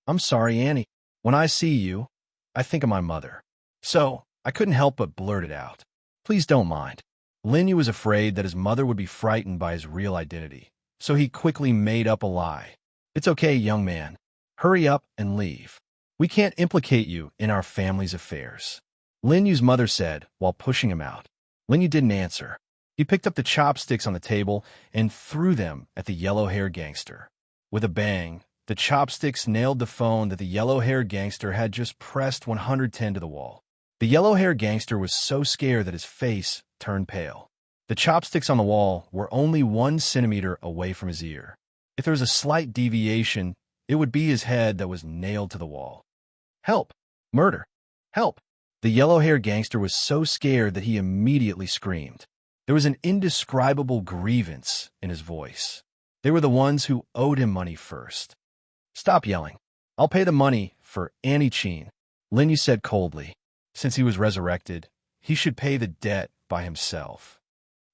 Speaker 1: "I'm sorry, Annie. When I see you, I think of my mother." So, I couldn't help but blurt it out. "Please don't mind." Lin Yu was afraid that his mother would be frightened by his real identity, so he quickly made up a lie. "It's okay, young man. Hurry up and leave. We can't implicate you in our family's affairs," Lin Yu's mother said while pushing him out. Lin Yu didn't answer. He picked up the chopsticks on the table and threw them at the yellow-haired gangster. With a bang, the chopsticks nailed the phone that the yellow-haired gangster had just pressed 110 to the wall. The yellow-haired gangster was so scared that his face turned pale. The chopsticks on the wall were only 1 centimeter away from his ear. If there was a slight deviation, it would be his head that was nailed to the wall. "Help! Murder! Help!" The yellow-haired gangster was so scared that he immediately screamed. There was an indescribable grievance in his voice. They were the ones who owed him money first. "Stop yelling. I'll pay the money for Annie Chin," Lin Yu said coldly. Since he was resurrected, he should pay the debt by himself.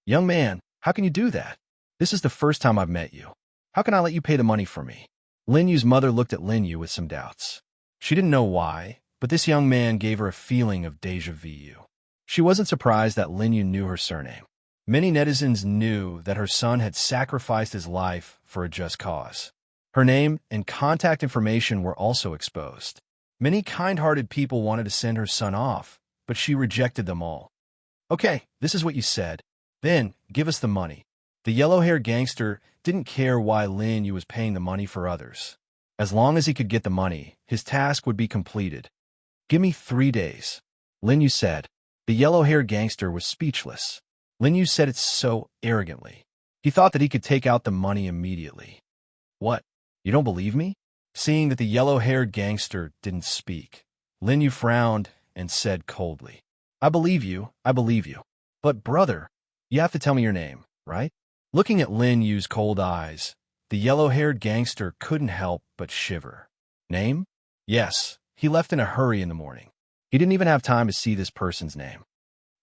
Speaker 1: "Young man, how can you do that? This is the first time I've met you. How can I let you pay the money for me?" Lin Yu's mother looked at Lin Yu with some doubts. She didn't know why, but this young man gave her a feeling of déjà vu. She wasn't surprised that Lin Yu knew her surname. Many netizens knew that her son had sacrificed his life for a just cause. Her name and contact information were also exposed. Many kind-hearted people wanted to send her son off, but she rejected them all. "Okay, this is what you said. Then, give us the money." The yellow-haired gangster didn't care why Lin Yu was paying the money for others. As long as he could get the money, his task would be completed. "Give me 3 days," Lin Yu said. The yellow-haired gangster was speechless. Lin Yu said it so arrogantly. He thought that he could take out the money immediately. "What? You don't believe me?" Seeing that the yellow-haired gangster didn't speak, Lin Yu frowned and said coldly, I believe you. But brother, you have to tell me your name, right?" Looking at Lin Yu's cold eyes, the yellow-haired gangster couldn't help but shiver. "Name? Yes, he left in a hurry in the morning. He didn't even have time to see this person's name.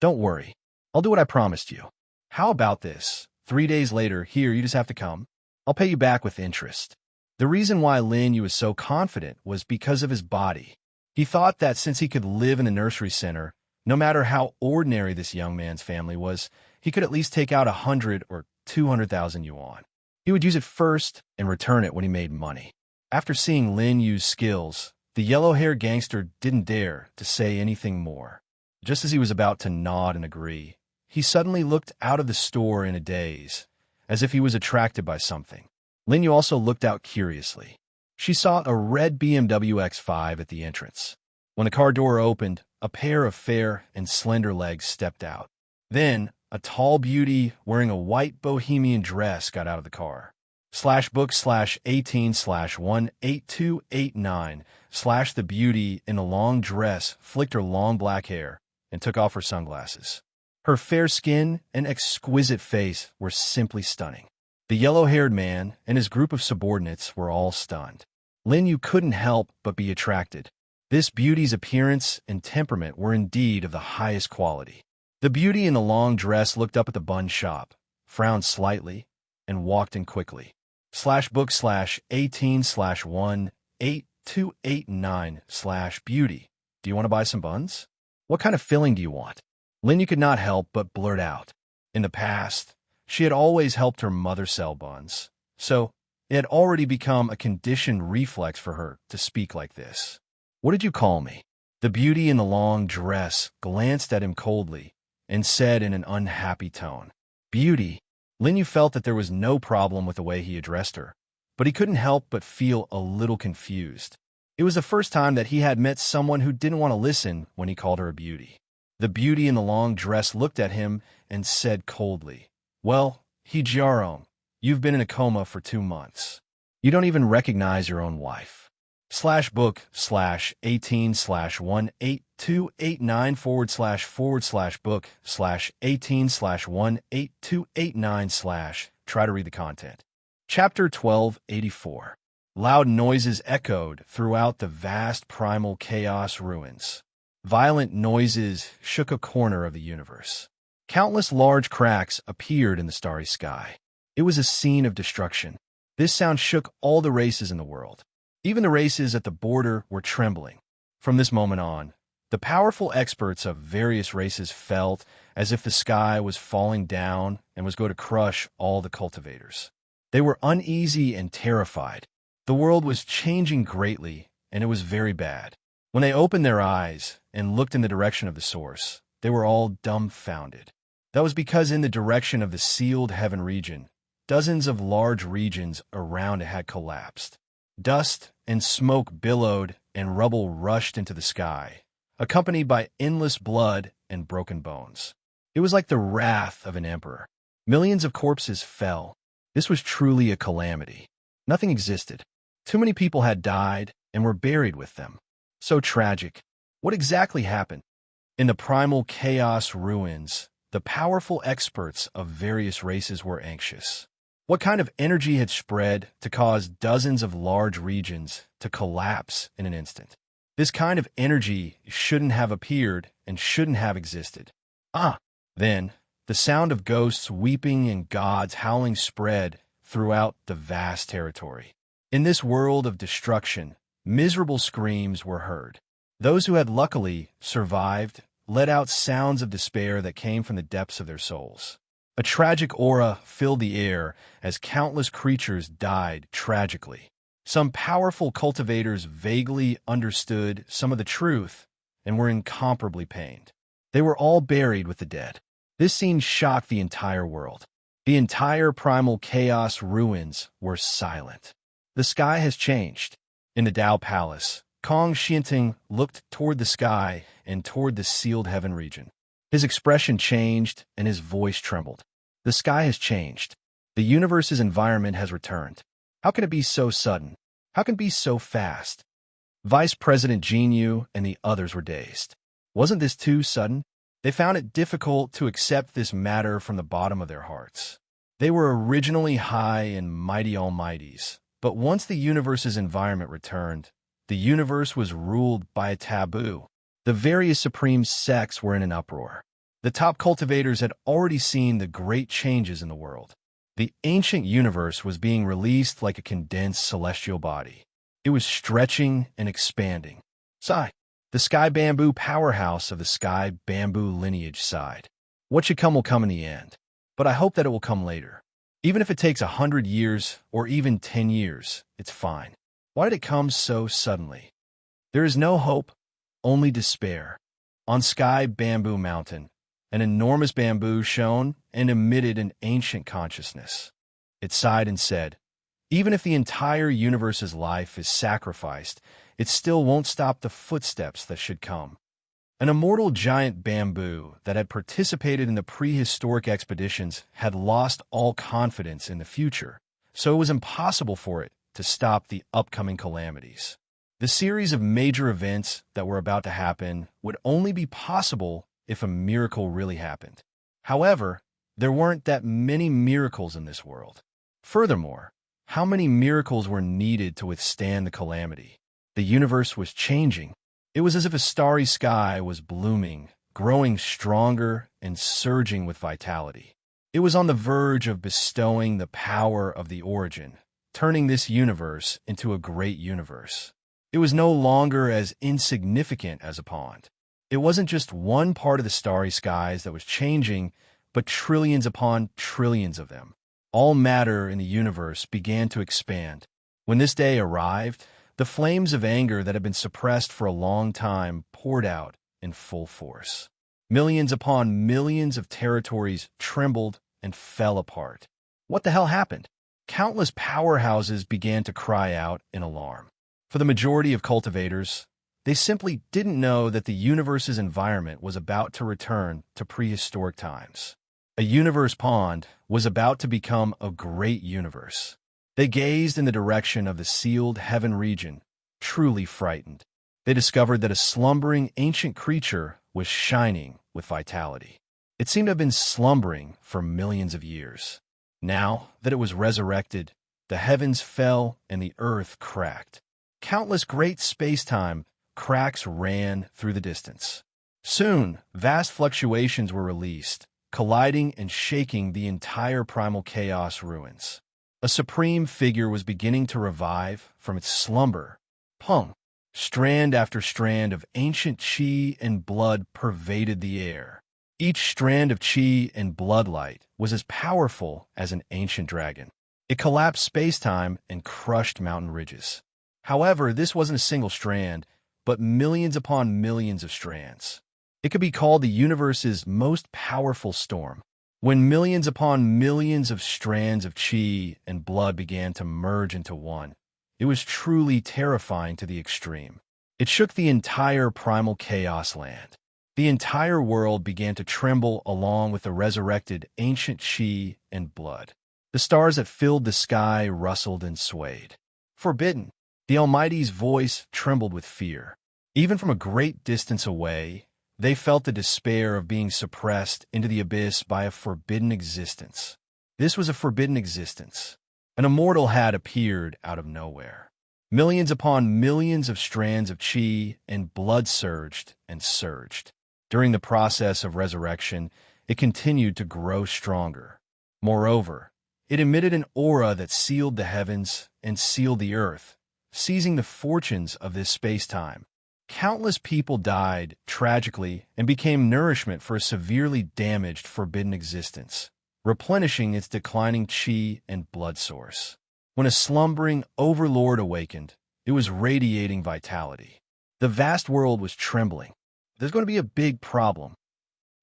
Speaker 1: Don't worry, I'll do what I promised you. How about this? 3 days later, here, you just have to come. I'll pay you back with interest." The reason why Lin Yu was so confident was because of his body. He thought that since he could live in the nursery center, no matter how ordinary this young man's family was, he could at least take out 100 or 200,000 yuan. He would use it first and return it when he made money. After seeing Lin Yu's skills, the yellow-haired gangster didn't dare to say anything more. Just as he was about to nod and agree, he suddenly looked out of the store in a daze, as if he was attracted by something. Lin Yu also looked out curiously. She saw a red BMW X5 at the entrance. When the car door opened, a pair of fair and slender legs stepped out. Then, a tall beauty wearing a white bohemian dress got out of the car. /book/18/18289/ the beauty in a long dress flicked her long black hair and took off her sunglasses. Her fair skin and exquisite face were simply stunning. The yellow-haired man and his group of subordinates were all stunned. Linyu couldn't help but be attracted. This beauty's appearance and temperament were indeed of the highest quality. The beauty in the long dress looked up at the bun shop, frowned slightly, and walked in quickly. /book/18/18289/beauty. Do you want to buy some buns? What kind of filling do you want? Linyu could not help but blurt out. In the past, she had always helped her mother sell buns, so it had already become a conditioned reflex for her to speak like this. What did you call me? The beauty in the long dress glanced at him coldly and said in an unhappy tone, Beauty. Linyu felt that there was no problem with the way he addressed her, but he couldn't help but feel a little confused. It was the first time that he had met someone who didn't want to listen when he called her a beauty. The beauty in the long dress looked at him and said coldly, Well, Hijarong, you've been in a coma for 2 months. You don't even recognize your own wife. /book/18/18289/book/18/18289/ Try to read the content. Chapter 1284. Loud noises echoed throughout the vast primal chaos ruins. Violent noises shook a corner of the universe. Countless large cracks appeared in the starry sky. It was a scene of destruction. This sound shook all the races in the world. Even the races at the border were trembling. From this moment on, the powerful experts of various races felt as if the sky was falling down and was going to crush all the cultivators. They were uneasy and terrified. The world was changing greatly, and it was very bad. When they opened their eyes and looked in the direction of the source, they were all dumbfounded. That was because in the direction of the sealed heaven region, dozens of large regions around it had collapsed. Dust and smoke billowed and rubble rushed into the sky, accompanied by endless blood and broken bones. It was like the wrath of an emperor. Millions of corpses fell. This was truly a calamity. Nothing existed. Too many people had died and were buried with them. So tragic. What exactly happened? In the primal chaos ruins, the powerful experts of various races were anxious. What kind of energy had spread to cause dozens of large regions to collapse in an instant? This kind of energy shouldn't have appeared and shouldn't have existed. Then, the sound of ghosts weeping and gods howling spread throughout the vast territory. In this world of destruction, miserable screams were heard. Those who had luckily survived let out sounds of despair that came from the depths of their souls. A tragic aura filled the air as countless creatures died tragically. Some powerful cultivators vaguely understood some of the truth and were incomparably pained. They were all buried with the dead. This scene shocked the entire world. The entire primal chaos ruins were silent. The sky has changed. In the Tao Palace, Kong Xianting looked toward the sky and toward the sealed heaven region. His expression changed and his voice trembled. The sky has changed. The universe's environment has returned. How can it be so sudden? How can it be so fast? Vice President Jinyu and the others were dazed. Wasn't this too sudden? They found it difficult to accept this matter from the bottom of their hearts. They were originally high and mighty almighties, but once the universe's environment returned, the universe was ruled by a taboo. The various supreme sects were in an uproar. The top cultivators had already seen the great changes in the world. The ancient universe was being released like a condensed celestial body. It was stretching and expanding. Sigh. The sky bamboo powerhouse of the sky bamboo lineage sighed. What should come will come in the end, but I hope that it will come later. Even if it takes 100 years or even 10 years, it's fine. Why did it come so suddenly? There is no hope, only despair. On Sky Bamboo Mountain, an enormous bamboo shone and emitted an ancient consciousness. It sighed and said, Even if the entire universe's life is sacrificed, it still won't stop the footsteps that should come. An immortal giant bamboo that had participated in the prehistoric expeditions had lost all confidence in the future, so it was impossible for it to stop the upcoming calamities. The series of major events that were about to happen would only be possible if a miracle really happened. However, there weren't that many miracles in this world. Furthermore, How many miracles were needed to withstand the calamity? The universe was changing. It was as if a starry sky was blooming, growing stronger and surging with vitality. It was on the verge of bestowing the power of the origin, turning this universe into a great universe. It was no longer as insignificant as a pond. It wasn't just one part of the starry skies that was changing, but trillions upon trillions of them. All matter in the universe began to expand. When this day arrived, the flames of anger that had been suppressed for a long time poured out in full force. Millions upon millions of territories trembled and fell apart. What the hell happened? Countless powerhouses began to cry out in alarm. For the majority of cultivators, they simply didn't know that the universe's environment was about to return to prehistoric times. A universe pond was about to become a great universe. They gazed in the direction of the sealed heaven region, truly frightened. They discovered that a slumbering ancient creature was shining with vitality. It seemed to have been slumbering for millions of years. Now that it was resurrected, the heavens fell and the earth cracked. Countless great space-time cracks ran through the distance. Soon, vast fluctuations were released, colliding and shaking the entire primal chaos ruins. A supreme figure was beginning to revive from its slumber. Pung! Strand after strand of ancient chi and blood pervaded the air. Each strand of chi and bloodlight was as powerful as an ancient dragon. It collapsed space-time and crushed mountain ridges. However, this wasn't a single strand, but millions upon millions of strands. It could be called the universe's most powerful storm. When millions upon millions of strands of chi and blood began to merge into one, it was truly terrifying to the extreme. It shook the entire primal chaos land. The entire world began to tremble along with the resurrected ancient chi and blood. The stars that filled the sky rustled and swayed. Forbidden! The Almighty's voice trembled with fear. Even from a great distance away, they felt the despair of being suppressed into the abyss by a forbidden existence. This was a forbidden existence. An immortal had appeared out of nowhere. Millions upon millions of strands of chi and blood surged and surged. During the process of resurrection, it continued to grow stronger. Moreover, it emitted an aura that sealed the heavens and sealed the earth, seizing the fortunes of this space-time. Countless people died tragically and became nourishment for a severely damaged forbidden existence, replenishing its declining chi and blood source. When a slumbering Overlord awakened, it was radiating vitality. The vast world was trembling. There's going to be a big problem.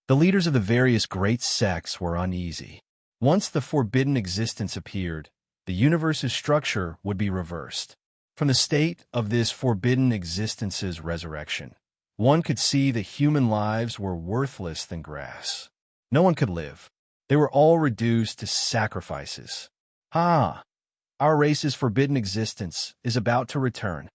Speaker 1: The leaders of the various great sects were uneasy. Once the forbidden existence appeared, the universe's structure would be reversed. From the state of this forbidden existence's resurrection, one could see that human lives were worthless than grass. No one could live. They were all reduced to sacrifices. Our race's forbidden existence is about to return.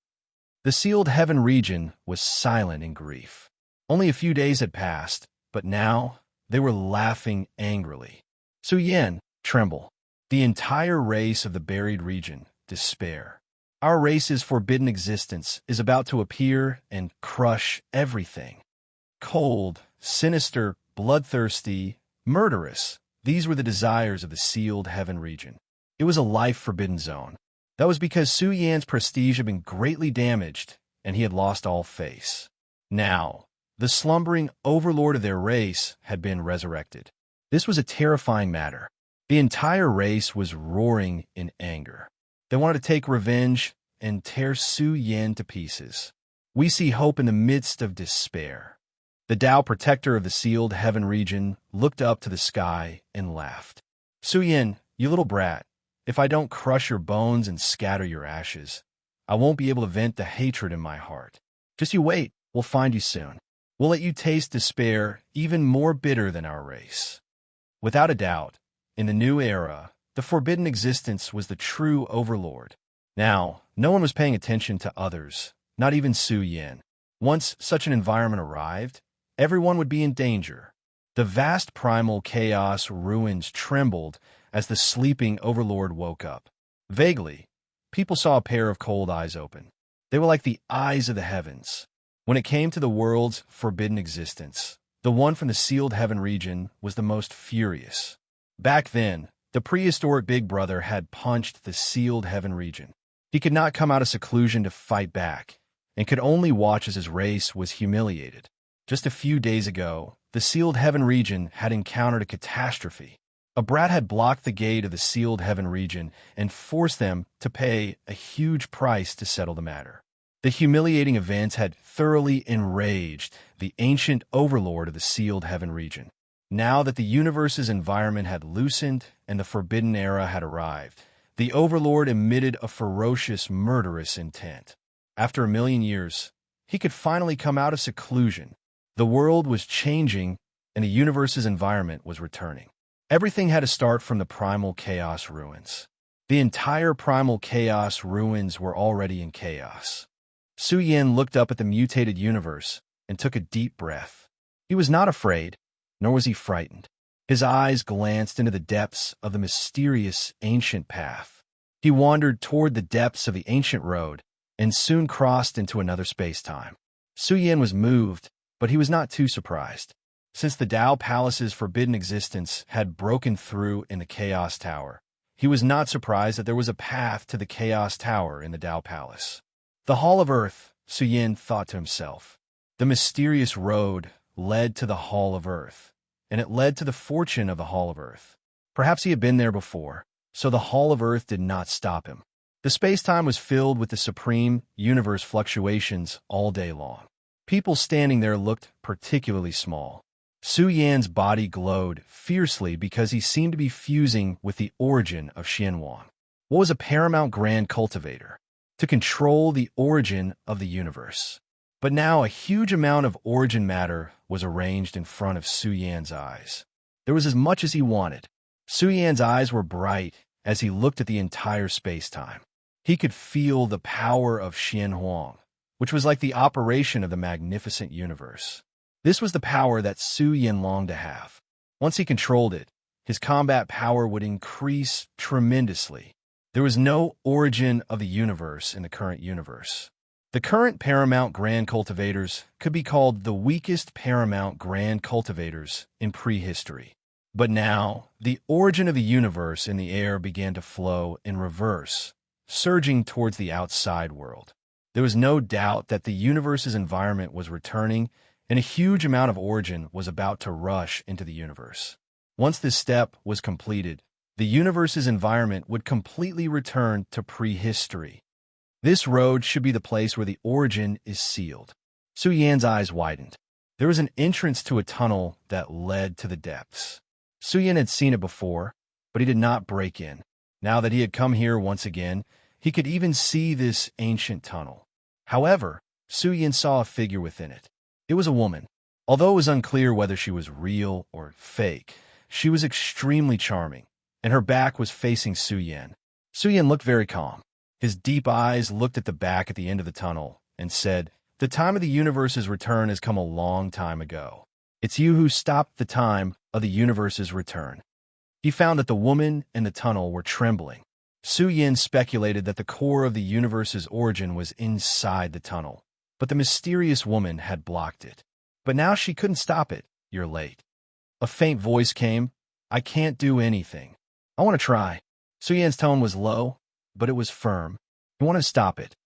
Speaker 1: The sealed heaven region was silent in grief. Only a few days had passed, but now they were laughing angrily. Su Yan, tremble. The entire race of the buried region, despair. Our race's forbidden existence is about to appear and crush everything. Cold, sinister, bloodthirsty, murderous. These were the desires of the sealed heaven region. It was a life-forbidden zone. That was because Su Yan's prestige had been greatly damaged, and he had lost all face. Now, the slumbering overlord of their race had been resurrected. This was a terrifying matter. The entire race was roaring in anger. They wanted to take revenge and tear Su Yan to pieces. We see hope in the midst of despair. The Tao protector of the sealed heaven region looked up to the sky and laughed. Su Yan, you little brat, if I don't crush your bones and scatter your ashes, I won't be able to vent the hatred in my heart. Just you wait, we'll find you soon. We'll let you taste despair even more bitter than our race. Without a doubt, in the new era, the forbidden existence was the true overlord. Now, no one was paying attention to others, not even Su Yan. Once such an environment arrived, everyone would be in danger. The vast primal chaos ruins trembled as the sleeping overlord woke up. Vaguely, people saw a pair of cold eyes open. They were like the eyes of the heavens. When it came to the world's forbidden existence, the one from the sealed heaven region was the most furious. Back then, the prehistoric Big Brother had punched the sealed heaven region. He could not come out of seclusion to fight back, and could only watch as his race was humiliated. Just a few days ago, the sealed heaven region had encountered a catastrophe. A brat had blocked the gate of the sealed heaven region and forced them to pay a huge price to settle the matter. The humiliating events had thoroughly enraged the ancient overlord of the sealed heaven region. Now that the universe's environment had loosened and the forbidden era had arrived, the overlord emitted a ferocious, murderous intent. After 1,000,000 years, he could finally come out of seclusion. The world was changing, and the universe's environment was returning. Everything had to start from the primal chaos ruins. The entire primal chaos ruins were already in chaos. Su Yin looked up at the mutated universe and took a deep breath. He was not afraid, nor was he frightened. His eyes glanced into the depths of the mysterious ancient path. He wandered toward the depths of the ancient road and soon crossed into another space-time. Su Yin was moved, but he was not too surprised. Since the Tao Palace's forbidden existence had broken through in the Chaos Tower, he was not surprised that there was a path to the Chaos Tower in the Tao Palace. The Hall of Earth, Su Yin thought to himself. The mysterious road led to the Hall of Earth, and it led to the fortune of the Hall of Earth. Perhaps he had been there before, so the Hall of Earth did not stop him. The space-time was filled with the supreme universe fluctuations all day long. People standing there looked particularly small. Su Yan's body glowed fiercely because he seemed to be fusing with the origin of Xianhuang. What was a paramount grand cultivator? To control the origin of the universe. But now a huge amount of origin matter was arranged in front of Su Yan's eyes. There was as much as he wanted. Su Yan's eyes were bright as he looked at the entire space-time. He could feel the power of Xianhuang, which was like the operation of the magnificent universe. This was the power that Su Yin longed to have. Once he controlled it, his combat power would increase tremendously. There was no origin of the universe in the current universe. The current paramount grand cultivators could be called the weakest paramount grand cultivators in prehistory. But now, the origin of the universe in the air began to flow in reverse, surging towards the outside world. There was no doubt that the universe's environment was returning, and a huge amount of origin was about to rush into the universe. Once this step was completed, the universe's environment would completely return to prehistory. This road should be the place where the origin is sealed. Su Yan's eyes widened. There was an entrance to a tunnel that led to the depths. Su Yan had seen it before, but he did not break in. Now that he had come here once again, he could even see this ancient tunnel. However, Su Yan saw a figure within it. It was a woman. Although it was unclear whether she was real or fake, she was extremely charming, and her back was facing Su Yan. Su Yan looked very calm. His deep eyes looked at the back at the end of the tunnel and said, "The time of the universe's return has come a long time ago. It's you who stopped the time of the universe's return." He found that the woman in the tunnel were trembling. Su Yin speculated that the core of the universe's origin was inside the tunnel, but the mysterious woman had blocked it. But now she couldn't stop it. "You're late." A faint voice came. "I can't do anything. I want to try." Su Yan's tone was low, but it was firm. "You want to stop it.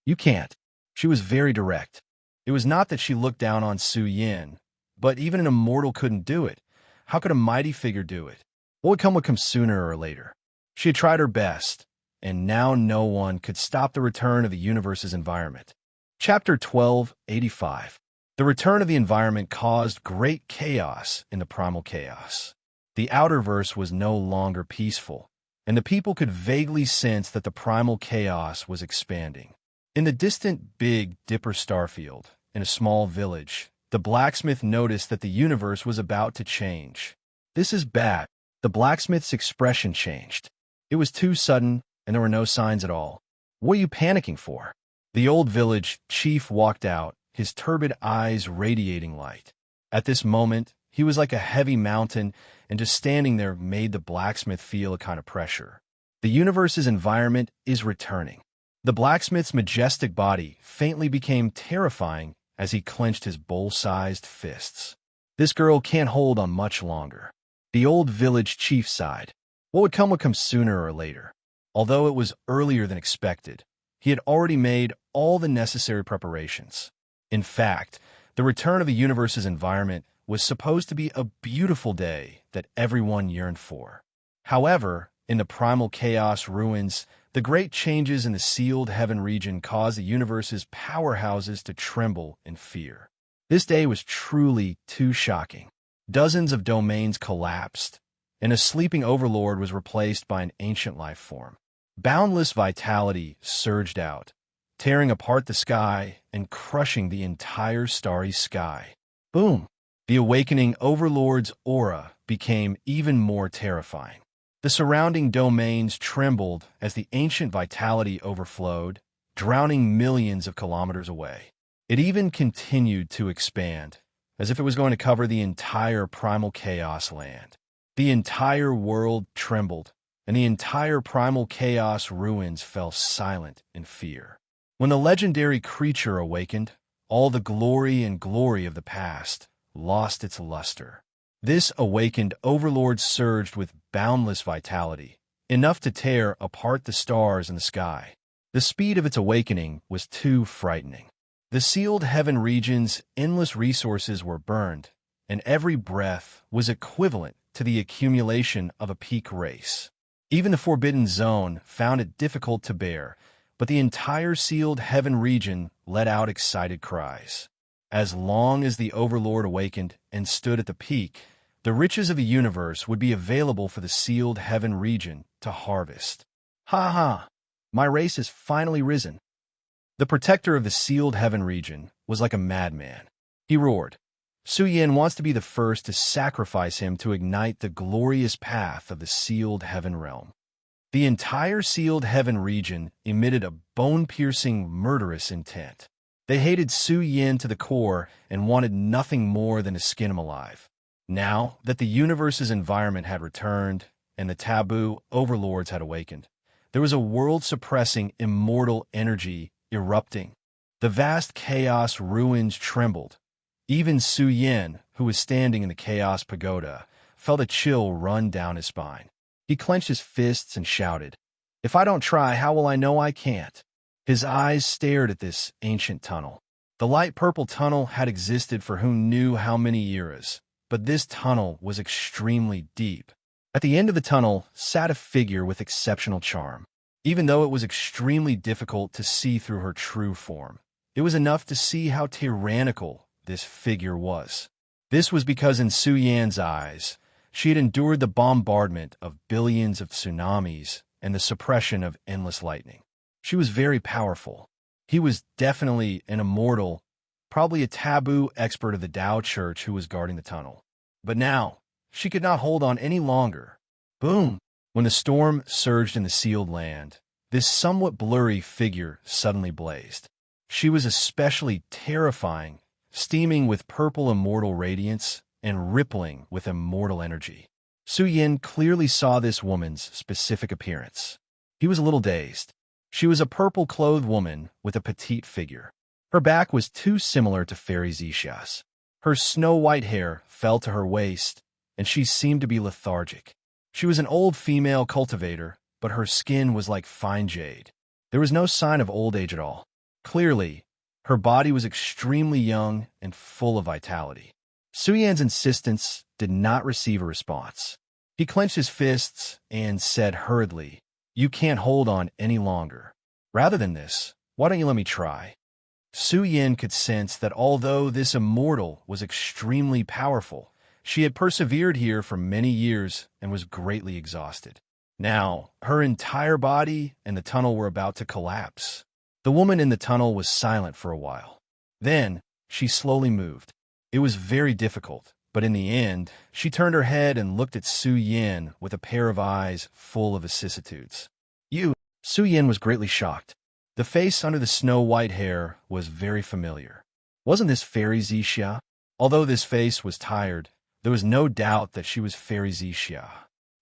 Speaker 1: You can't." She was very direct. It was not that she looked down on Su Yin, but even an immortal couldn't do it. How could a mighty figure do it? What would come sooner or later? She had tried her best, and now no one could stop the return of the universe's environment. Chapter 1285. The return of the environment caused great chaos in the primal chaos. The outer verse was no longer peaceful, and the people could vaguely sense that the primal chaos was expanding. In the distant Big Dipper starfield, in a small village, the blacksmith noticed that the universe was about to change. "This is bad." The blacksmith's expression changed. It was too sudden, and there were no signs at all. "What are you panicking for?" The old village chief walked out, his turbid eyes radiating light. At this moment, he was like a heavy mountain, and just standing there made the blacksmith feel a kind of pressure. The universe's environment is returning. The blacksmith's majestic body faintly became terrifying as he clenched his bowl-sized fists. This girl can't hold on much longer. The old village chief sighed. What would come sooner or later. Although it was earlier than expected, he had already made all the necessary preparations. In fact, the return of the universe's environment was supposed to be a beautiful day that everyone yearned for. However, in the primal chaos ruins, the great changes in the sealed heaven region caused the universe's powerhouses to tremble in fear. This day was truly too shocking. Dozens of domains collapsed, and a sleeping overlord was replaced by an ancient life form. Boundless vitality surged out, tearing apart the sky and crushing the entire starry sky. Boom! The awakening overlord's aura became even more terrifying. The surrounding domains trembled as the ancient vitality overflowed, drowning millions of kilometers away. It even continued to expand, as if it was going to cover the entire primal chaos land. The entire world trembled, and the entire primal chaos ruins fell silent in fear. When the legendary creature awakened, all the glory of the past lost its luster. This awakened overlord surged with boundless vitality, enough to tear apart the stars in the sky. The speed of its awakening was too frightening. The sealed heaven region's endless resources were burned, and every breath was equivalent to the accumulation of a peak race. Even the Forbidden Zone found it difficult to bear, but the entire sealed heaven region let out excited cries. As long as the Overlord awakened and stood at the peak, the riches of the universe would be available for the sealed heaven region to harvest. Ha ha! My race has finally risen. The protector of the sealed heaven region was like a madman. He roared. Su Yin wants to be the first to sacrifice him to ignite the glorious path of the sealed heaven realm. The entire sealed heaven region emitted a bone-piercing, murderous intent. They hated Su Yin to the core and wanted nothing more than to skin him alive. Now that the universe's environment had returned and the taboo overlords had awakened, there was a world-suppressing immortal energy erupting. The vast chaos ruins trembled. Even Su Yin, who was standing in the chaos pagoda, felt a chill run down his spine. He clenched his fists and shouted, "If I don't try, how will I know I can't?" His eyes stared at this ancient tunnel. The light purple tunnel had existed for who knew how many eras, but this tunnel was extremely deep. At the end of the tunnel sat a figure with exceptional charm. Even though it was extremely difficult to see through her true form, it was enough to see how tyrannical this figure was. This was because in Su Yan's eyes, she had endured the bombardment of billions of tsunamis and the suppression of endless lightning. She was very powerful. He was definitely an immortal, probably a taboo expert of the Tao Church who was guarding the tunnel. But now, she could not hold on any longer. Boom! When the storm surged in the sealed land, this somewhat blurry figure suddenly blazed. She was especially terrifying, steaming with purple immortal radiance and rippling with immortal energy. Su Yin clearly saw this woman's specific appearance. He was a little dazed. She was a purple-clothed woman with a petite figure. Her back was too similar to Fairy Xisha's. Her snow-white hair fell to her waist, and she seemed to be lethargic. She was an old female cultivator, but her skin was like fine jade. There was no sign of old age at all. Clearly, her body was extremely young and full of vitality. Su Yan's insistence did not receive a response. He clenched his fists and said hurriedly, "You can't hold on any longer. Rather than this, why don't you let me try?" Su Yin could sense that although this immortal was extremely powerful, she had persevered here for many years and was greatly exhausted. Now, her entire body and the tunnel were about to collapse. The woman in the tunnel was silent for a while. Then, she slowly moved. It was very difficult, but in the end, she turned her head and looked at Su Yin with a pair of eyes full of vicissitudes. "You?" Su Yin was greatly shocked. The face under the snow-white hair was very familiar. Wasn't this Fairy Xisha? Although this face was tired, there was no doubt that she was Fairy Xisha.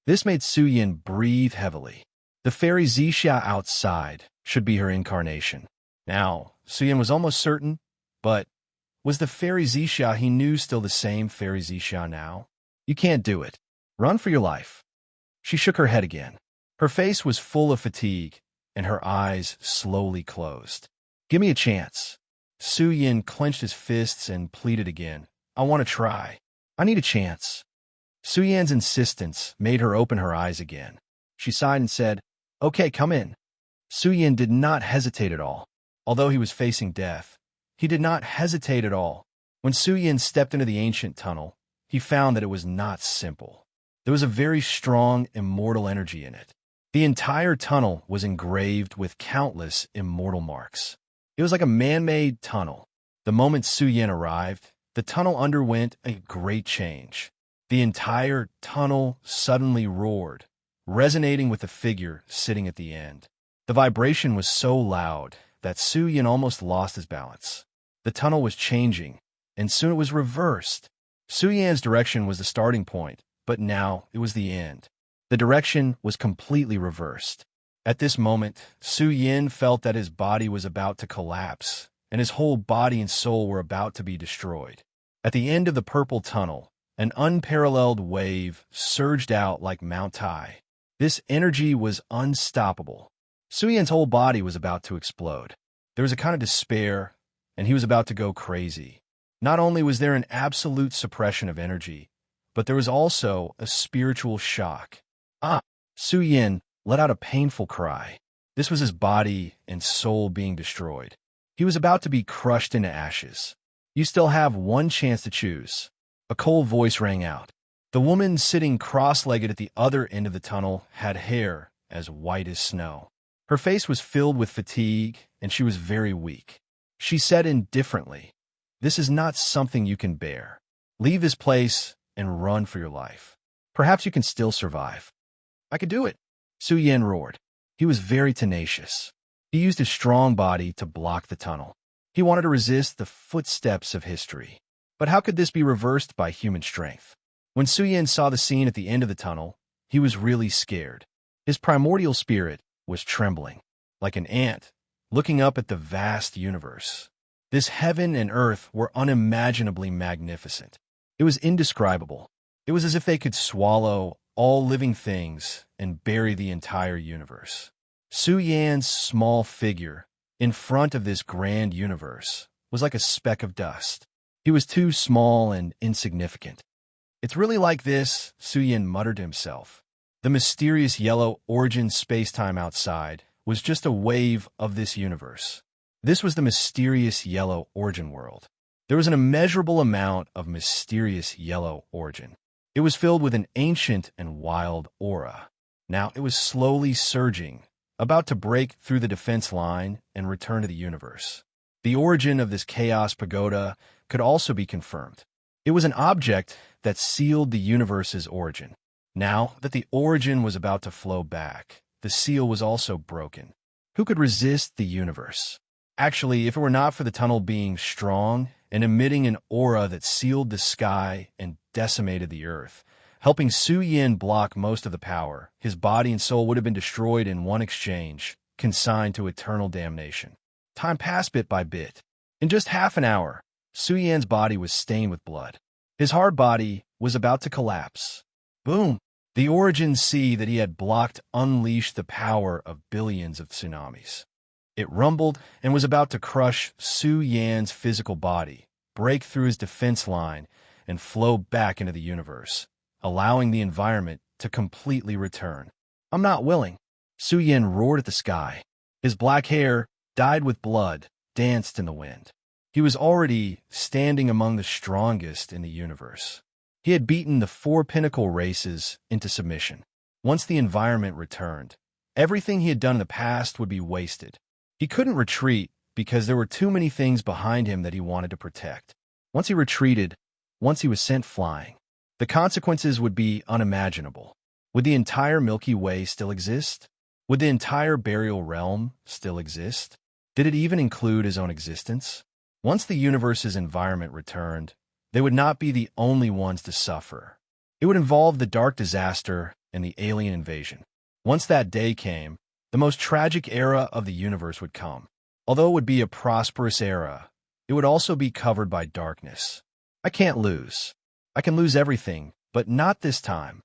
Speaker 1: This made Su Yin breathe heavily. The fairy Zixia outside should be her incarnation. Now, Suyin was almost certain, but was the fairy Zixia he knew still the same fairy Zixia now? You can't do it. Run for your life. She shook her head again. Her face was full of fatigue, and her eyes slowly closed. Give me a chance. Suyin clenched his fists and pleaded again. I want to try. I need a chance. Suyan's insistence made her open her eyes again. She sighed and said, Okay, come in. Suyin did not hesitate at all. Although he was facing death, he did not hesitate at all. When Suyin stepped into the ancient tunnel, he found that it was not simple. There was a very strong, immortal energy in it. The entire tunnel was engraved with countless immortal marks. It was like a man-made tunnel. The moment Suyin arrived, the tunnel underwent a great change. The entire tunnel suddenly roared, resonating with the figure sitting at the end. The vibration was so loud that Suyin almost lost his balance. The tunnel was changing, and soon it was reversed. Suyan's direction was the starting point, but now it was the end. The direction was completely reversed. At this moment, Suyin felt that his body was about to collapse, and his whole body and soul were about to be destroyed. At the end of the purple tunnel, an unparalleled wave surged out like Mount Tai. This energy was unstoppable. Suyin's whole body was about to explode. There was a kind of despair, and he was about to go crazy. Not only was there an absolute suppression of energy, but there was also a spiritual shock. Suyin let out a painful cry. This was his body and soul being destroyed. He was about to be crushed into ashes. You still have one chance to choose. A cold voice rang out. The woman sitting cross-legged at the other end of the tunnel had hair as white as snow. Her face was filled with fatigue, and she was very weak. She said indifferently, This is not something you can bear. Leave this place and run for your life. Perhaps you can still survive. I could do it, Suyin roared. He was very tenacious. He used his strong body to block the tunnel. He wanted to resist the footsteps of history. But how could this be reversed by human strength? When Suyin saw the scene at the end of the tunnel, he was really scared. His primordial spirit was trembling, like an ant looking up at the vast universe. This heaven and earth were unimaginably magnificent. It was indescribable. It was as if they could swallow all living things and bury the entire universe. Suyin's small figure in front of this grand universe was like a speck of dust. He was too small and insignificant. It's really like this, Suyin muttered to himself. The mysterious yellow origin space-time outside was just a wave of this universe. This was the mysterious yellow origin world. There was an immeasurable amount of mysterious yellow origin. It was filled with an ancient and wild aura. Now it was slowly surging, about to break through the defense line and return to the universe. The origin of this chaos pagoda could also be confirmed. It was an object that sealed the universe's origin. Now that the origin was about to flow back, the seal was also broken. Who could resist the universe? Actually, if it were not for the tunnel being strong and emitting an aura that sealed the sky and decimated the earth, helping Suyin block most of the power, his body and soul would have been destroyed in one exchange, consigned to eternal damnation. Time passed bit by bit. In just half an hour, Suyin's body was stained with blood. His hard body was about to collapse. Boom! The origin sea that he had blocked unleashed the power of billions of tsunamis. It rumbled and was about to crush Suyin's physical body, break through his defense line, and flow back into the universe, allowing the environment to completely return. I'm not willing. Suyin roared at the sky. His black hair, dyed with blood, danced in the wind. He was already standing among the strongest in the universe. He had beaten the 4 pinnacle races into submission. Once the environment returned, everything he had done in the past would be wasted. He couldn't retreat because there were too many things behind him that he wanted to protect. Once he retreated, once he was sent flying, the consequences would be unimaginable. Would the entire Milky Way still exist? Would the entire burial realm still exist? Did it even include his own existence? Once the universe's environment returned, they would not be the only ones to suffer. It would involve the dark disaster and the alien invasion. Once that day came, the most tragic era of the universe would come. Although it would be a prosperous era, it would also be covered by darkness. I can't lose. I can lose everything, but not this time.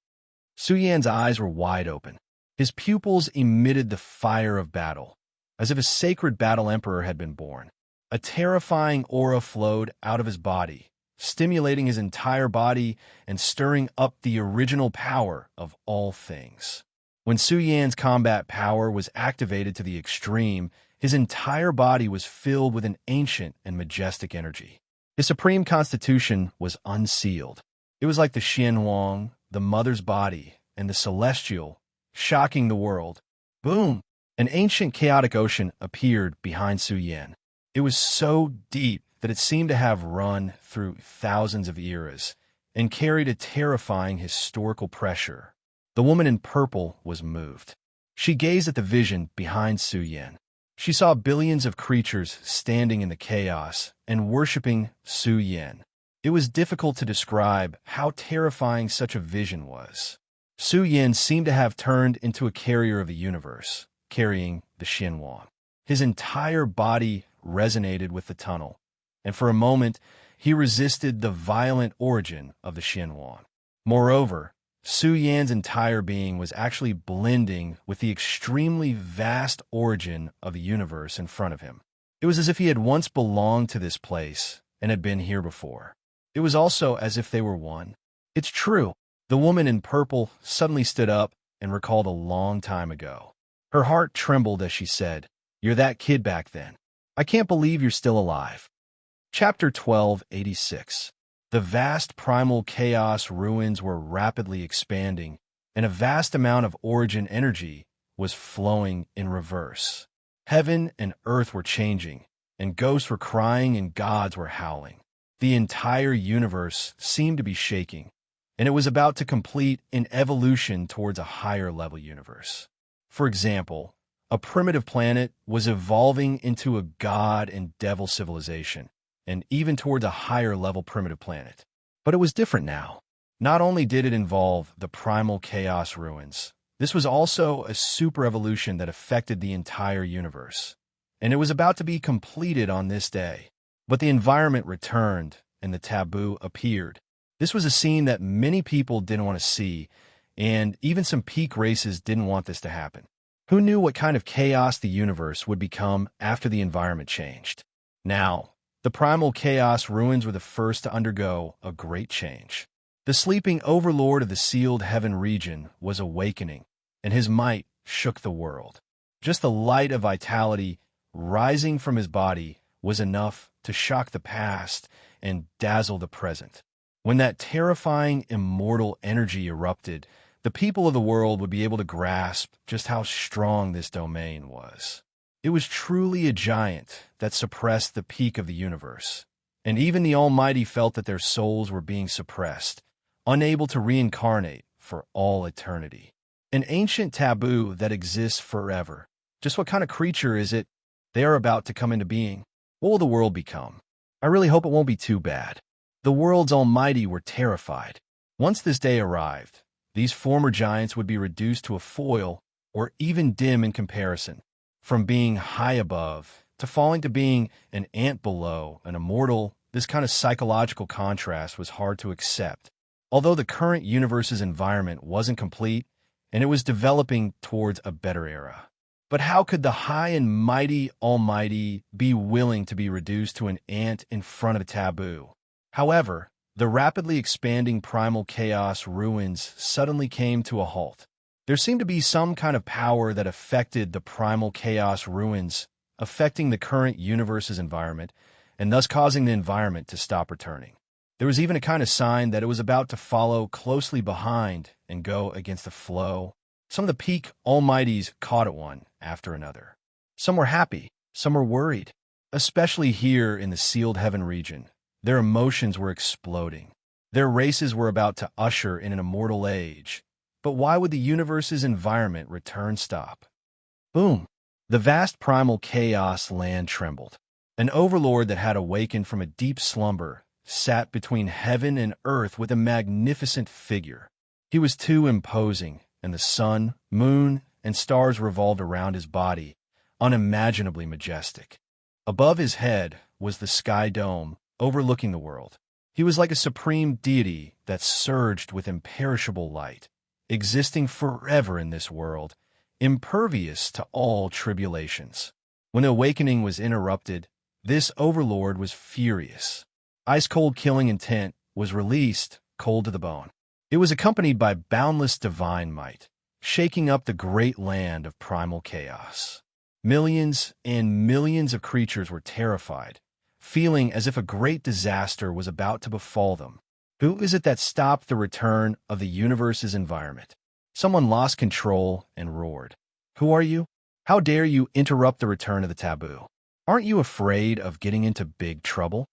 Speaker 1: Su Yan's eyes were wide open. His pupils emitted the fire of battle, as if a sacred battle emperor had been born. A terrifying aura flowed out of his body, stimulating his entire body and stirring up the original power of all things. When Su Yan's combat power was activated to the extreme, his entire body was filled with an ancient and majestic energy. His supreme constitution was unsealed. It was like the Xianhuang, the mother's body, and the celestial, shocking the world. Boom! An ancient chaotic ocean appeared behind Su Yan. It was so deep that it seemed to have run through thousands of eras and carried a terrifying historical pressure. The woman in purple was moved. She gazed at the vision behind Su Yan. She saw billions of creatures standing in the chaos and worshipping Su Yan. It was difficult to describe how terrifying such a vision was. Su Yan seemed to have turned into a carrier of the universe, carrying the Xianhuang. His entire body resonated with the tunnel, and for a moment, he resisted the violent origin of the Xianhuang. Moreover, Su Yan's entire being was actually blending with the extremely vast origin of the universe in front of him. It was as if he had once belonged to this place and had been here before. It was also as if they were one. It's true. The woman in purple suddenly stood up and recalled a long time ago. Her heart trembled as she said, "You're that kid back then. I can't believe you're still alive." Chapter 1286. The vast primal chaos ruins were rapidly expanding, and a vast amount of origin energy was flowing in reverse. Heaven and earth were changing, and ghosts were crying and gods were howling. The entire universe seemed to be shaking, and it was about to complete an evolution towards a higher-level universe. For example, a primitive planet was evolving into a god and devil civilization, and even towards a higher-level primitive planet. But it was different now. Not only did it involve the primal chaos ruins, this was also a super-evolution that affected the entire universe. And it was about to be completed on this day. But the environment returned, and the taboo appeared. This was a scene that many people didn't want to see, and even some peak races didn't want this to happen. Who knew what kind of chaos the universe would become after the environment changed? Now, the primal chaos ruins were the first to undergo a great change. The sleeping overlord of the sealed heaven region was awakening, and his might shook the world. Just the light of vitality rising from his body was enough to shock the past and dazzle the present. When that terrifying immortal energy erupted, the people of the world would be able to grasp just how strong this domain was. It was truly a giant that suppressed the peak of the universe, and even the Almighty felt that their souls were being suppressed, unable to reincarnate for all eternity. An ancient taboo that exists forever. Just what kind of creature is it they are about to come into being? What will the world become? I really hope it won't be too bad. The world's Almighty were terrified. Once this day arrived, these former giants would be reduced to a foil or even dim in comparison. From being high above to falling to being an ant below, an immortal, this kind of psychological contrast was hard to accept. Although the current universe's environment wasn't complete, and it was developing towards a better era. But how could the high and mighty Almighty be willing to be reduced to an ant in front of a taboo? However, the rapidly expanding primal chaos ruins suddenly came to a halt. There seemed to be some kind of power that affected the primal chaos ruins, affecting the current universe's environment, and thus causing the environment to stop returning. There was even a kind of sign that it was about to follow closely behind and go against the flow. Some of the peak Almighties caught at one after another. Some were happy, some were worried. Especially here in the sealed heaven region, their emotions were exploding. Their races were about to usher in an immortal age. But why would the universe's environment return stop? Boom! The vast primal chaos land trembled. An overlord that had awakened from a deep slumber sat between heaven and earth with a magnificent figure. He was too imposing, and the sun, moon, and stars revolved around his body, unimaginably majestic. Above his head was the sky dome, overlooking the world. He was like a supreme deity that surged with imperishable light, existing forever in this world, impervious to all tribulations. When the awakening was interrupted, this overlord was furious. Ice-cold killing intent was released, cold to the bone. It was accompanied by boundless divine might, shaking up the great land of primal chaos. Millions and millions of creatures were terrified, feeling as if a great disaster was about to befall them. Who is it that stopped the return of the universe's environment? Someone lost control and roared. Who are you? How dare you interrupt the return of the taboo? Aren't you afraid of getting into big trouble?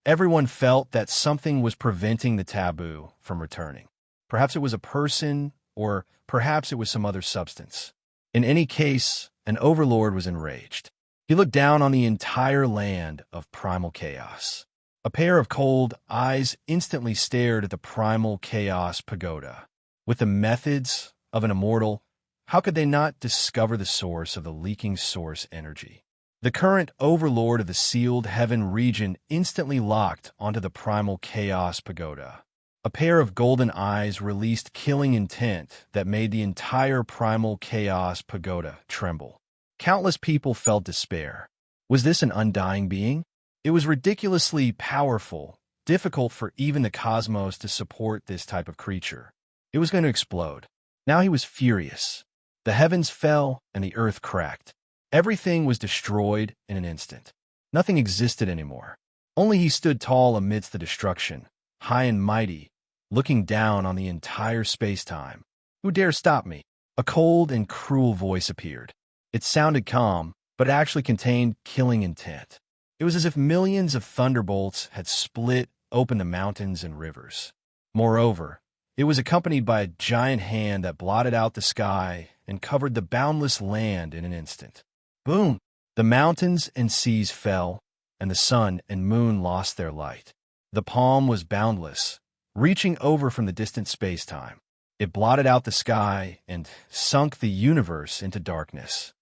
Speaker 1: Everyone felt that something was preventing the taboo from returning. Perhaps it was a person, or perhaps it was some other substance. In any case, an overlord was enraged. He looked down on the entire land of primal chaos. A pair of cold eyes instantly stared at the primal chaos pagoda. With the methods of an immortal, how could they not discover the source of the leaking source energy? The current overlord of the sealed heaven region instantly locked onto the primal chaos pagoda. A pair of golden eyes released killing intent that made the entire primal chaos pagoda tremble. Countless people felt despair. Was this an undying being? It was ridiculously powerful, difficult for even the cosmos to support this type of creature. It was going to explode. Now he was furious. The heavens fell and the earth cracked. Everything was destroyed in an instant. Nothing existed anymore. Only he stood tall amidst the destruction, high and mighty, looking down on the entire space-time. Who dare stop me? A cold and cruel voice appeared. It sounded calm, but actually contained killing intent. It was as if millions of thunderbolts had split open the mountains and rivers. Moreover, it was accompanied by a giant hand that blotted out the sky and covered the boundless land in an instant. Boom! The mountains and seas fell, and the sun and moon lost their light. The palm was boundless, reaching over from the distant space-time. It blotted out the sky and sunk the universe into darkness.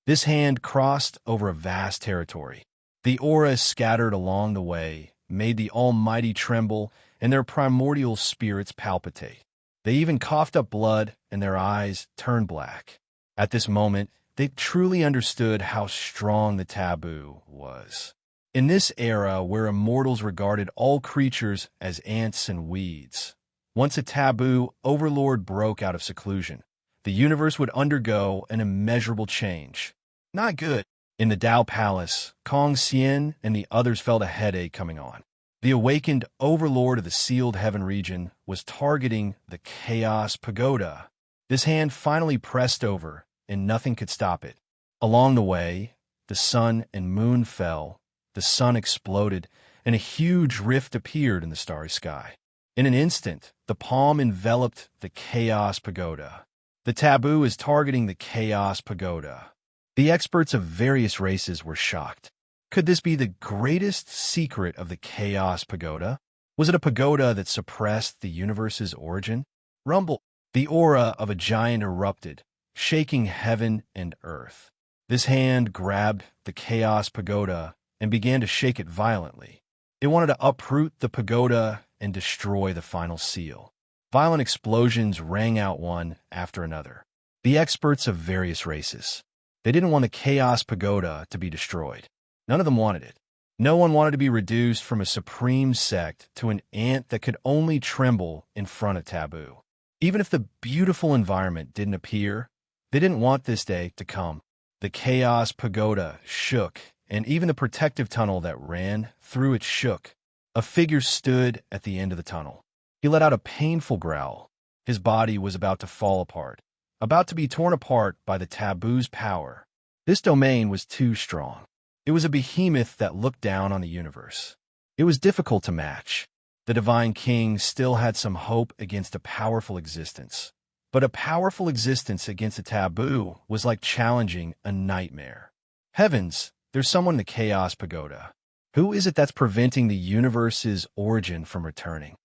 Speaker 1: This hand crossed over a vast territory. The auras scattered along the way made the Almighty tremble and their primordial spirits palpitate. They even coughed up blood and their eyes turned black. At this moment, they truly understood how strong the taboo was. In this era where immortals regarded all creatures as ants and weeds, once a taboo overlord broke out of seclusion, the universe would undergo an immeasurable change. Not good. In the Dao Palace, Kong Xian and the others felt a headache coming on. The awakened overlord of the sealed heaven region was targeting the Chaos Pagoda. This hand finally pressed over, and nothing could stop it. Along the way, the sun and moon fell, the sun exploded, and a huge rift appeared in the starry sky. In an instant, the palm enveloped the Chaos Pagoda. The taboo is targeting the Chaos Pagoda. The experts of various races were shocked. Could this be the greatest secret of the Chaos Pagoda? Was it a pagoda that suppressed the universe's origin? Rumble! The aura of a giant erupted, shaking heaven and earth. This hand grabbed the Chaos Pagoda and began to shake it violently. It wanted to uproot the pagoda and destroy the final seal. Violent explosions rang out one after another. The experts of various races. They didn't want the Chaos Pagoda to be destroyed. None of them wanted it. No one wanted to be reduced from a supreme sect to an ant that could only tremble in front of taboo. Even if the beautiful environment didn't appear, they didn't want this day to come. The Chaos Pagoda shook, and even the protective tunnel that ran through it shook. A figure stood at the end of the tunnel. He let out a painful growl. His body was about to fall apart, about to be torn apart by the taboo's power. This domain was too strong. It was a behemoth that looked down on the universe. It was difficult to match. The Divine King still had some hope against a powerful existence. But a powerful existence against a taboo was like challenging a nightmare. Heavens, there's someone in the Chaos Pagoda. Who is it that's preventing the universe's origin from returning?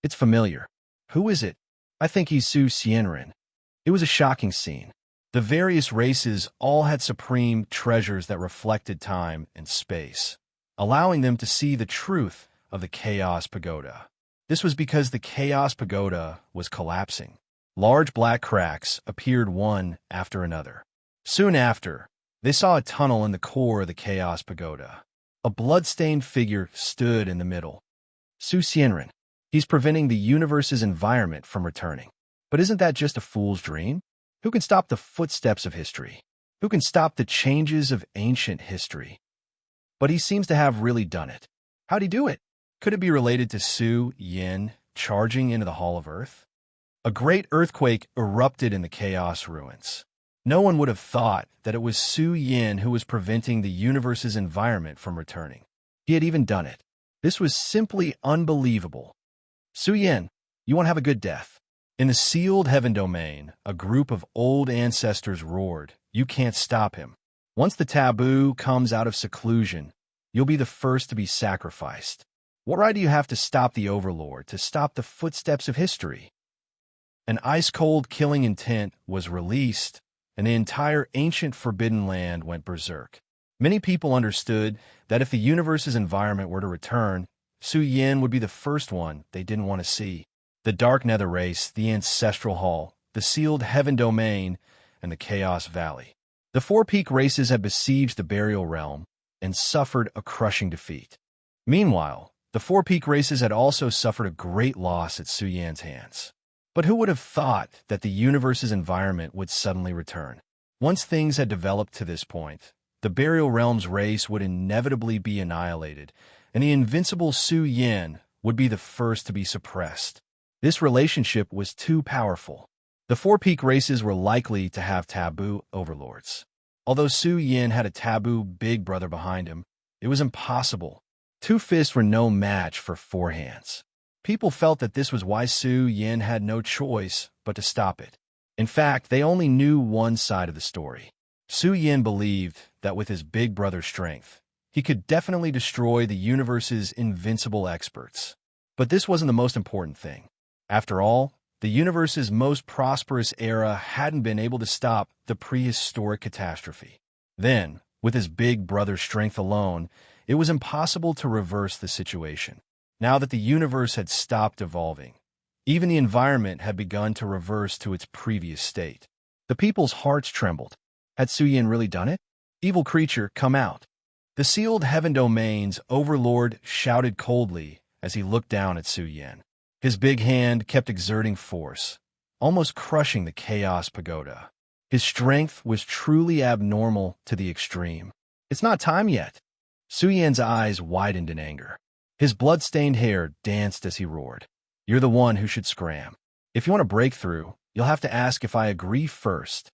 Speaker 1: It's familiar. Who is it? I think he's Su Xianren. It was a shocking scene. The various races all had supreme treasures that reflected time and space, allowing them to see the truth of the Chaos Pagoda. This was because the Chaos Pagoda was collapsing. Large black cracks appeared one after another. Soon after, they saw a tunnel in the core of the Chaos Pagoda. A blood-stained figure stood in the middle. Su Xianren. He's preventing the universe's environment from returning. But isn't that just a fool's dream? Who can stop the footsteps of history? Who can stop the changes of ancient history? But he seems to have really done it. How'd he do it? Could it be related to Su Yin charging into the Hall of Earth? A great earthquake erupted in the Chaos ruins. No one would have thought that it was Su Yin who was preventing the universe's environment from returning. He had even done it. This was simply unbelievable. Su Yin, you won't have a good death. In the sealed heaven domain, a group of old ancestors roared, "You can't stop him. Once the taboo comes out of seclusion, you'll be the first to be sacrificed. What right do you have to stop the Overlord, to stop the footsteps of history?" An ice-cold killing intent was released, and the entire ancient forbidden land went berserk. Many people understood that if the universe's environment were to return, Su Yin would be the first one they didn't want to see. The Dark Nether Race, the Ancestral Hall, the Sealed Heaven Domain, and the Chaos Valley. The four peak races had besieged the Burial Realm and suffered a crushing defeat. Meanwhile, the four peak races had also suffered a great loss at Su Yan's hands. But who would have thought that the universe's environment would suddenly return? Once things had developed to this point, the Burial Realm's race would inevitably be annihilated, and the invincible Su Yin would be the first to be suppressed. This relationship was too powerful. The four peak races were likely to have taboo overlords. Although Su Yin had a taboo big brother behind him, it was impossible. Two fists were no match for four hands. People felt that this was why Su Yin had no choice but to stop it. In fact, they only knew one side of the story. Su Yin believed that with his big brother's strength, he could definitely destroy the universe's invincible experts. But this wasn't the most important thing. After all, the universe's most prosperous era hadn't been able to stop the prehistoric catastrophe. Then, with his big brother's strength alone, it was impossible to reverse the situation. Now that the universe had stopped evolving, even the environment had begun to reverse to its previous state. The people's hearts trembled. Had Su Yin really done it? Evil creature, come out. The sealed heaven domain's Overlord shouted coldly as he looked down at Su Yin. His big hand kept exerting force, almost crushing the Chaos Pagoda. His strength was truly abnormal to the extreme. It's not time yet. Su Yin's eyes widened in anger. His blood-stained hair danced as he roared. You're the one who should scram. If you want to break through, you'll have to ask if I agree first.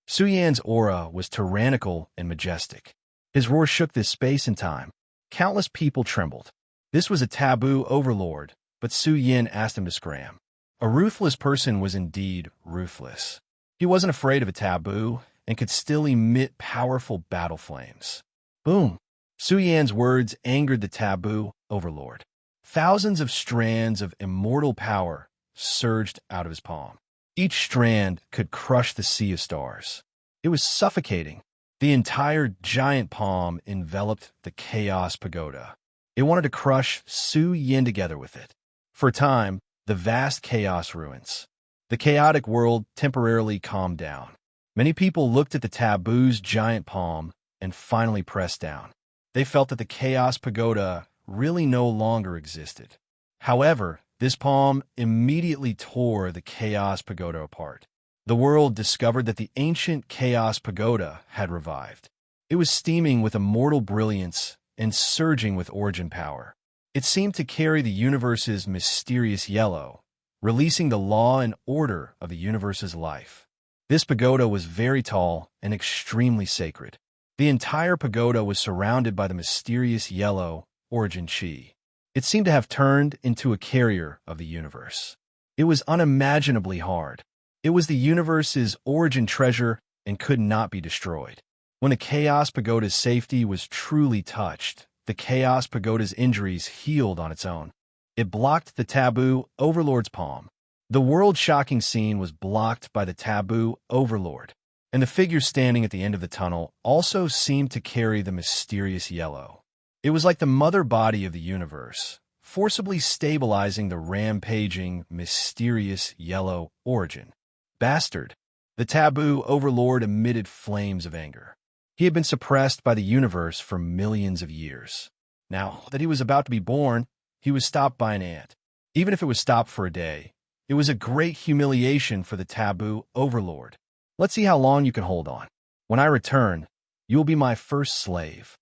Speaker 1: Su Yan's aura was tyrannical and majestic. His roar shook this space and time. Countless people trembled. This was a taboo overlord, but Su Yin asked him to scram. A ruthless person was indeed ruthless. He wasn't afraid of a taboo and could still emit powerful battle flames. Boom! Su Yan's words angered the taboo overlord. Thousands of strands of immortal power surged out of his palm. Each strand could crush the sea of stars. It was suffocating. The entire giant palm enveloped the Chaos Pagoda. It wanted to crush Su Yin together with it. For a time, the vast chaos ruins. The chaotic world temporarily calmed down. Many people looked at the taboo's giant palm and finally pressed down. They felt that the Chaos Pagoda really no longer existed. However, this palm immediately tore the Chaos Pagoda apart. The world discovered that the ancient Chaos Pagoda had revived. It was steaming with immortal brilliance and surging with origin power. It seemed to carry the universe's mysterious yellow, releasing the law and order of the universe's life. This pagoda was very tall and extremely sacred. The entire pagoda was surrounded by the mysterious yellow origin chi. It seemed to have turned into a carrier of the universe. It was unimaginably hard. It was the universe's origin treasure and could not be destroyed. When the Chaos Pagoda's safety was truly touched, the Chaos Pagoda's injuries healed on its own. It blocked the taboo overlord's palm. The world-shocking scene was blocked by the taboo overlord. and the figure standing at the end of the tunnel also seemed to carry the mysterious yellow. It was like the mother body of the universe, forcibly stabilizing the rampaging, mysterious yellow origin. Bastard! The taboo overlord emitted flames of anger. He had been suppressed by the universe for millions of years. Now that he was about to be born, he was stopped by an ant. Even if it was stopped for a day, it was a great humiliation for the taboo overlord. Let's see how long you can hold on. When I return, you will be my first slave.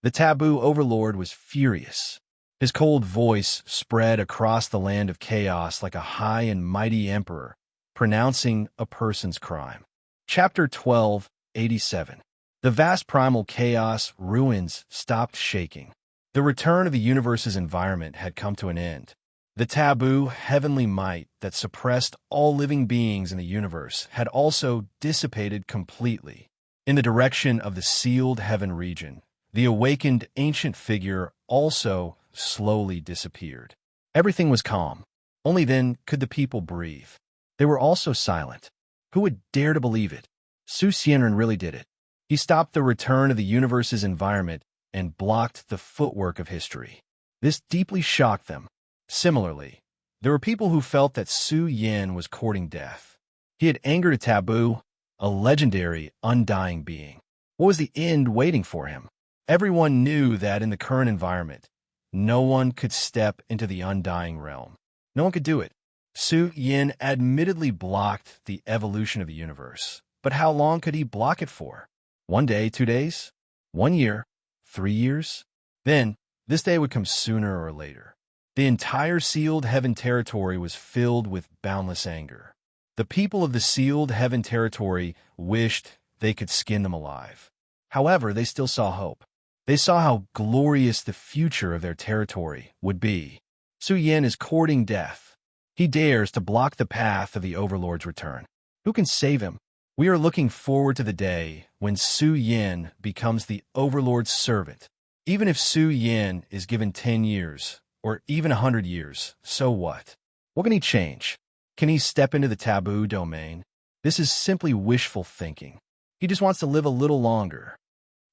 Speaker 1: The taboo overlord was furious. His cold voice spread across the land of chaos like a high and mighty emperor, pronouncing a person's crime. Chapter 1287. The vast primal chaos ruins stopped shaking. The return of the universe's environment had come to an end. The taboo heavenly might that suppressed all living beings in the universe had also dissipated completely. In the direction of the sealed heaven region, the awakened ancient figure also slowly disappeared. Everything was calm. Only then could the people breathe. They were also silent. Who would dare to believe it? Su Xianren really did it. He stopped the return of the universe's environment and blocked the footwork of history. This deeply shocked them. Similarly, there were people who felt that Su Yan was courting death. He had angered a taboo, a legendary, undying being. What was the end waiting for him? Everyone knew that in the current environment, no one could step into the undying realm. No one could do it. Su Yan admittedly blocked the evolution of the universe. But how long could he block it for? 1 day, 2 days? 1 year? 3 years? Then, this day would come sooner or later. The entire sealed heaven territory was filled with boundless anger. The people of the sealed heaven territory wished they could skin them alive. However, they still saw hope. They saw how glorious the future of their territory would be. Su Yan is courting death. He dares to block the path of the Overlord's return. Who can save him? We are looking forward to the day when Su Yan becomes the Overlord's servant. Even if Su Yan is given 10 years, or even 100 years, so what? What can he change? Can he step into the taboo domain? This is simply wishful thinking. He just wants to live a little longer.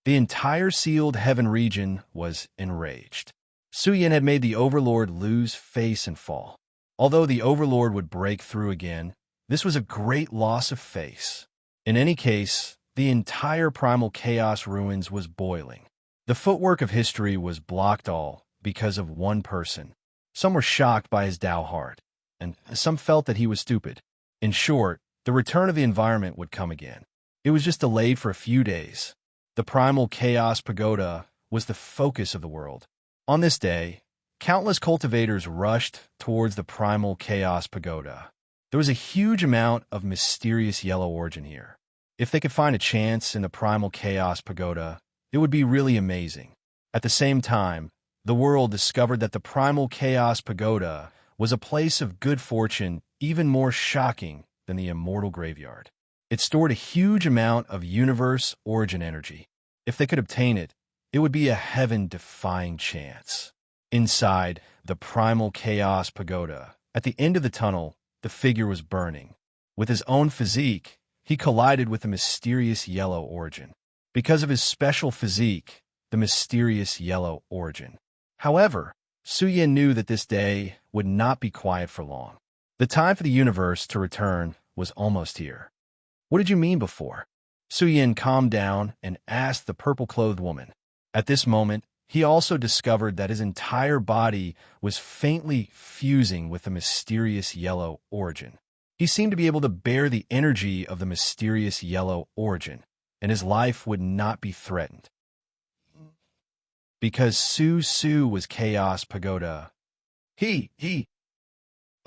Speaker 1: The entire sealed heaven region was enraged. Su Yan had made the Overlord lose face and fall. Although the Overlord would break through again, this was a great loss of face. In any case, the entire primal chaos ruins was boiling. The footwork of history was blocked all because of one person. Some were shocked by his Tao heart, and some felt that he was stupid. In short, the return of the environment would come again. It was just delayed for a few days. The primal chaos pagoda was the focus of the world. On this day, countless cultivators rushed towards the primal chaos pagoda. There was a huge amount of mysterious yellow origin here. If they could find a chance in the primal chaos pagoda, it would be really amazing. At the same time, the world discovered that the primal chaos pagoda was a place of good fortune even more shocking than the immortal graveyard. It stored a huge amount of universe origin energy. If they could obtain it, it would be a heaven-defying chance. Inside the primal chaos pagoda, at the end of the tunnel, the figure was burning. With his own physique, he collided with the mysterious yellow origin. Because of his special physique, the mysterious yellow origin. However, Su Yan knew that this day would not be quiet for long. The time for the universe to return was almost here. What did you mean before? Su Yan calmed down and asked the purple-clothed woman. At this moment, he also discovered that his entire body was faintly fusing with the mysterious yellow origin. He seemed to be able to bear the energy of the mysterious yellow origin, and his life would not be threatened. Because Su was Chaos Pagoda. A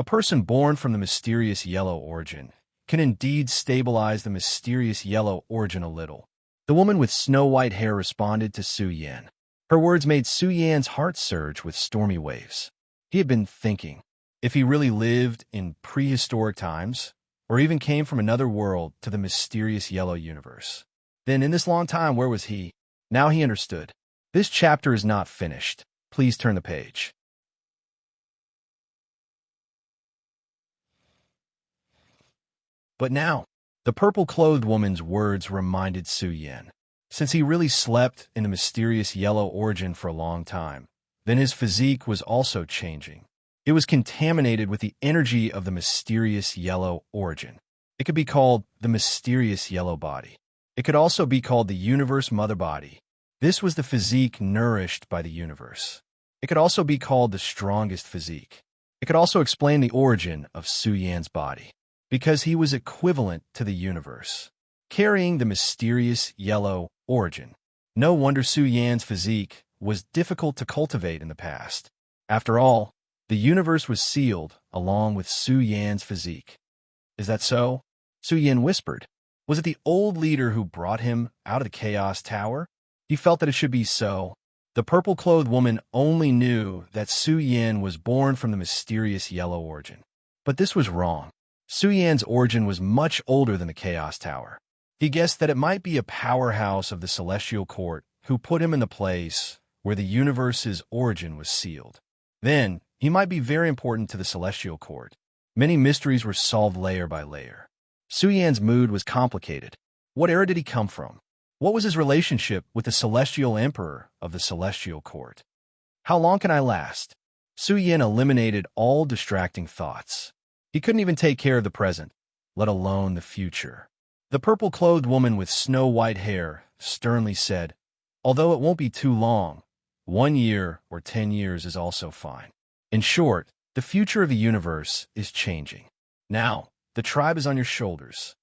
Speaker 1: person born from the mysterious yellow origin can indeed stabilize the mysterious yellow origin a little. The woman with snow-white hair responded to Su Yan. Her words made Su Yan's heart surge with stormy waves. He had been thinking, if he really lived in prehistoric times, or even came from another world to the mysterious yellow universe, then in this long time, where was he? Now he understood. This chapter is not finished. Please turn the page. But now, The purple-clothed woman's words reminded Su Yan. Since he really slept in the mysterious yellow origin for a long time, then his physique was also changing. It was contaminated with the energy of the mysterious yellow origin. It could be called the mysterious yellow body. It could also be called the universe mother body. This was the physique nourished by the universe. It could also be called the strongest physique. It could also explain the origin of Su Yan's body, because he was equivalent to the universe, carrying the mysterious yellow origin. No wonder Su Yan's physique was difficult to cultivate in the past. After all, the universe was sealed along with Su Yan's physique. Is that so? Su Yan whispered. Was it the old leader who brought him out of the Chaos Tower? He felt that it should be so. The purple-clothed woman only knew that Su Yan was born from the mysterious yellow origin. But this was wrong. Su Yan's origin was much older than the Chaos Tower. He guessed that it might be a powerhouse of the Celestial Court who put him in the place where the universe's origin was sealed. Then, he might be very important to the Celestial Court. Many mysteries were solved layer by layer. Su Yan's mood was complicated. What era did he come from? What was his relationship with the Celestial Emperor of the Celestial Court? How long can I last? Su Yan eliminated all distracting thoughts. He couldn't even take care of the present, let alone the future. The purple-clothed woman with snow-white hair sternly said, "Although it won't be too long, 1 year or 10 years is also fine." In short, the future of the universe is changing. Now, the tribe is on your shoulders.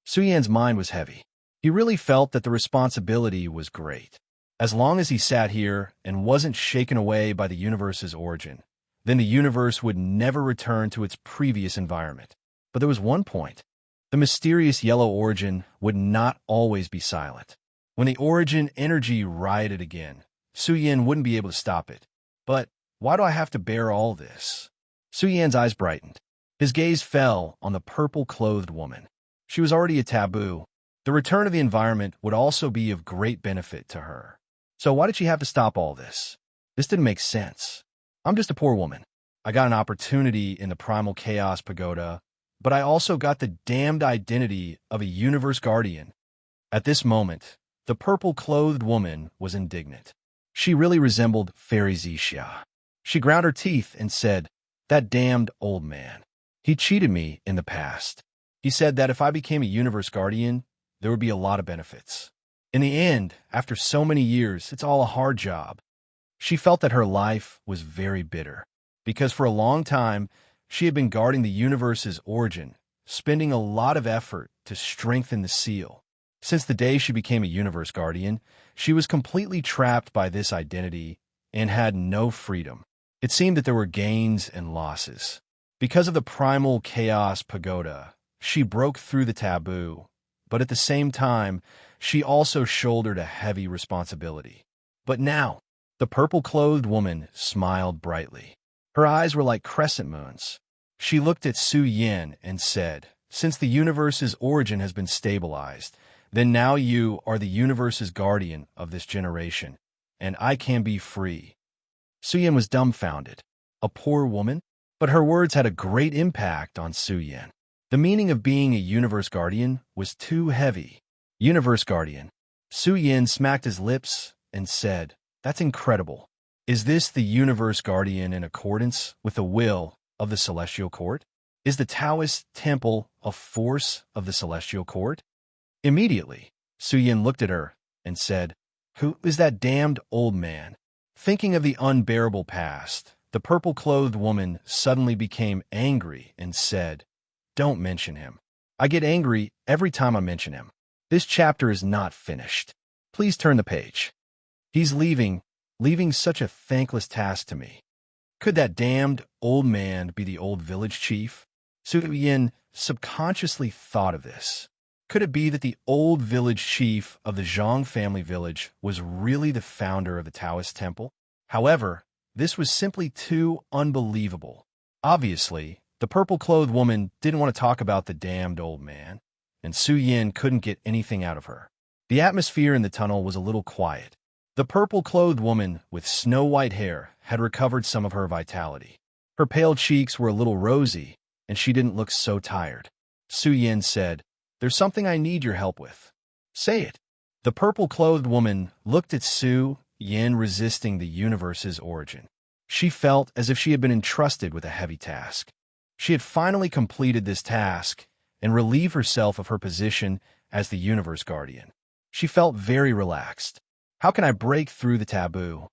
Speaker 1: Su Yan's mind was heavy. He really felt that the responsibility was great. As long as he sat here and wasn't shaken away by the universe's origin, then the universe would never return to its previous environment. But there was one point. The mysterious yellow origin would not always be silent. When the origin energy rioted again, Su Yan wouldn't be able to stop it. But why do I have to bear all this? Su Yan's eyes brightened. His gaze fell on the purple-clothed woman. She was already a taboo. The return of the environment would also be of great benefit to her. So why did she have to stop all this? This didn't make sense. I'm just a poor woman. I got an opportunity in the Primal Chaos Pagoda, but I also got the damned identity of a universe guardian. At this moment, the purple-clothed woman was indignant. She really resembled Fairy Zixia. She ground her teeth and said, "That damned old man. He cheated me in the past. He said that if I became a universe guardian, there would be a lot of benefits. In the end, after so many years, it's all a hard job." She felt that her life was very bitter, because for a long time, she had been guarding the universe's origin, spending a lot of effort to strengthen the seal. Since the day she became a universe guardian, she was completely trapped by this identity and had no freedom. It seemed that there were gains and losses. Because of the Primal Chaos Pagoda, she broke through the taboo, but at the same time, she also shouldered a heavy responsibility. But now, the purple-clothed woman smiled brightly. Her eyes were like crescent moons. She looked at Su Yan and said, "Since the universe's origin has been stabilized, then now you are the universe's guardian of this generation, and I can be free." Su Yan was dumbfounded. A poor woman? But her words had a great impact on Su Yan. The meaning of being a universe guardian was too heavy. Universe guardian. Su Yan smacked his lips and said, "That's incredible. Is this the universe guardian in accordance with the will of the Celestial Court? Is the Taoist temple a force of the Celestial Court?" Immediately, Su Yan looked at her and said, "Who is that damned old man?" Thinking of the unbearable past, the purple-clothed woman suddenly became angry and said, "Don't mention him. I get angry every time I mention him. This chapter is not finished. Please turn the page. He's leaving such a thankless task to me." Could that damned old man be the old village chief? Su Yan subconsciously thought of this. Could it be that the old village chief of the Zhang family village was really the founder of the Taoist temple? However, this was simply too unbelievable. Obviously, the purple-clothed woman didn't want to talk about the damned old man, and Su Yan couldn't get anything out of her. The atmosphere in the tunnel was a little quiet. The purple-clothed woman with snow-white hair had recovered some of her vitality. Her pale cheeks were a little rosy, and she didn't look so tired. Su Yan said, There's something I need your help with. Say it. The purple-clothed woman looked at Su Yin, resisting the universe's origin. She felt as if she had been entrusted with a heavy task. She had finally completed this task and relieved herself of her position as the universe guardian. She felt very relaxed. How can I break through the taboo?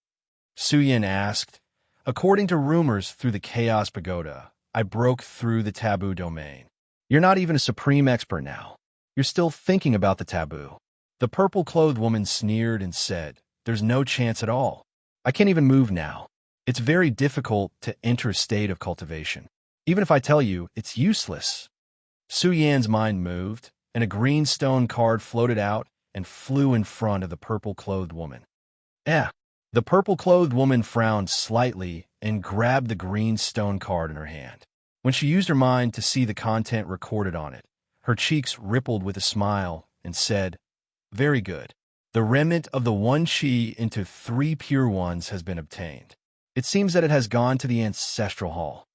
Speaker 1: Su Yin asked. According to rumors through the Chaos Pagoda, I broke through the taboo domain. You're not even a supreme expert now. You're still thinking about the taboo. The purple-clothed woman sneered and said, There's no chance at all. I can't even move now. It's very difficult to enter a state of cultivation. Even if I tell you, it's useless. Su Yan's mind moved, and a green stone card floated out and flew in front of the purple-clothed woman. The purple-clothed woman frowned slightly and grabbed the green stone card in her hand. When she used her mind to see the content recorded on it, her cheeks rippled with a smile and said, Very good. The remnant of the 1 chi into 3 pure ones has been obtained. It seems that it has gone to the ancestral hall.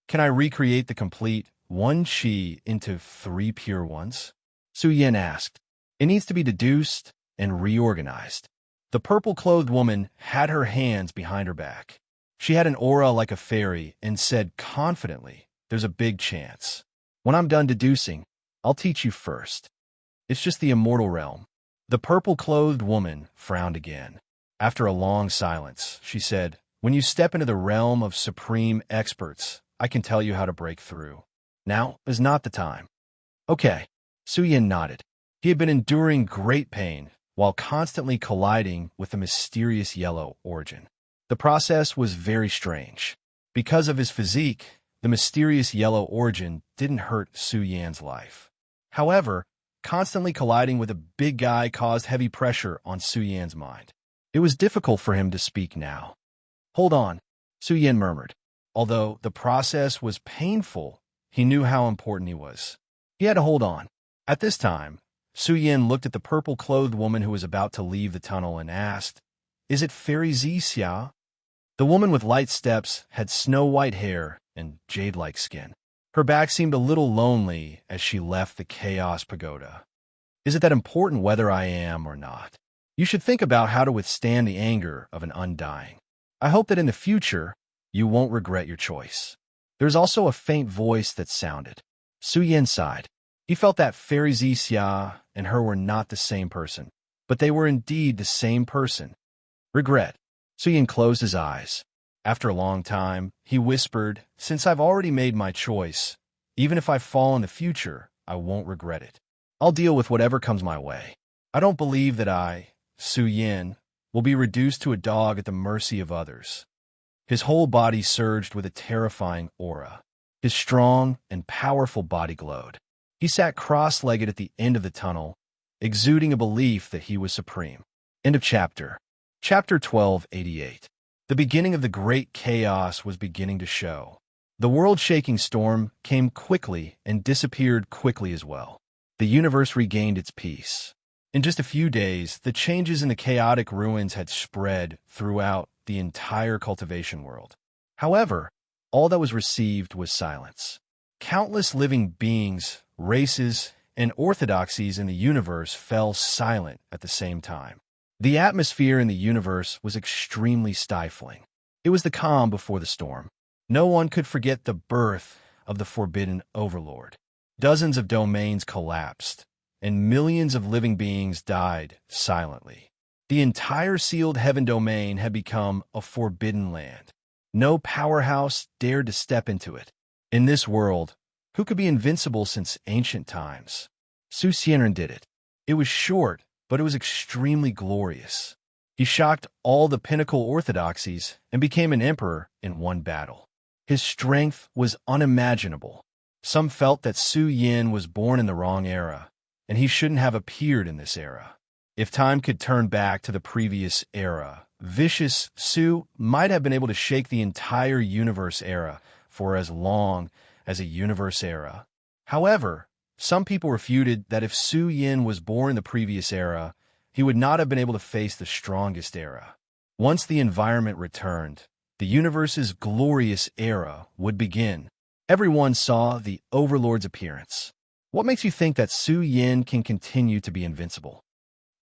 Speaker 1: Can I recreate the complete 1 chi into 3 pure ones? Su Yin asked. It needs to be deduced and reorganized. The purple-clothed woman had her hands behind her back. She had an aura like a fairy and said confidently, There's a big chance. When I'm done deducing, I'll teach you first. It's just the immortal realm. The purple-clothed woman frowned again. After a long silence, she said, When you step into the realm of supreme experts, I can tell you how to break through. Now is not the time. Okay. Su Yin nodded. He had been enduring great pain while constantly colliding with the mysterious yellow origin. The process was very strange. Because of his physique, the mysterious yellow origin didn't hurt Su Yan's life. However, constantly colliding with a big guy caused heavy pressure on Su Yan's mind. It was difficult for him to speak now. Hold on, Su Yan murmured. Although the process was painful, he knew how important he was. He had to hold on. At this time, Su Yin looked at the purple-clothed woman who was about to leave the tunnel and asked, Is it Fairy Xia? The woman with light steps had snow-white hair and jade-like skin. Her back seemed a little lonely as she left the Chaos Pagoda. Is it that important whether I am or not? You should think about how to withstand the anger of an undying. I hope that in the future, you won't regret your choice. There's also a faint voice that sounded. Su Yin sighed. He felt that Fairy Xia and her were not the same person, but they were indeed the same person. Regret. Su Yin closed his eyes. After a long time, he whispered, Since I've already made my choice, even if I fall in the future, I won't regret it. I'll deal with whatever comes my way. I don't believe that I, Su Yin, will be reduced to a dog at the mercy of others. His whole body surged with a terrifying aura. His strong and powerful body glowed. He sat cross-legged at the end of the tunnel, exuding a belief that he was supreme. End of chapter. Chapter 1288. The beginning of the great chaos was beginning to show. The world-shaking storm came quickly and disappeared quickly as well. The universe regained its peace. In just a few days, the changes in the chaotic ruins had spread throughout the entire cultivation world. However, all that was received was silence. Countless living beings, races, and orthodoxies in the universe fell silent at the same time. The atmosphere in the universe was extremely stifling. It was the calm before the storm. No one could forget the birth of the forbidden Overlord. Dozens of domains collapsed, and millions of living beings died silently. The entire sealed heaven domain had become a forbidden land. No powerhouse dared to step into it. In this world, who could be invincible since ancient times? Su Xianren did it. It was short, but it was extremely glorious. He shocked all the pinnacle orthodoxies and became an emperor in one battle. His strength was unimaginable. Some felt that Su Yin was born in the wrong era, and he shouldn't have appeared in this era. If time could turn back to the previous era, vicious Su might have been able to shake the entire universe era for as long as a universe era. However, some people refuted that if Su Yin was born in the previous era, he would not have been able to face the strongest era. Once the environment returned, the universe's glorious era would begin. Everyone saw the Overlord's appearance. What makes you think that Su Yin can continue to be invincible?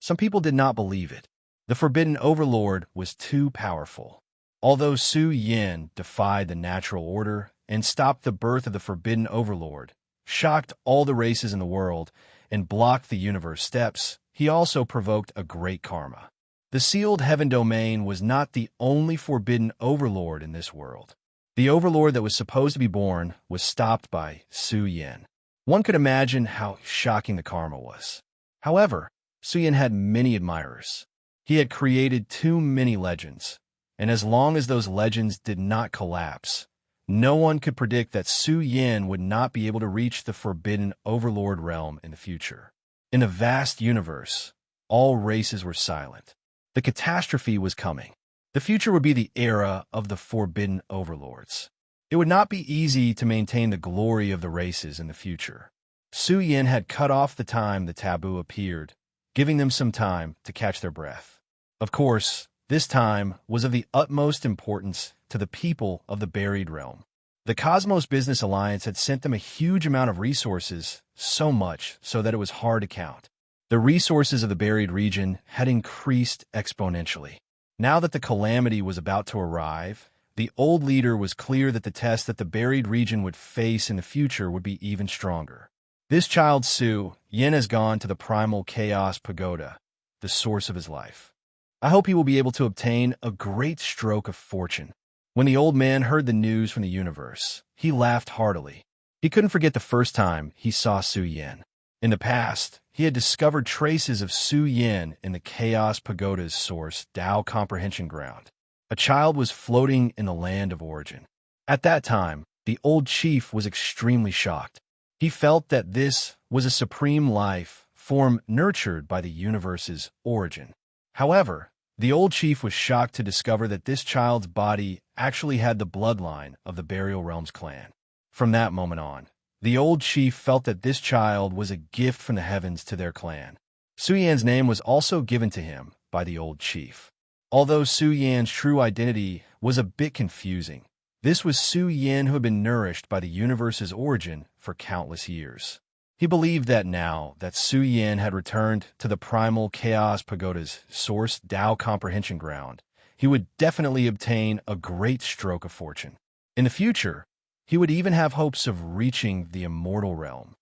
Speaker 1: Some people did not believe it. The forbidden overlord was too powerful. Although Su Yin defied the natural order and stopped the birth of the forbidden overlord, shocked all the races in the world, and blocked the universe steps, he also provoked a great karma. The sealed heaven domain was not the only forbidden overlord in this world. The overlord that was supposed to be born was stopped by Su Yin. One could imagine how shocking the karma was. However, Su Yin had many admirers. He had created too many legends, and as long as those legends did not collapse, no one could predict that Su Yin would not be able to reach the forbidden overlord realm in the future. In the vast universe, all races were silent. The catastrophe was coming. The future would be the era of the forbidden overlords. It would not be easy to maintain the glory of the races in the future. Su Yin had cut off the time the taboo appeared, giving them some time to catch their breath. Of course, this time was of the utmost importance to the people of the buried realm. The Cosmos Business Alliance had sent them a huge amount of resources, so much so that it was hard to count. The resources of the buried region had increased exponentially. Now that the calamity was about to arrive, the old leader was clear that the test that the buried region would face in the future would be even stronger. This child Su Yin has gone to the primal chaos pagoda, the source of his life. I hope he will be able to obtain a great stroke of fortune. When the old man heard the news from the universe, he laughed heartily. He couldn't forget the first time he saw Su Yin. In the past, he had discovered traces of Su Yin in the Chaos Pagoda's source, Tao Comprehension Ground. A child was floating in the land of origin. At that time, the old chief was extremely shocked. He felt that this was a supreme life form nurtured by the universe's origin. However, the old chief was shocked to discover that this child's body actually had the bloodline of the Burial Realms clan. From that moment on, the old chief felt that this child was a gift from the heavens to their clan. Su Yan's name was also given to him by the old chief. Although Su Yan's true identity was a bit confusing, this was Su Yin who had been nourished by the universe's origin for countless years. He believed that now that Su Yin had returned to the primal chaos pagoda's source, Tao Comprehension Ground, he would definitely obtain a great stroke of fortune. In the future, he would even have hopes of reaching the immortal realm.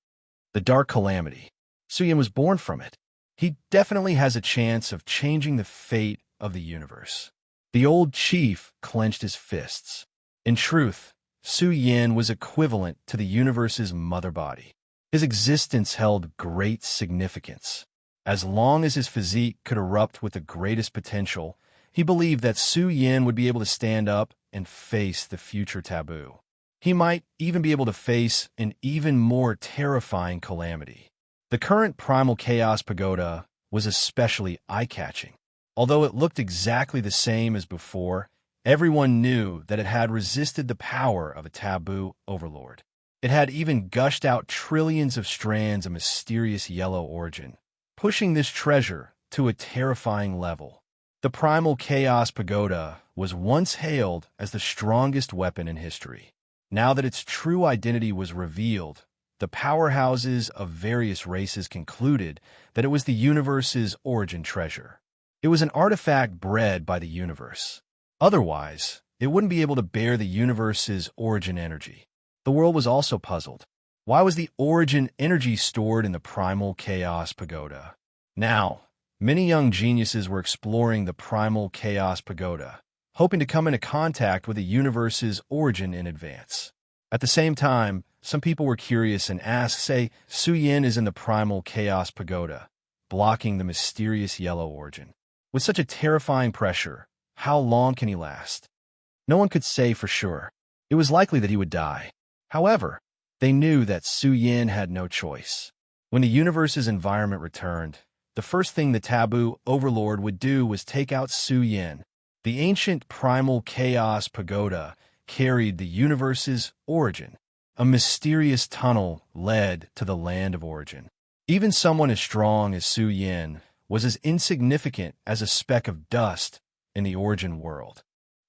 Speaker 1: The Dark Calamity. Su Yin was born from it. He definitely has a chance of changing the fate of the universe. The old chief clenched his fists. In truth, Su Yin was equivalent to the universe's mother body. His existence held great significance. As long as his physique could erupt with the greatest potential, he believed that Su Yin would be able to stand up and face the future taboo. He might even be able to face an even more terrifying calamity. The current Primal Chaos Pagoda was especially eye-catching. Although it looked exactly the same as before, everyone knew that it had resisted the power of a taboo overlord. It had even gushed out trillions of strands of mysterious yellow origin, pushing this treasure to a terrifying level. The Primal Chaos Pagoda was once hailed as the strongest weapon in history. Now that its true identity was revealed, the powerhouses of various races concluded that it was the universe's origin treasure. It was an artifact bred by the universe. Otherwise, it wouldn't be able to bear the universe's origin energy. The world was also puzzled. Why was the origin energy stored in the Primal Chaos Pagoda? Now, many young geniuses were exploring the Primal Chaos Pagoda, hoping to come into contact with the universe's origin in advance. At the same time, some people were curious and asked, say, Su Yin is in the Primal Chaos Pagoda, blocking the mysterious yellow origin. With such a terrifying pressure, how long can he last? No one could say for sure. It was likely that he would die. However, they knew that Su Yin had no choice. When the universe's environment returned, the first thing the taboo overlord would do was take out Su Yin. The ancient Primal Chaos Pagoda carried the universe's origin. A mysterious tunnel led to the land of origin. Even someone as strong as Su Yin was as insignificant as a speck of dust in the origin world.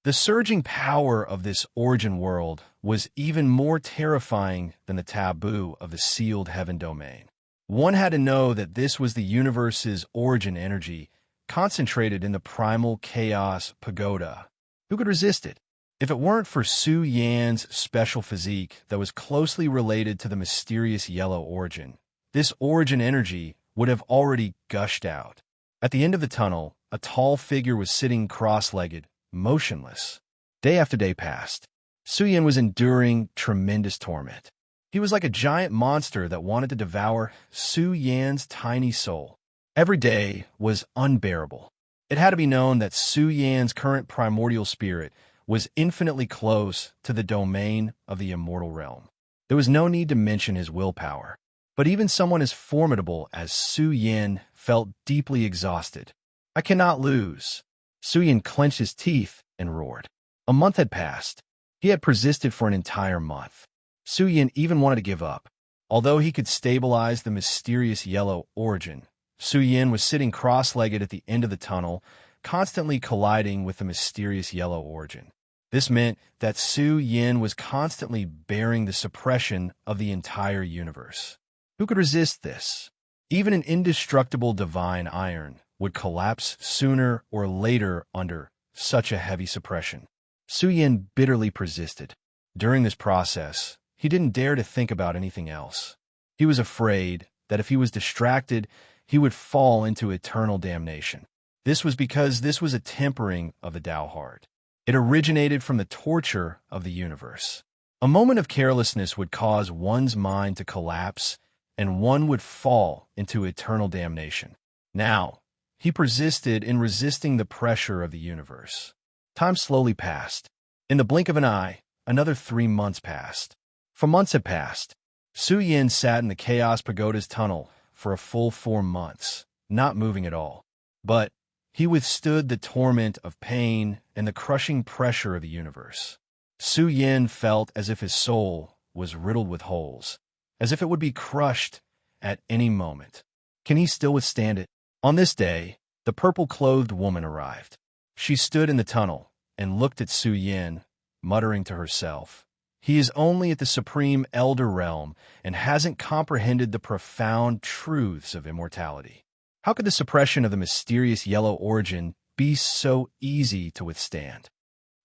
Speaker 1: The surging power of this origin world was even more terrifying than the taboo of the sealed heaven domain. One had to know that this was the universe's origin energy, concentrated in the primal chaos pagoda. Who could resist it? If it weren't for Su Yan's special physique that was closely related to the mysterious yellow origin, this origin energy would have already gushed out. At the end of the tunnel, a tall figure was sitting cross-legged, motionless. Day after day passed. Su Yan was enduring tremendous torment. He was like a giant monster that wanted to devour Su Yan's tiny soul. Every day was unbearable. It had to be known that Su Yan's current primordial spirit was infinitely close to the domain of the immortal realm. There was no need to mention his willpower. But even someone as formidable as Su Yan felt deeply exhausted. I cannot lose. Su Yan clenched his teeth and roared. A month had passed. He had persisted for an entire month. Su Yan even wanted to give up. Although he could stabilize the mysterious yellow origin, Su Yan was sitting cross-legged at the end of the tunnel, constantly colliding with the mysterious yellow origin. This meant that Su Yan was constantly bearing the suppression of the entire universe. Who could resist this? Even an indestructible divine iron would collapse sooner or later under such a heavy suppression. Su Yan bitterly persisted. During this process, he didn't dare to think about anything else. He was afraid that if he was distracted, he would fall into eternal damnation. This was because this was a tempering of the Tao heart. It originated from the torture of the universe. A moment of carelessness would cause one's mind to collapse, and one would fall into eternal damnation. Now, he persisted in resisting the pressure of the universe. Time slowly passed. In the blink of an eye, another 3 months passed. For months had passed. Su Yan sat in the Chaos Pagoda's tunnel for a full 4 months, not moving at all. But he withstood the torment of pain and the crushing pressure of the universe. Su Yan felt as if his soul was riddled with holes, as if it would be crushed at any moment. Can he still withstand it? On this day, the purple-clothed woman arrived. She stood in the tunnel and looked at Su Yan, muttering to herself, "He is only at the supreme elder realm and hasn't comprehended the profound truths of immortality. How could the suppression of the mysterious yellow origin be so easy to withstand?"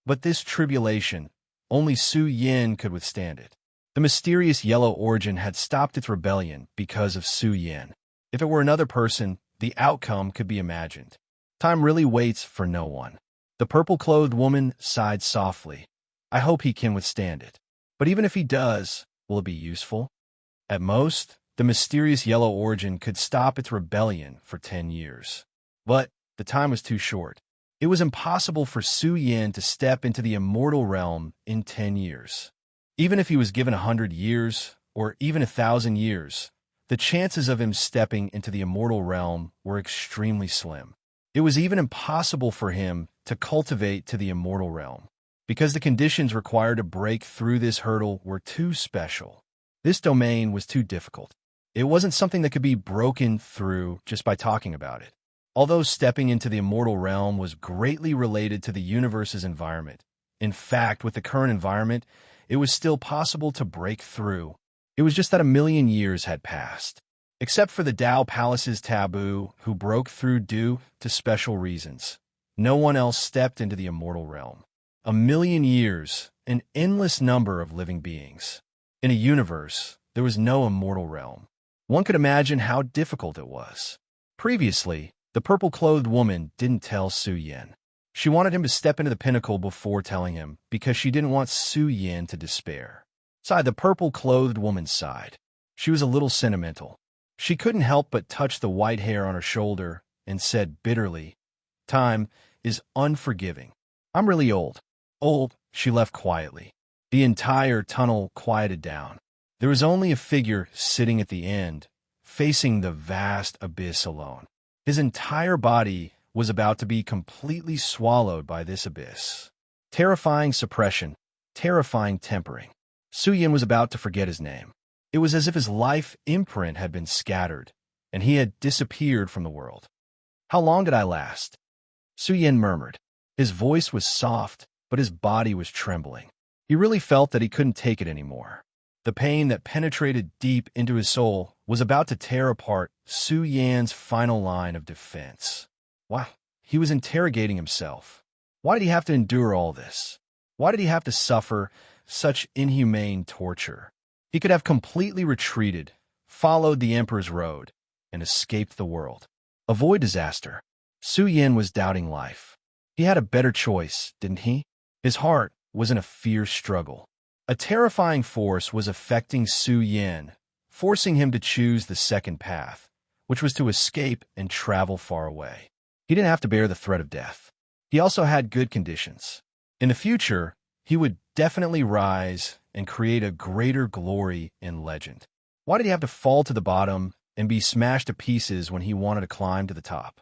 Speaker 1: But this tribulation, only Su Yan could withstand it. The mysterious yellow origin had stopped its rebellion because of Su Yan. If it were another person, the outcome could be imagined. Time really waits for no one. The purple-clothed woman sighed softly. I hope he can withstand it. But even if he does, will it be useful? At most, the mysterious yellow origin could stop its rebellion for 10 years. But the time was too short. It was impossible for Su Yan to step into the immortal realm in 10 years. Even if he was given 100 years, or even 1,000 years, the chances of him stepping into the immortal realm were extremely slim. It was even impossible for him to cultivate to the immortal realm, because the conditions required to break through this hurdle were too special. This domain was too difficult. It wasn't something that could be broken through just by talking about it. Although stepping into the immortal realm was greatly related to the universe's environment, in fact, with the current environment, it was still possible to break through. It was just that 1,000,000 years had passed. Except for the Tao Palace's taboo, who broke through due to special reasons. No one else stepped into the immortal realm. 1,000,000 years, an endless number of living beings. In a universe, there was no immortal realm. One could imagine how difficult it was. Previously, the purple-clothed woman didn't tell Su Yan. She wanted him to step into the pinnacle before telling him, because she didn't want Su Yan to despair. Sighed the purple-clothed woman sighed. She was a little sentimental. She couldn't help but touch the white hair on her shoulder and said bitterly, "Time is unforgiving. I'm really old." Old, she left quietly. The entire tunnel quieted down. There was only a figure sitting at the end, facing the vast abyss alone. His entire body was about to be completely swallowed by this abyss. Terrifying suppression, terrifying tempering. Su Yan was about to forget his name. It was as if his life imprint had been scattered, and he had disappeared from the world. "How long did I last?" Su Yan murmured. His voice was soft but his body was trembling. He really felt that he couldn't take it anymore. The pain that penetrated deep into his soul was about to tear apart Su Yan's final line of defense. Wow, he was interrogating himself. Why did he have to endure all this? Why did he have to suffer such inhumane torture? He could have completely retreated, followed the Emperor's road, and escaped the world. Avoid disaster. Su Yan was doubting life. He had a better choice, didn't he? His heart was in a fierce struggle. A terrifying force was affecting Su Yan, forcing him to choose the second path, which was to escape and travel far away. He didn't have to bear the threat of death. He also had good conditions. In the future, he would definitely rise and create a greater glory and legend. Why did he have to fall to the bottom and be smashed to pieces when he wanted to climb to the top?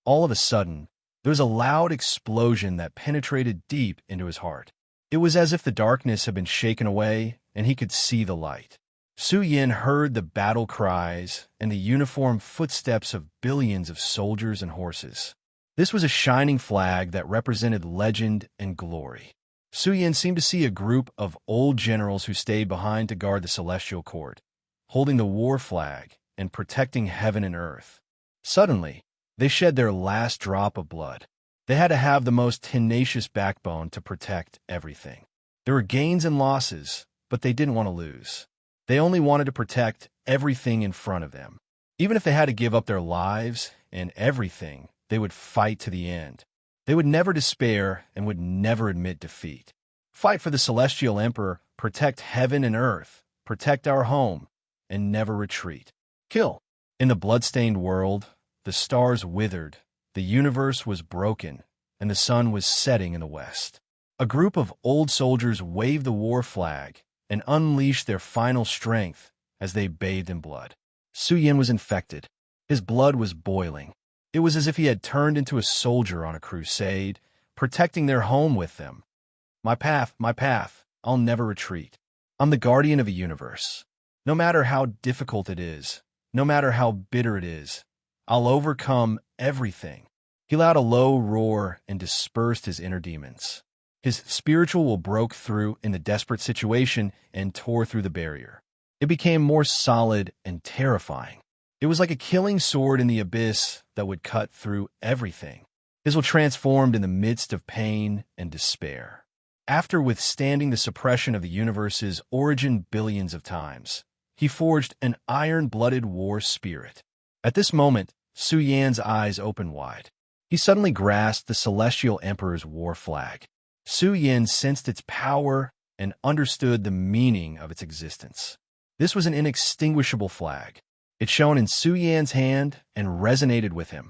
Speaker 1: All of a sudden, there was a loud explosion that penetrated deep into his heart. It was as if the darkness had been shaken away and he could see the light. Su Yan heard the battle cries and the uniform footsteps of billions of soldiers and horses. This was a shining flag that represented legend and glory. Su Yan seemed to see a group of old generals who stayed behind to guard the celestial court, holding the war flag and protecting heaven and earth. Suddenly, they shed their last drop of blood. They had to have the most tenacious backbone to protect everything. There were gains and losses, but they didn't want to lose. They only wanted to protect everything in front of them. Even if they had to give up their lives and everything, they would fight to the end. They would never despair and would never admit defeat. Fight for the Celestial Emperor, protect heaven and earth, protect our home, and never retreat. Kill. In the bloodstained world, the stars withered, the universe was broken, and the sun was setting in the west. A group of old soldiers waved the war flag and unleashed their final strength as they bathed in blood. Su Yan was infected. His blood was boiling. It was as if he had turned into a soldier on a crusade, protecting their home with them. My path, I'll never retreat. I'm the guardian of a universe. No matter how difficult it is, no matter how bitter it is, I'll overcome everything. He let out a low roar and dispersed his inner demons. His spiritual will broke through in the desperate situation and tore through the barrier. It became more solid and terrifying. It was like a killing sword in the abyss that would cut through everything. His will transformed in the midst of pain and despair. After withstanding the suppression of the universe's origin billions of times, he forged an iron-blooded war spirit. At this moment, Su Yan's eyes opened wide. He suddenly grasped the Celestial Emperor's war flag. Su Yan sensed its power and understood the meaning of its existence. This was an inextinguishable flag. It shone in Su Yan's hand and resonated with him.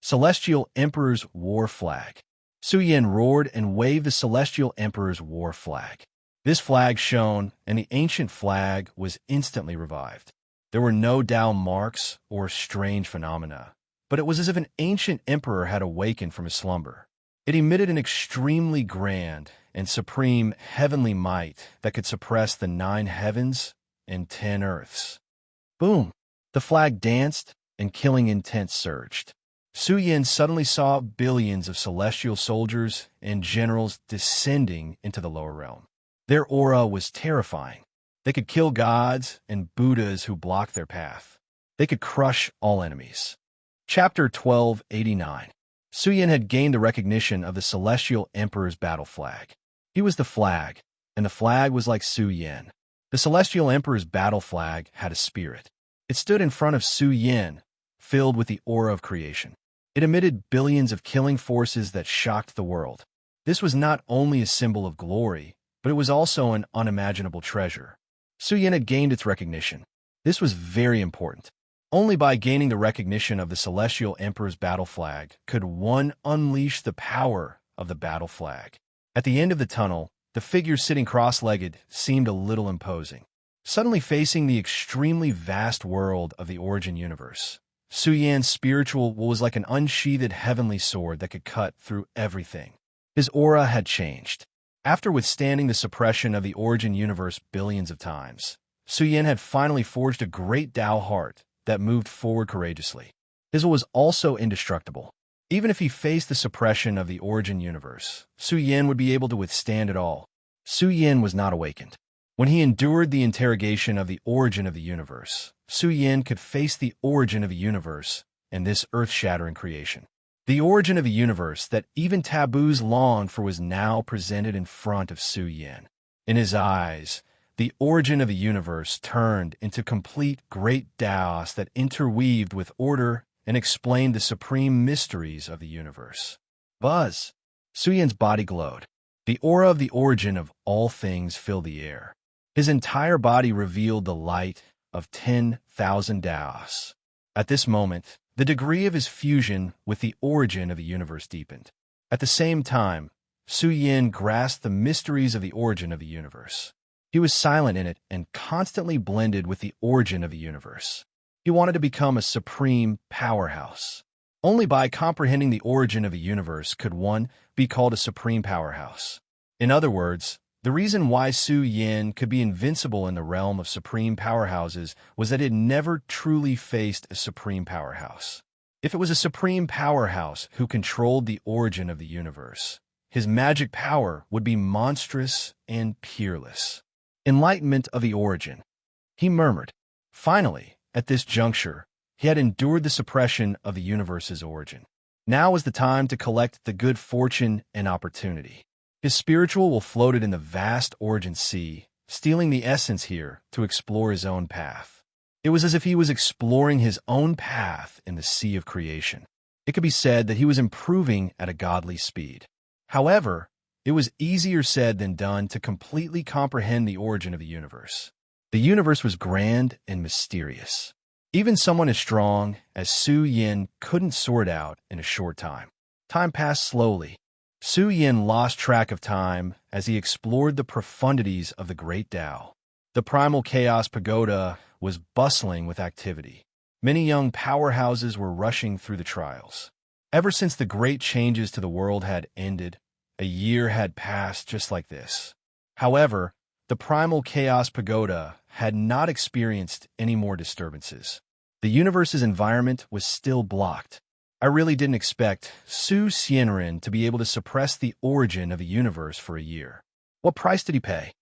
Speaker 1: Celestial Emperor's war flag. Su Yan roared and waved the Celestial Emperor's war flag. This flag shone, and the ancient flag was instantly revived. There were no Tao marks or strange phenomena, but it was as if an ancient emperor had awakened from his slumber. It emitted an extremely grand and supreme heavenly might that could suppress the 9 heavens and 10 earths. Boom! The flag danced, and killing intent surged. Su Yan suddenly saw billions of celestial soldiers and generals descending into the lower realm. Their aura was terrifying. They could kill gods and Buddhas who blocked their path. They could crush all enemies. Chapter 1289. Su Yan had gained the recognition of the Celestial Emperor's battle flag. He was the flag, and the flag was like Su Yan. The Celestial Emperor's battle flag had a spirit. It stood in front of Su Yan, filled with the aura of creation. It emitted billions of killing forces that shocked the world. This was not only a symbol of glory, but it was also an unimaginable treasure. Su Yan had gained its recognition. This was very important. Only by gaining the recognition of the Celestial Emperor's battle flag could one unleash the power of the battle flag. At the end of the tunnel, the figure sitting cross-legged seemed a little imposing. Suddenly facing the extremely vast world of the origin universe, Su Yan's spiritual was like an unsheathed heavenly sword that could cut through everything. His aura had changed. After withstanding the suppression of the origin universe billions of times, Su Yan had finally forged a great Tao heart that moved forward courageously. His will was also indestructible. Even if he faced the suppression of the origin universe, Su Yin would be able to withstand it all. Su Yin was not awakened. When he endured the interrogation of the origin of the universe, Su Yin could face the origin of a universe and this earth-shattering creation. The origin of a universe that even taboos longed for was now presented in front of Su Yin. In his eyes, the origin of a universe turned into complete great chaos that interweaved with order and explained the supreme mysteries of the universe. Buzz! Su Yin's body glowed. The aura of the origin of all things filled the air. His entire body revealed the light of 10,000 Daos. At this moment, the degree of his fusion with the origin of the universe deepened. At the same time, Su Yin grasped the mysteries of the origin of the universe. He was silent in it and constantly blended with the origin of the universe. He wanted to become a supreme powerhouse. Only by comprehending the origin of a universe could one be called a supreme powerhouse. In other words, the reason why Su Yin could be invincible in the realm of supreme powerhouses was that it never truly faced a supreme powerhouse. If it was a supreme powerhouse who controlled the origin of the universe, his magic power would be monstrous and peerless. Enlightenment of the origin. He murmured. Finally, at this juncture, he had endured the suppression of the universe's origin. Now was the time to collect the good fortune and opportunity. His spiritual will floated in the vast origin sea, stealing the essence here to explore his own path. It was as if he was exploring his own path in the sea of creation. It could be said that he was improving at a godly speed. However, it was easier said than done to completely comprehend the origin of the universe. The universe was grand and mysterious. Even someone as strong as Su Yin couldn't sort out in a short time. Time passed slowly. Su Yin lost track of time as he explored the profundities of the Great Tao. The primal chaos pagoda was bustling with activity. Many young powerhouses were rushing through the trials. Ever since the great changes to the world had ended, a year had passed just like this. However, the primal chaos pagoda had not experienced any more disturbances. The universe's environment was still blocked. I really didn't expect Su Xianren to be able to suppress the origin of a universe for a year. What price did he pay?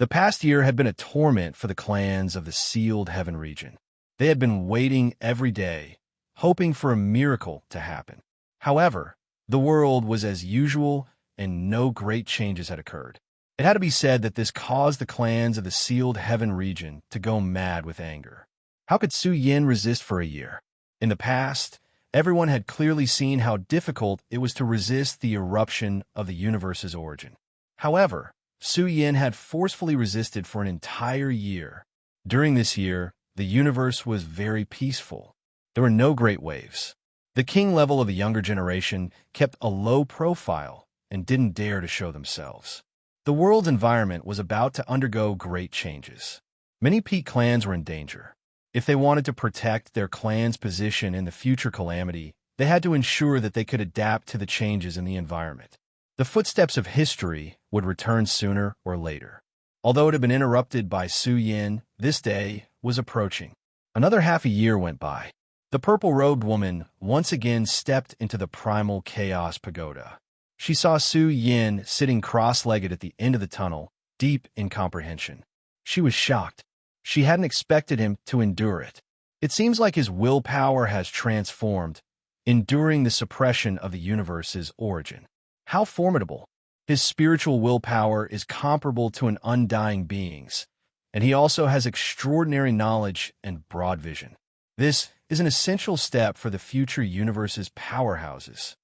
Speaker 1: The past year had been a torment for the clans of the sealed heaven region. They had been waiting every day, hoping for a miracle to happen. However, the world was as usual and no great changes had occurred. It had to be said that this caused the clans of the sealed heaven region to go mad with anger. How could Su Yin resist for a year? In the past, everyone had clearly seen how difficult it was to resist the eruption of the universe's origin. However, Su Yin had forcefully resisted for an entire year. During this year, the universe was very peaceful. There were no great waves. The king level of the younger generation kept a low profile and didn't dare to show themselves. The world's environment was about to undergo great changes. Many peak clans were in danger. If they wanted to protect their clan's position in the future calamity, they had to ensure that they could adapt to the changes in the environment. The footsteps of history would return sooner or later. Although it had been interrupted by Su Yin, this day was approaching. Another half a year went by. The purple-robed woman once again stepped into the primal chaos pagoda. She saw Su Yin sitting cross-legged at the end of the tunnel, deep in comprehension. She was shocked. She hadn't expected him to endure it. It seems like his willpower has transformed, enduring the suppression of the universe's origin. How formidable! His spiritual willpower is comparable to an undying being's, and he also has extraordinary knowledge and broad vision. This is an essential step for the future universe's powerhouses.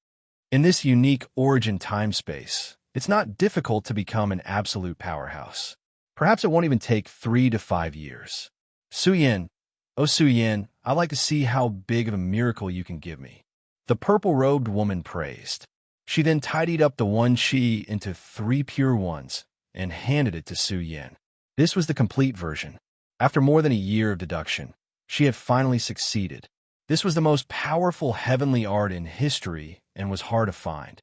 Speaker 1: In this unique origin time-space, it's not difficult to become an absolute powerhouse. Perhaps it won't even take 3 to 5 years. Su Yin, oh Su Yin, I'd like to see how big of a miracle you can give me. The purple-robed woman praised. She then tidied up the one chi into 3 pure ones and handed it to Su Yin. This was the complete version. After more than a year of deduction, she had finally succeeded. This was the most powerful heavenly art in history and was hard to find.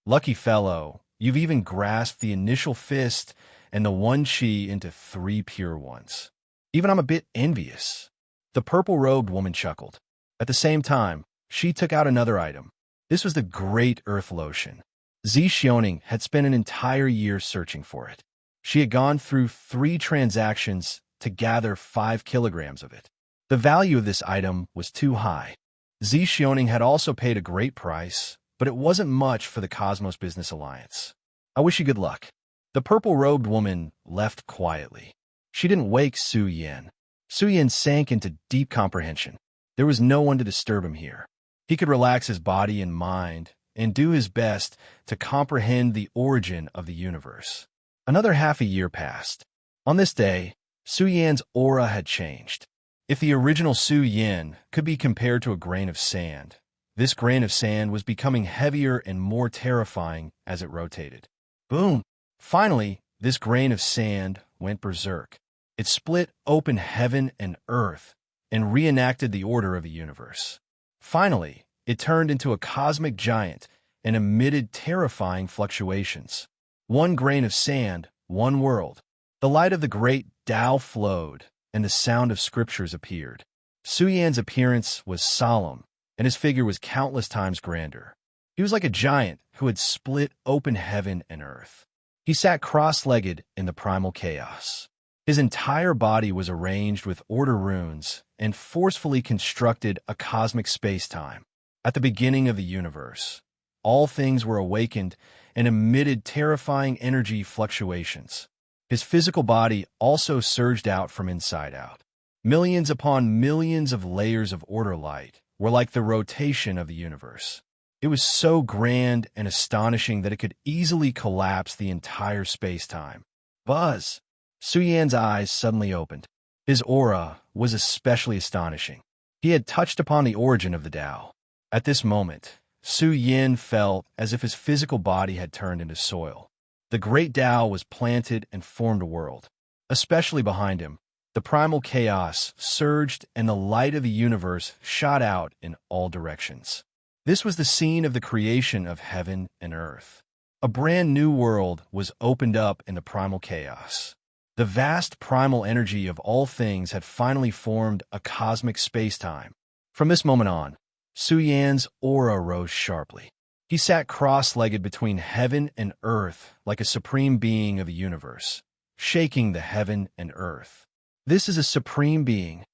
Speaker 1: Lucky fellow, you've even grasped the initial fist and the one chi into 3 pure ones. Even I'm a bit envious. The purple-robed woman chuckled. At the same time, she took out another item. This was the Great Earth Lotion. Zi Xiaoning had spent an entire year searching for it. She had gone through 3 transactions to gather 5 kilograms of it. The value of this item was too high. Zi Xiaoning had also paid a great price, but it wasn't much for the Cosmos Business Alliance. I wish you good luck. The purple-robed woman left quietly. She didn't wake Su Yan. Su Yan sank into deep comprehension. There was no one to disturb him here. He could relax his body and mind and do his best to comprehend the origin of the universe. Another half a year passed. On this day, Su Yan's aura had changed. If the original Su Yan could be compared to a grain of sand, this grain of sand was becoming heavier and more terrifying as it rotated. Boom! Finally, this grain of sand went berserk. It split open heaven and earth and reenacted the order of the universe. Finally, it turned into a cosmic giant and emitted terrifying fluctuations. One grain of sand, one world. The light of the great Tao flowed, and the sound of scriptures appeared. Su Yan's appearance was solemn, and his figure was countless times grander. He was like a giant who had split open heaven and earth. He sat cross-legged in the primal chaos. His entire body was arranged with order runes and forcefully constructed a cosmic space-time. At the beginning of the universe, all things were awakened and emitted terrifying energy fluctuations. His physical body also surged out from inside out. Millions upon millions of layers of order light were like the rotation of the universe. It was so grand and astonishing that it could easily collapse the entire space-time. Buzz! Su Yan's eyes suddenly opened. His aura was especially astonishing. He had touched upon the origin of the Tao. At this moment, Su Yan felt as if his physical body had turned into soil. The great Tao was planted and formed a world. Especially behind him, the primal chaos surged and the light of the universe shot out in all directions. This was the scene of the creation of heaven and earth. A brand new world was opened up in the primal chaos. The vast primal energy of all things had finally formed a cosmic space-time. From this moment on, Su Yan's aura rose sharply. He sat cross-legged between heaven and earth like a supreme being of the universe, shaking the heaven and earth. This is a supreme being.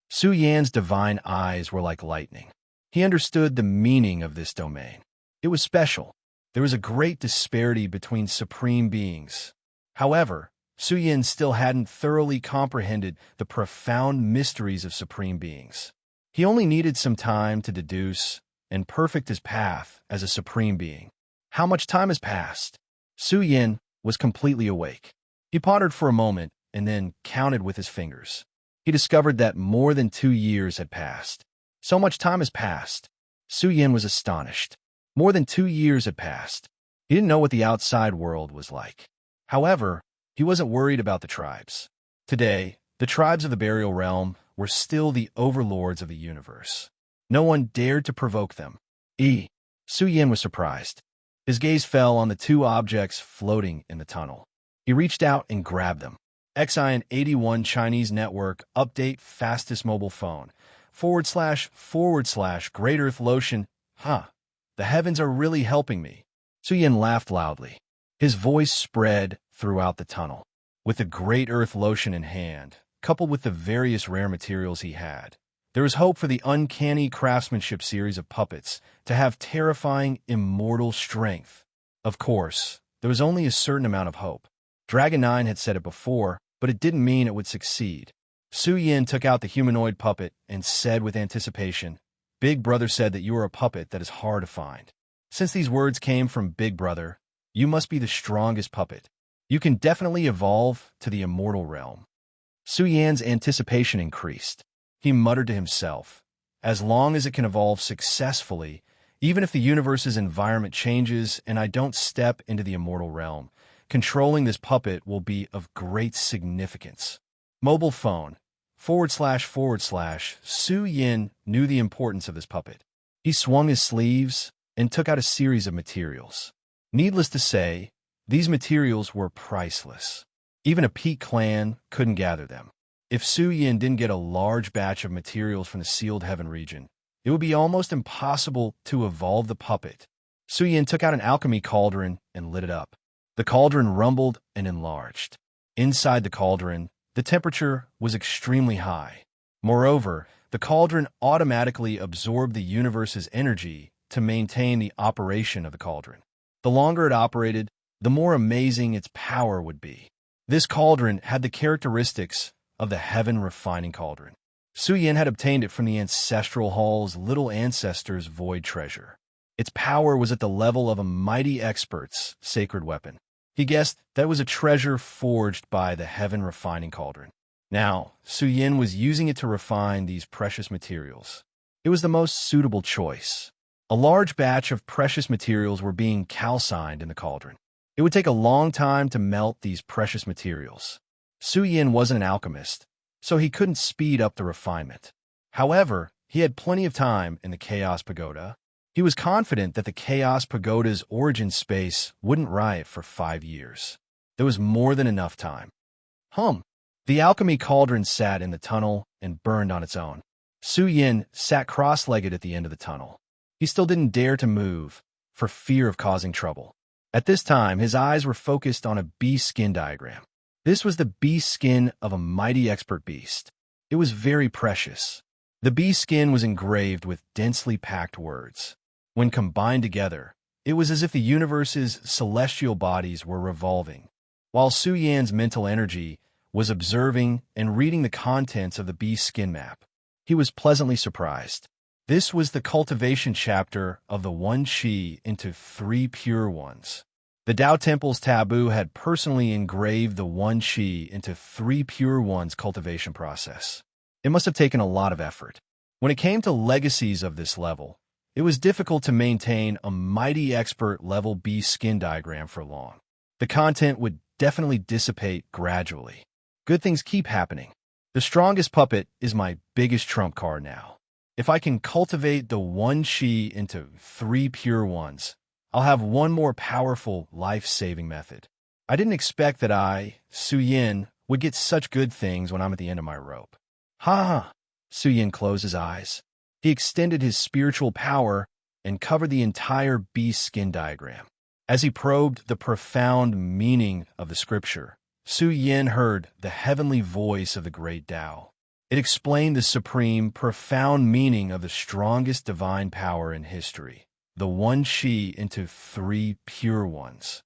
Speaker 1: Su Yan's divine eyes were like lightning. He understood the meaning of this domain. It was special. There was a great disparity between supreme beings. However, Su Yan still hadn't thoroughly comprehended the profound mysteries of supreme beings. He only needed some time to deduce and perfect his path as a supreme being. How much time has passed? Su Yan was completely awake. He pondered for a moment and then counted with his fingers. He discovered that more than 2 years had passed. So much time has passed. Su Yan was astonished. More than 2 years had passed. He didn't know what the outside world was like. However, he wasn't worried about the tribes. Today, the tribes of the burial realm were still the overlords of the universe. No one dared to provoke them. Su Yan was surprised. His gaze fell on the 2 objects floating in the tunnel. He reached out and grabbed them. Xian 81 Chinese network update fastest mobile phone. // Great Earth Lotion. The heavens are really helping me. Su Yan laughed loudly. His voice spread throughout the tunnel. With the Great Earth Lotion in hand, coupled with the various rare materials he had, there was hope for the uncanny craftsmanship series of puppets to have terrifying, immortal strength. Of course, there was only a certain amount of hope. Dragon 9 had said it before, but it didn't mean it would succeed. Su Yan took out the humanoid puppet and said with anticipation, "Big Brother said that you are a puppet that is hard to find. Since these words came from Big Brother, you must be the strongest puppet. You can definitely evolve to the immortal realm." Su Yan's anticipation increased. He muttered to himself, "As long as it can evolve successfully, even if the universe's environment changes and I don't step into the immortal realm, controlling this puppet will be of great significance." Mobile phone. // Su Yan knew the importance of this puppet. He swung his sleeves and took out a series of materials. Needless to say, these materials were priceless. Even a Peak clan couldn't gather them. If Su Yan didn't get a large batch of materials from the sealed heaven region, It would be almost impossible to evolve the puppet. Suyin took out an alchemy cauldron and lit it up. The cauldron rumbled and enlarged. Inside the cauldron, the temperature was extremely high. Moreover, the cauldron automatically absorbed the universe's energy to maintain the operation of the cauldron. The longer it operated, the more amazing its power would be. This cauldron had the characteristics of the heaven refining cauldron. Suyin had obtained it from the ancestral hall's little ancestor's void treasure. Its power was at the level of a mighty expert's sacred weapon. He guessed that it was a treasure forged by the heaven refining cauldron. Now, Suyin was using it to refine these precious materials. It was the most suitable choice. A large batch of precious materials were being calcined in the cauldron. It would take a long time to melt these precious materials. Suyin wasn't an alchemist, so he couldn't speed up the refinement. However, he had plenty of time in the Chaos Pagoda. He was confident that the Chaos Pagoda's origin space wouldn't riot for 5 years. There was more than enough time. The alchemy cauldron sat in the tunnel and burned on its own. Suyin sat cross-legged at the end of the tunnel. He still didn't dare to move, for fear of causing trouble. At this time, his eyes were focused on a beast skin diagram. This was the beast skin of a mighty expert beast. It was very precious. The beast skin was engraved with densely packed words. When combined together, it was as if the universe's celestial bodies were revolving. While Suyin's mental energy was observing and reading the contents of the beast skin map, he was pleasantly surprised. This was the cultivation chapter of the one Qi into 3 pure ones. The Tao Temple's taboo had personally engraved the one Qi into 3 pure ones cultivation process. It must have taken a lot of effort. When it came to legacies of this level, it was difficult to maintain a mighty expert level beast skin diagram for long. The content would definitely dissipate gradually. Good things keep happening. The strongest puppet is my biggest trump card now. If I can cultivate the one Qi into 3 pure ones, I'll have one more powerful life-saving method. I didn't expect that I, Suyin, would get such good things when I'm at the end of my rope. Suyin closed his eyes. He extended his spiritual power and covered the entire beast skin diagram. As he probed the profound meaning of the scripture, Suyin heard the heavenly voice of the great Tao. It explained the supreme, profound meaning of the strongest divine power in history, the one Qi into 3 pure ones.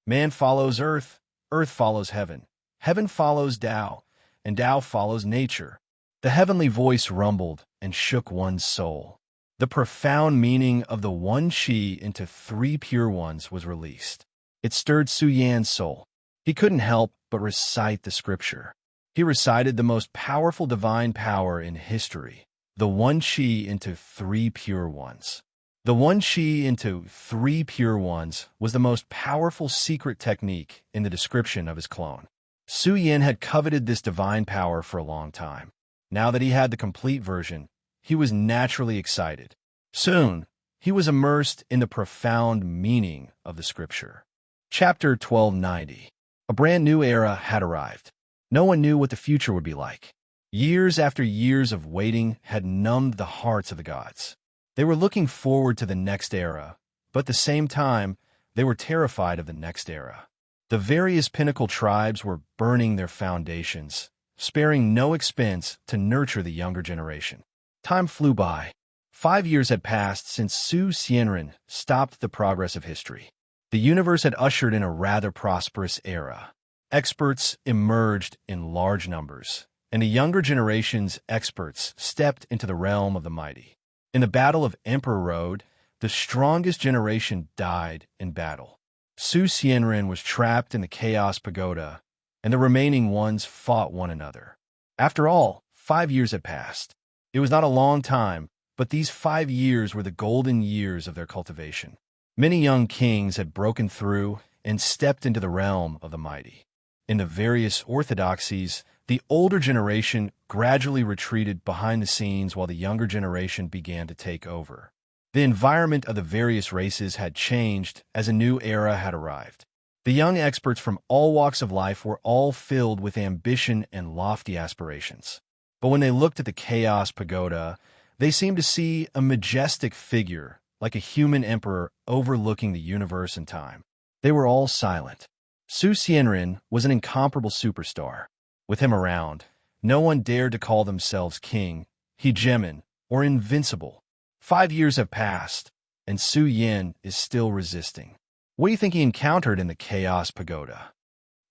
Speaker 1: Man follows earth, earth follows heaven, heaven follows Tao, and Tao follows nature. The heavenly voice rumbled and shook one's soul. The profound meaning of the one Qi into 3 pure ones was released. It stirred Suyin's soul. He couldn't help but recite the scripture. He recited the most powerful divine power in history, the one Qi into 3 pure ones. The one Qi into 3 pure ones was the most powerful secret technique in the description of his clone. Suyin had coveted this divine power for a long time. Now that he had the complete version, he was naturally excited. Soon, he was immersed in the profound meaning of the scripture. Chapter 1290. A brand new era had arrived. No one knew what the future would be like. Years after years of waiting had numbed the hearts of the gods. They were looking forward to the next era, but at the same time, they were terrified of the next era. The various pinnacle tribes were burning their foundations, sparing no expense to nurture the younger generation. Time flew by. 5 years had passed since Su Xianren stopped the progress of history. The universe had ushered in a rather prosperous era. Experts emerged in large numbers, and the younger generation's experts stepped into the realm of the mighty. In the Battle of Emperor Road, the strongest generation died in battle. Su Xianren was trapped in the Chaos Pagoda, and the remaining ones fought one another. After all, 5 years had passed. It was not a long time, but these 5 years were the golden years of their cultivation. Many young kings had broken through and stepped into the realm of the mighty. In the various orthodoxies, the older generation gradually retreated behind the scenes while the younger generation began to take over. The environment of the various races had changed as a new era had arrived. The young experts from all walks of life were all filled with ambition and lofty aspirations. But when they looked at the Chaos Pagoda, They seemed to see a majestic figure, like a human emperor overlooking the universe and time. They were all silent. Su Xianren was an incomparable superstar. With him around, no one dared to call themselves king, hegemon, or invincible. 5 years have passed, and Su Yan is still resisting. What do you think he encountered in the Chaos Pagoda?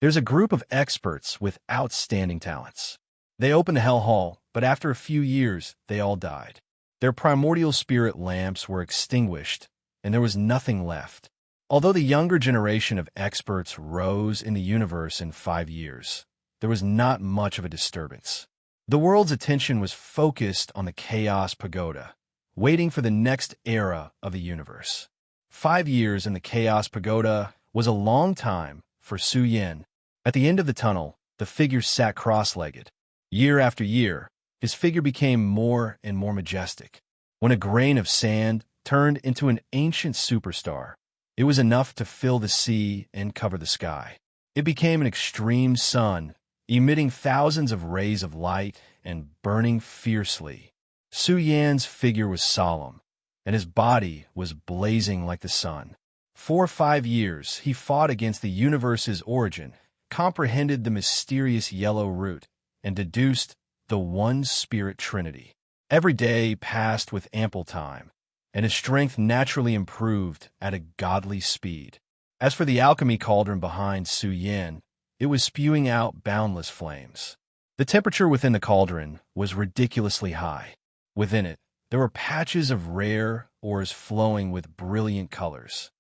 Speaker 1: There's a group of experts with outstanding talents. They opened the Hell Hall, but after a few years, they all died. Their primordial spirit lamps were extinguished, and there was nothing left. Although the younger generation of experts rose in the universe in 5 years, there was not much of a disturbance. The world's attention was focused on the Chaos Pagoda, waiting for the next era of the universe. 5 years in the Chaos Pagoda was a long time for Su Yan. At the end of the tunnel, the figure sat cross-legged. Year after year, his figure became more and more majestic. When a grain of sand turned into an ancient superstar, it was enough to fill the sea and cover the sky. It became an extreme sun, emitting thousands of rays of light and burning fiercely. Su Yan's figure was solemn, and his body was blazing like the sun. For 5 years, he fought against the universe's origin, comprehended the mysterious yellow root, and deduced the one spirit trinity. Every day passed with ample time, and his strength naturally improved at a godly speed. As for the alchemy cauldron behind Su Yan, it was spewing out boundless flames. The temperature within the cauldron was ridiculously high. Within it, there were patches of rare ores flowing with brilliant colors.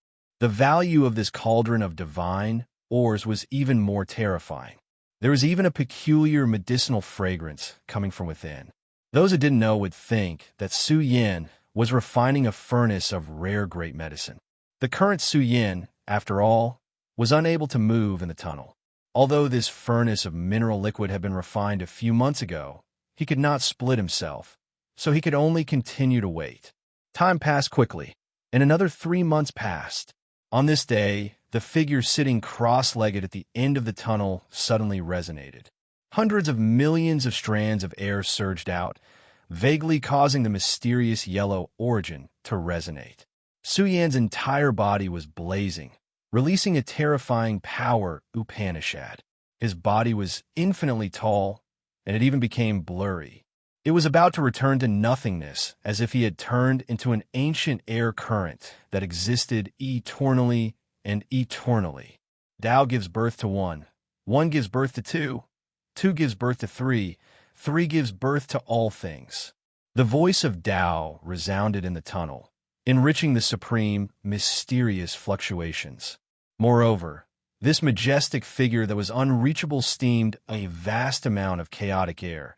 Speaker 1: The value of this cauldron of divine ores was even more terrifying. There was even a peculiar medicinal fragrance coming from within. Those who didn't know would think that Su Yan was refining a furnace of rare great medicine. The current Su Yan, after all, was unable to move in the tunnel. Although this furnace of mineral liquid had been refined a few months ago, he could not split himself, so he could only continue to wait. Time passed quickly, and another 3 months passed. On this day, the figure sitting cross-legged at the end of the tunnel suddenly resonated. Hundreds of millions of strands of air surged out, vaguely causing the mysterious yellow origin to resonate. Su Yan's entire body was blazing, releasing a terrifying power Upanishad. His body was infinitely tall, and it even became blurry. It was about to return to nothingness, as if he had turned into an ancient air current that existed eternally and eternally. Tao gives birth to one, one gives birth to two, two gives birth to three, three gives birth to all things. The voice of Tao resounded in the tunnel, enriching the supreme, mysterious fluctuations. Moreover, this majestic figure that was unreachable steamed a vast amount of chaotic air,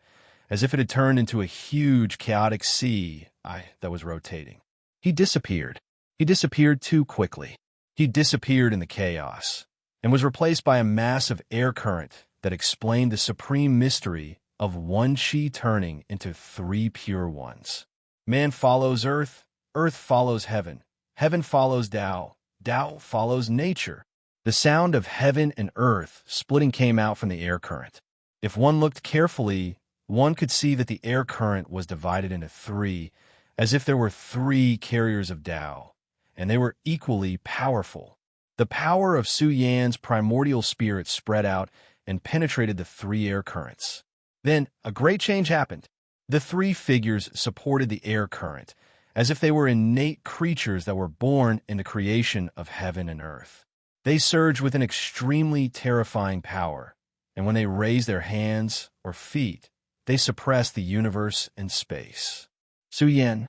Speaker 1: as if it had turned into a huge chaotic sea that was rotating. He disappeared. He disappeared too quickly. He disappeared in the chaos, and was replaced by a massive air current that explained the supreme mystery of one chi turning into 3 pure ones. Man follows earth, earth follows heaven, heaven follows Tao, Tao follows nature. The sound of heaven and earth splitting came out from the air current. If one looked carefully, one could see that the air current was divided into 3, as if there were 3 carriers of Tao, and they were equally powerful. The power of Su Yan's primordial spirit spread out and penetrated the 3 air currents. Then a great change happened. The 3 figures supported the air current, as if they were innate creatures that were born in the creation of heaven and earth. They surged with an extremely terrifying power, and when they raised their hands or feet, they suppressed the universe and space. Su Yan.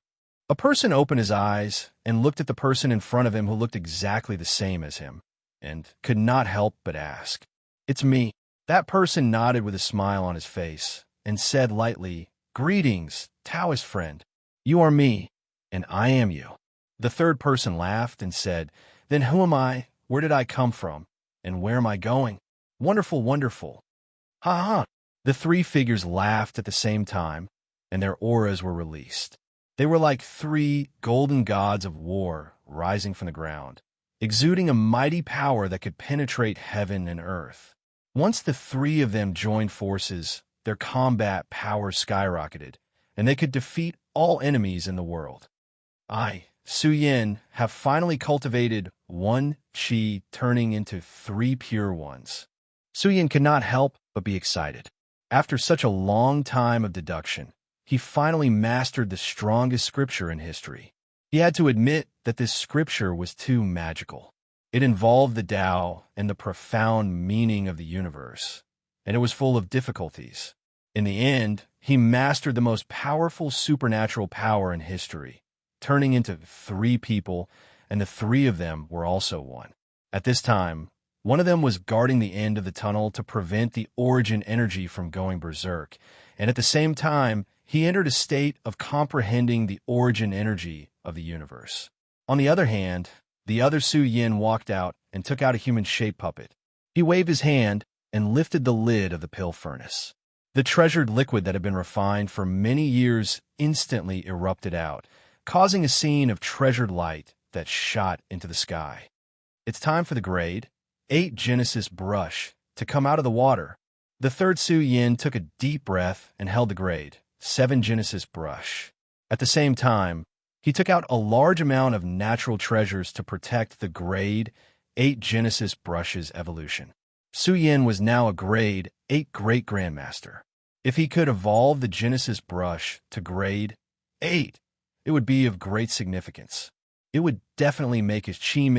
Speaker 1: A person opened his eyes and looked at the person in front of him who looked exactly the same as him, and could not help but ask, "It's me." That person nodded with a smile on his face, and said lightly, "Greetings, Taoist friend. You are me, and I am you." The third person laughed and said, "Then who am I? Where did I come from? And where am I going?" "Wonderful, wonderful." "Ha ha." The 3 figures laughed at the same time, and their auras were released. They were like 3 golden gods of war rising from the ground, exuding a mighty power that could penetrate heaven and earth. Once the 3 of them joined forces, their combat power skyrocketed, and they could defeat all enemies in the world. Su Yin, have finally cultivated one qi turning into 3 pure ones. Su Yin could not help but be excited. After such a long time of deduction, he finally mastered the strongest scripture in history. He had to admit that this scripture was too magical. It involved the Tao and the profound meaning of the universe, and it was full of difficulties. In the end, he mastered the most powerful supernatural power in history, turning into 3 people, and the 3 of them were also one. At this time, one of them was guarding the end of the tunnel to prevent the origin energy from going berserk, and at the same time, he entered a state of comprehending the origin energy of the universe. On the other hand, the other Su Yin walked out and took out a human-shaped puppet. He waved his hand and lifted the lid of the pill furnace. The treasured liquid that had been refined for many years instantly erupted out, causing a scene of treasured light that shot into the sky. It's time for the grade 8 Genesis brush to come out of the water. The third Su Yin took a deep breath and held the grade 7 Genesis brush. At the same time, he took out a large amount of natural treasures to protect the grade 8 Genesis brush's evolution. Su Yin was now a grade 8 Great Grandmaster. If he could evolve the Genesis brush to grade 8, it would be of great significance. It would definitely make his Qi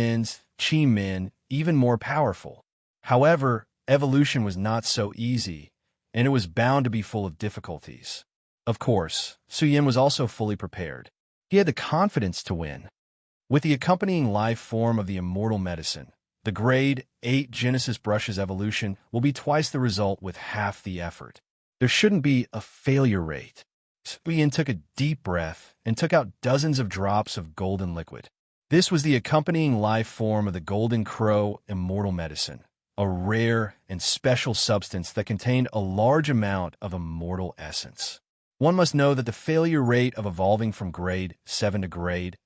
Speaker 1: Min even more powerful. However, evolution was not so easy, and it was bound to be full of difficulties. Of course, Su Yin was also fully prepared. He had the confidence to win. With the accompanying life form of the immortal medicine, the grade 8 Genesis brush's evolution will be twice the result with half the effort. There shouldn't be a failure rate. Su Yin took a deep breath and took out dozens of drops of golden liquid. This was the accompanying life form of the Golden Crow immortal medicine, a rare and special substance that contained a large amount of immortal essence. One must know that the failure rate of evolving from grade 7 to grade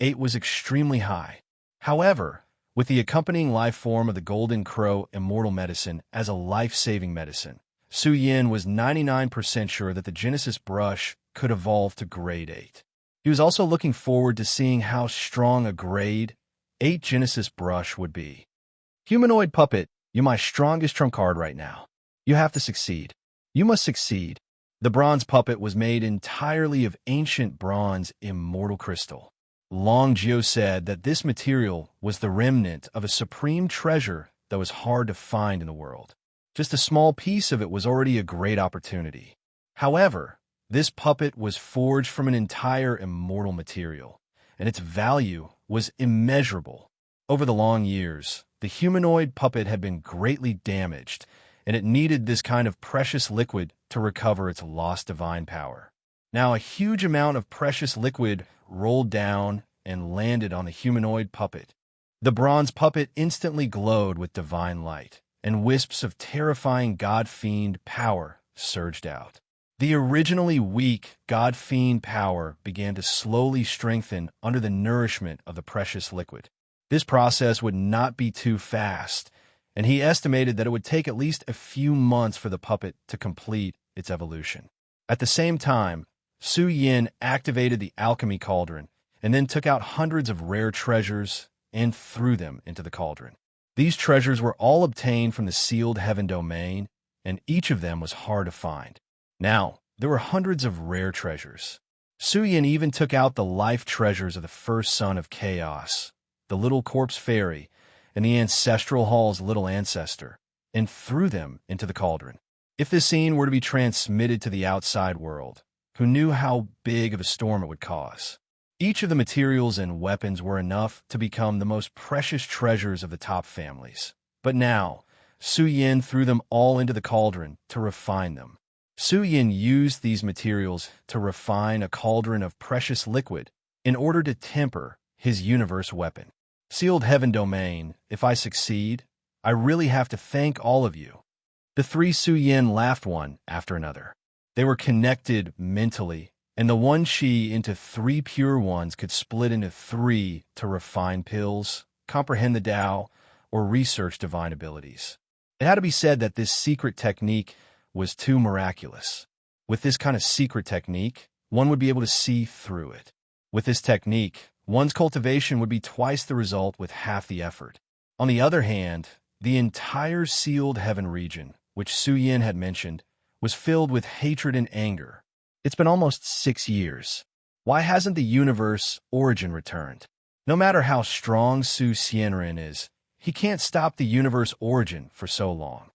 Speaker 1: 8 was extremely high. However, with the accompanying life form of the Golden Crow immortal medicine as a life-saving medicine, Su Yin was 99% sure that the Genesis brush could evolve to grade 8. He was also looking forward to seeing how strong a grade 8 Genesis brush would be. Humanoid puppet, you're my strongest trump card right now. You have to succeed. You must succeed. The bronze puppet was made entirely of ancient bronze immortal crystal. Long Jiu said that this material was the remnant of a supreme treasure that was hard to find in the world. Just a small piece of it was already a great opportunity. However, this puppet was forged from an entire immortal material, and its value was immeasurable. Over the long years, the humanoid puppet had been greatly damaged, and it needed this kind of precious liquid to recover its lost divine power. Now a huge amount of precious liquid rolled down and landed on the humanoid puppet. The bronze puppet instantly glowed with divine light, and wisps of terrifying god-fiend power surged out. The originally weak god-fiend power began to slowly strengthen under the nourishment of the precious liquid. This process would not be too fast, and he estimated that it would take at least a few months for the puppet to complete its evolution. At the same time, Su Yin activated the alchemy cauldron and then took out hundreds of rare treasures and threw them into the cauldron. These treasures were all obtained from the sealed heaven domain, and each of them was hard to find. Now, there were hundreds of rare treasures. Su Yin even took out the life treasures of the first son of chaos, the little corpse fairy, and the ancestral hall's little ancestor, and threw them into the cauldron. If this scene were to be transmitted to the outside world, who knew how big of a storm it would cause? Each of the materials and weapons were enough to become the most precious treasures of the top families. But now, Su Yin threw them all into the cauldron to refine them. Su Yin used these materials to refine a cauldron of precious liquid in order to temper his universe weapon. Sealed heaven domain, if I succeed, I really have to thank all of you. The 3 Su Yin laughed one after another. They were connected mentally, and the one Qi into 3 pure ones could split into 3 to refine pills, comprehend the Tao, or research divine abilities. It had to be said that this secret technique was too miraculous. With this kind of secret technique, one would be able to see through it. With this technique, one's cultivation would be twice the result with half the effort. On the other hand, the entire sealed heaven region, which Su Yin had mentioned, was filled with hatred and anger. It's been almost 6 years. Why hasn't the universe origin returned? No matter how strong Su Xianren is, he can't stop the universe origin for so long.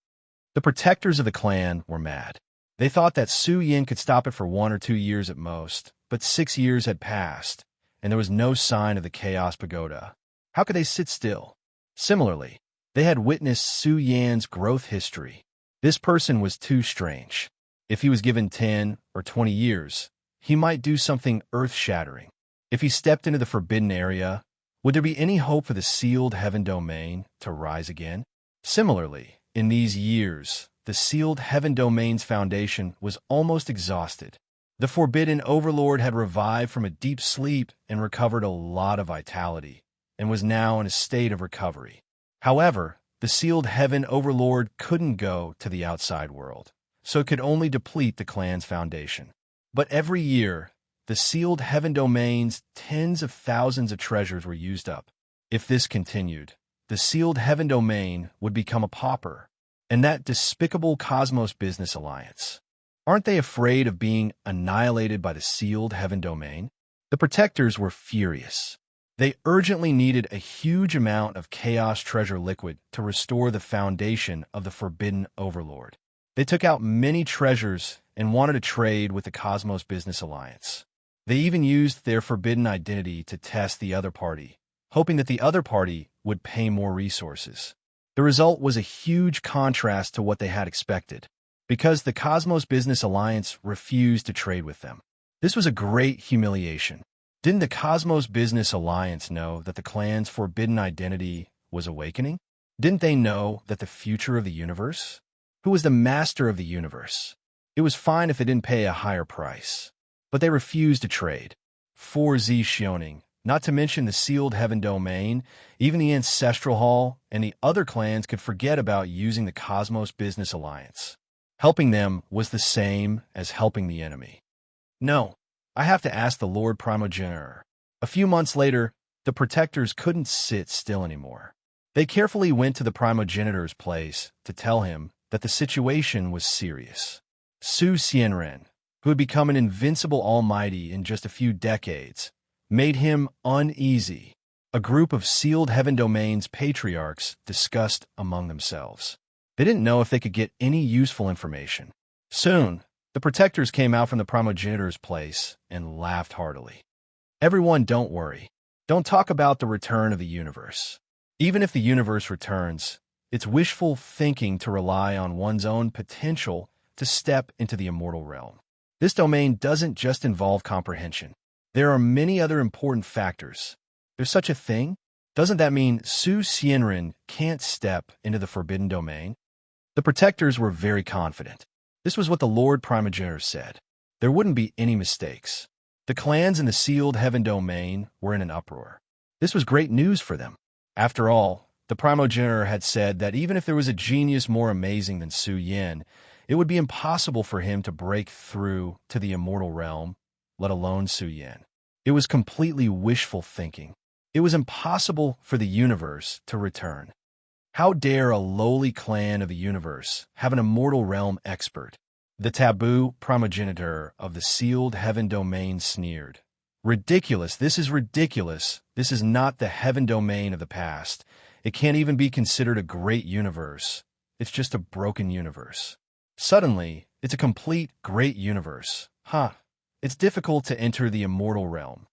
Speaker 1: The protectors of the clan were mad. They thought that Su Yin could stop it for 1 or 2 years at most, but 6 years had passed, and there was no sign of the Chaos Pagoda. How could they sit still? Similarly, they had witnessed Su Yan's growth history. This person was too strange. If he was given 10 or 20 years, he might do something earth-shattering. If he stepped into the forbidden area, would there be any hope for the sealed heaven domain to rise again? Similarly, in these years, the sealed heaven domain's foundation was almost exhausted. The forbidden Overlord had revived from a deep sleep and recovered a lot of vitality, and was now in a state of recovery. However, the sealed heaven Overlord couldn't go to the outside world, so it could only deplete the clan's foundation. But every year, the sealed heaven domain's tens of thousands of treasures were used up. If this continued, the sealed heaven domain would become a pauper, and that despicable Cosmos Business Alliance. Aren't they afraid of being annihilated by the sealed heaven domain? The protectors were furious. They urgently needed a huge amount of chaos treasure liquid to restore the foundation of the forbidden Overlord. They took out many treasures and wanted to trade with the Cosmos Business Alliance. They even used their forbidden identity to test the other party, hoping that the other party would pay more resources. The result was a huge contrast to what they had expected, because the Cosmos Business Alliance refused to trade with them. This was a great humiliation. Didn't the Cosmos Business Alliance know that the clan's forbidden identity was awakening? Didn't they know that the future of the universe? Who was the master of the universe? It was fine if they didn't pay a higher price. But they refused to trade. 4Z Xioning, not to mention the sealed heaven domain, even the Ancestral Hall, and the other clans could forget about using the Cosmos Business Alliance. Helping them was the same as helping the enemy. No, I have to ask the Lord Primogenitor. A few months later, the protectors couldn't sit still anymore. They carefully went to the Primogenitor's place to tell him that the situation was serious. Su Xianren, who had become an invincible almighty in just a few decades, made him uneasy. A group of sealed heaven domain's patriarchs discussed among themselves. They didn't know if they could get any useful information. Soon, the protectors came out from the Primogenitor's place and laughed heartily. Everyone, don't worry. Don't talk about the return of the universe. Even if the universe returns, it's wishful thinking to rely on one's own potential to step into the immortal realm. This domain doesn't just involve comprehension. There are many other important factors. There's such a thing? Doesn't that mean Su Xianren can't step into the forbidden domain? The protectors were very confident. This was what the Lord Primogenitor said. There wouldn't be any mistakes. The clans in the sealed heaven domain were in an uproar. This was great news for them. After all, the Primogenitor had said that even if there was a genius more amazing than Su Yin, it would be impossible for him to break through to the immortal realm, let alone Su Yin. It was completely wishful thinking. It was impossible for the universe to return. How dare a lowly clan of the universe have an immortal realm expert? The taboo Primogenitor of the sealed heaven domain sneered. Ridiculous, this is ridiculous. This is not the heaven domain of the past. It can't even be considered a great universe. It's just a broken universe. Suddenly, it's a complete great universe. It's difficult to enter the immortal realm.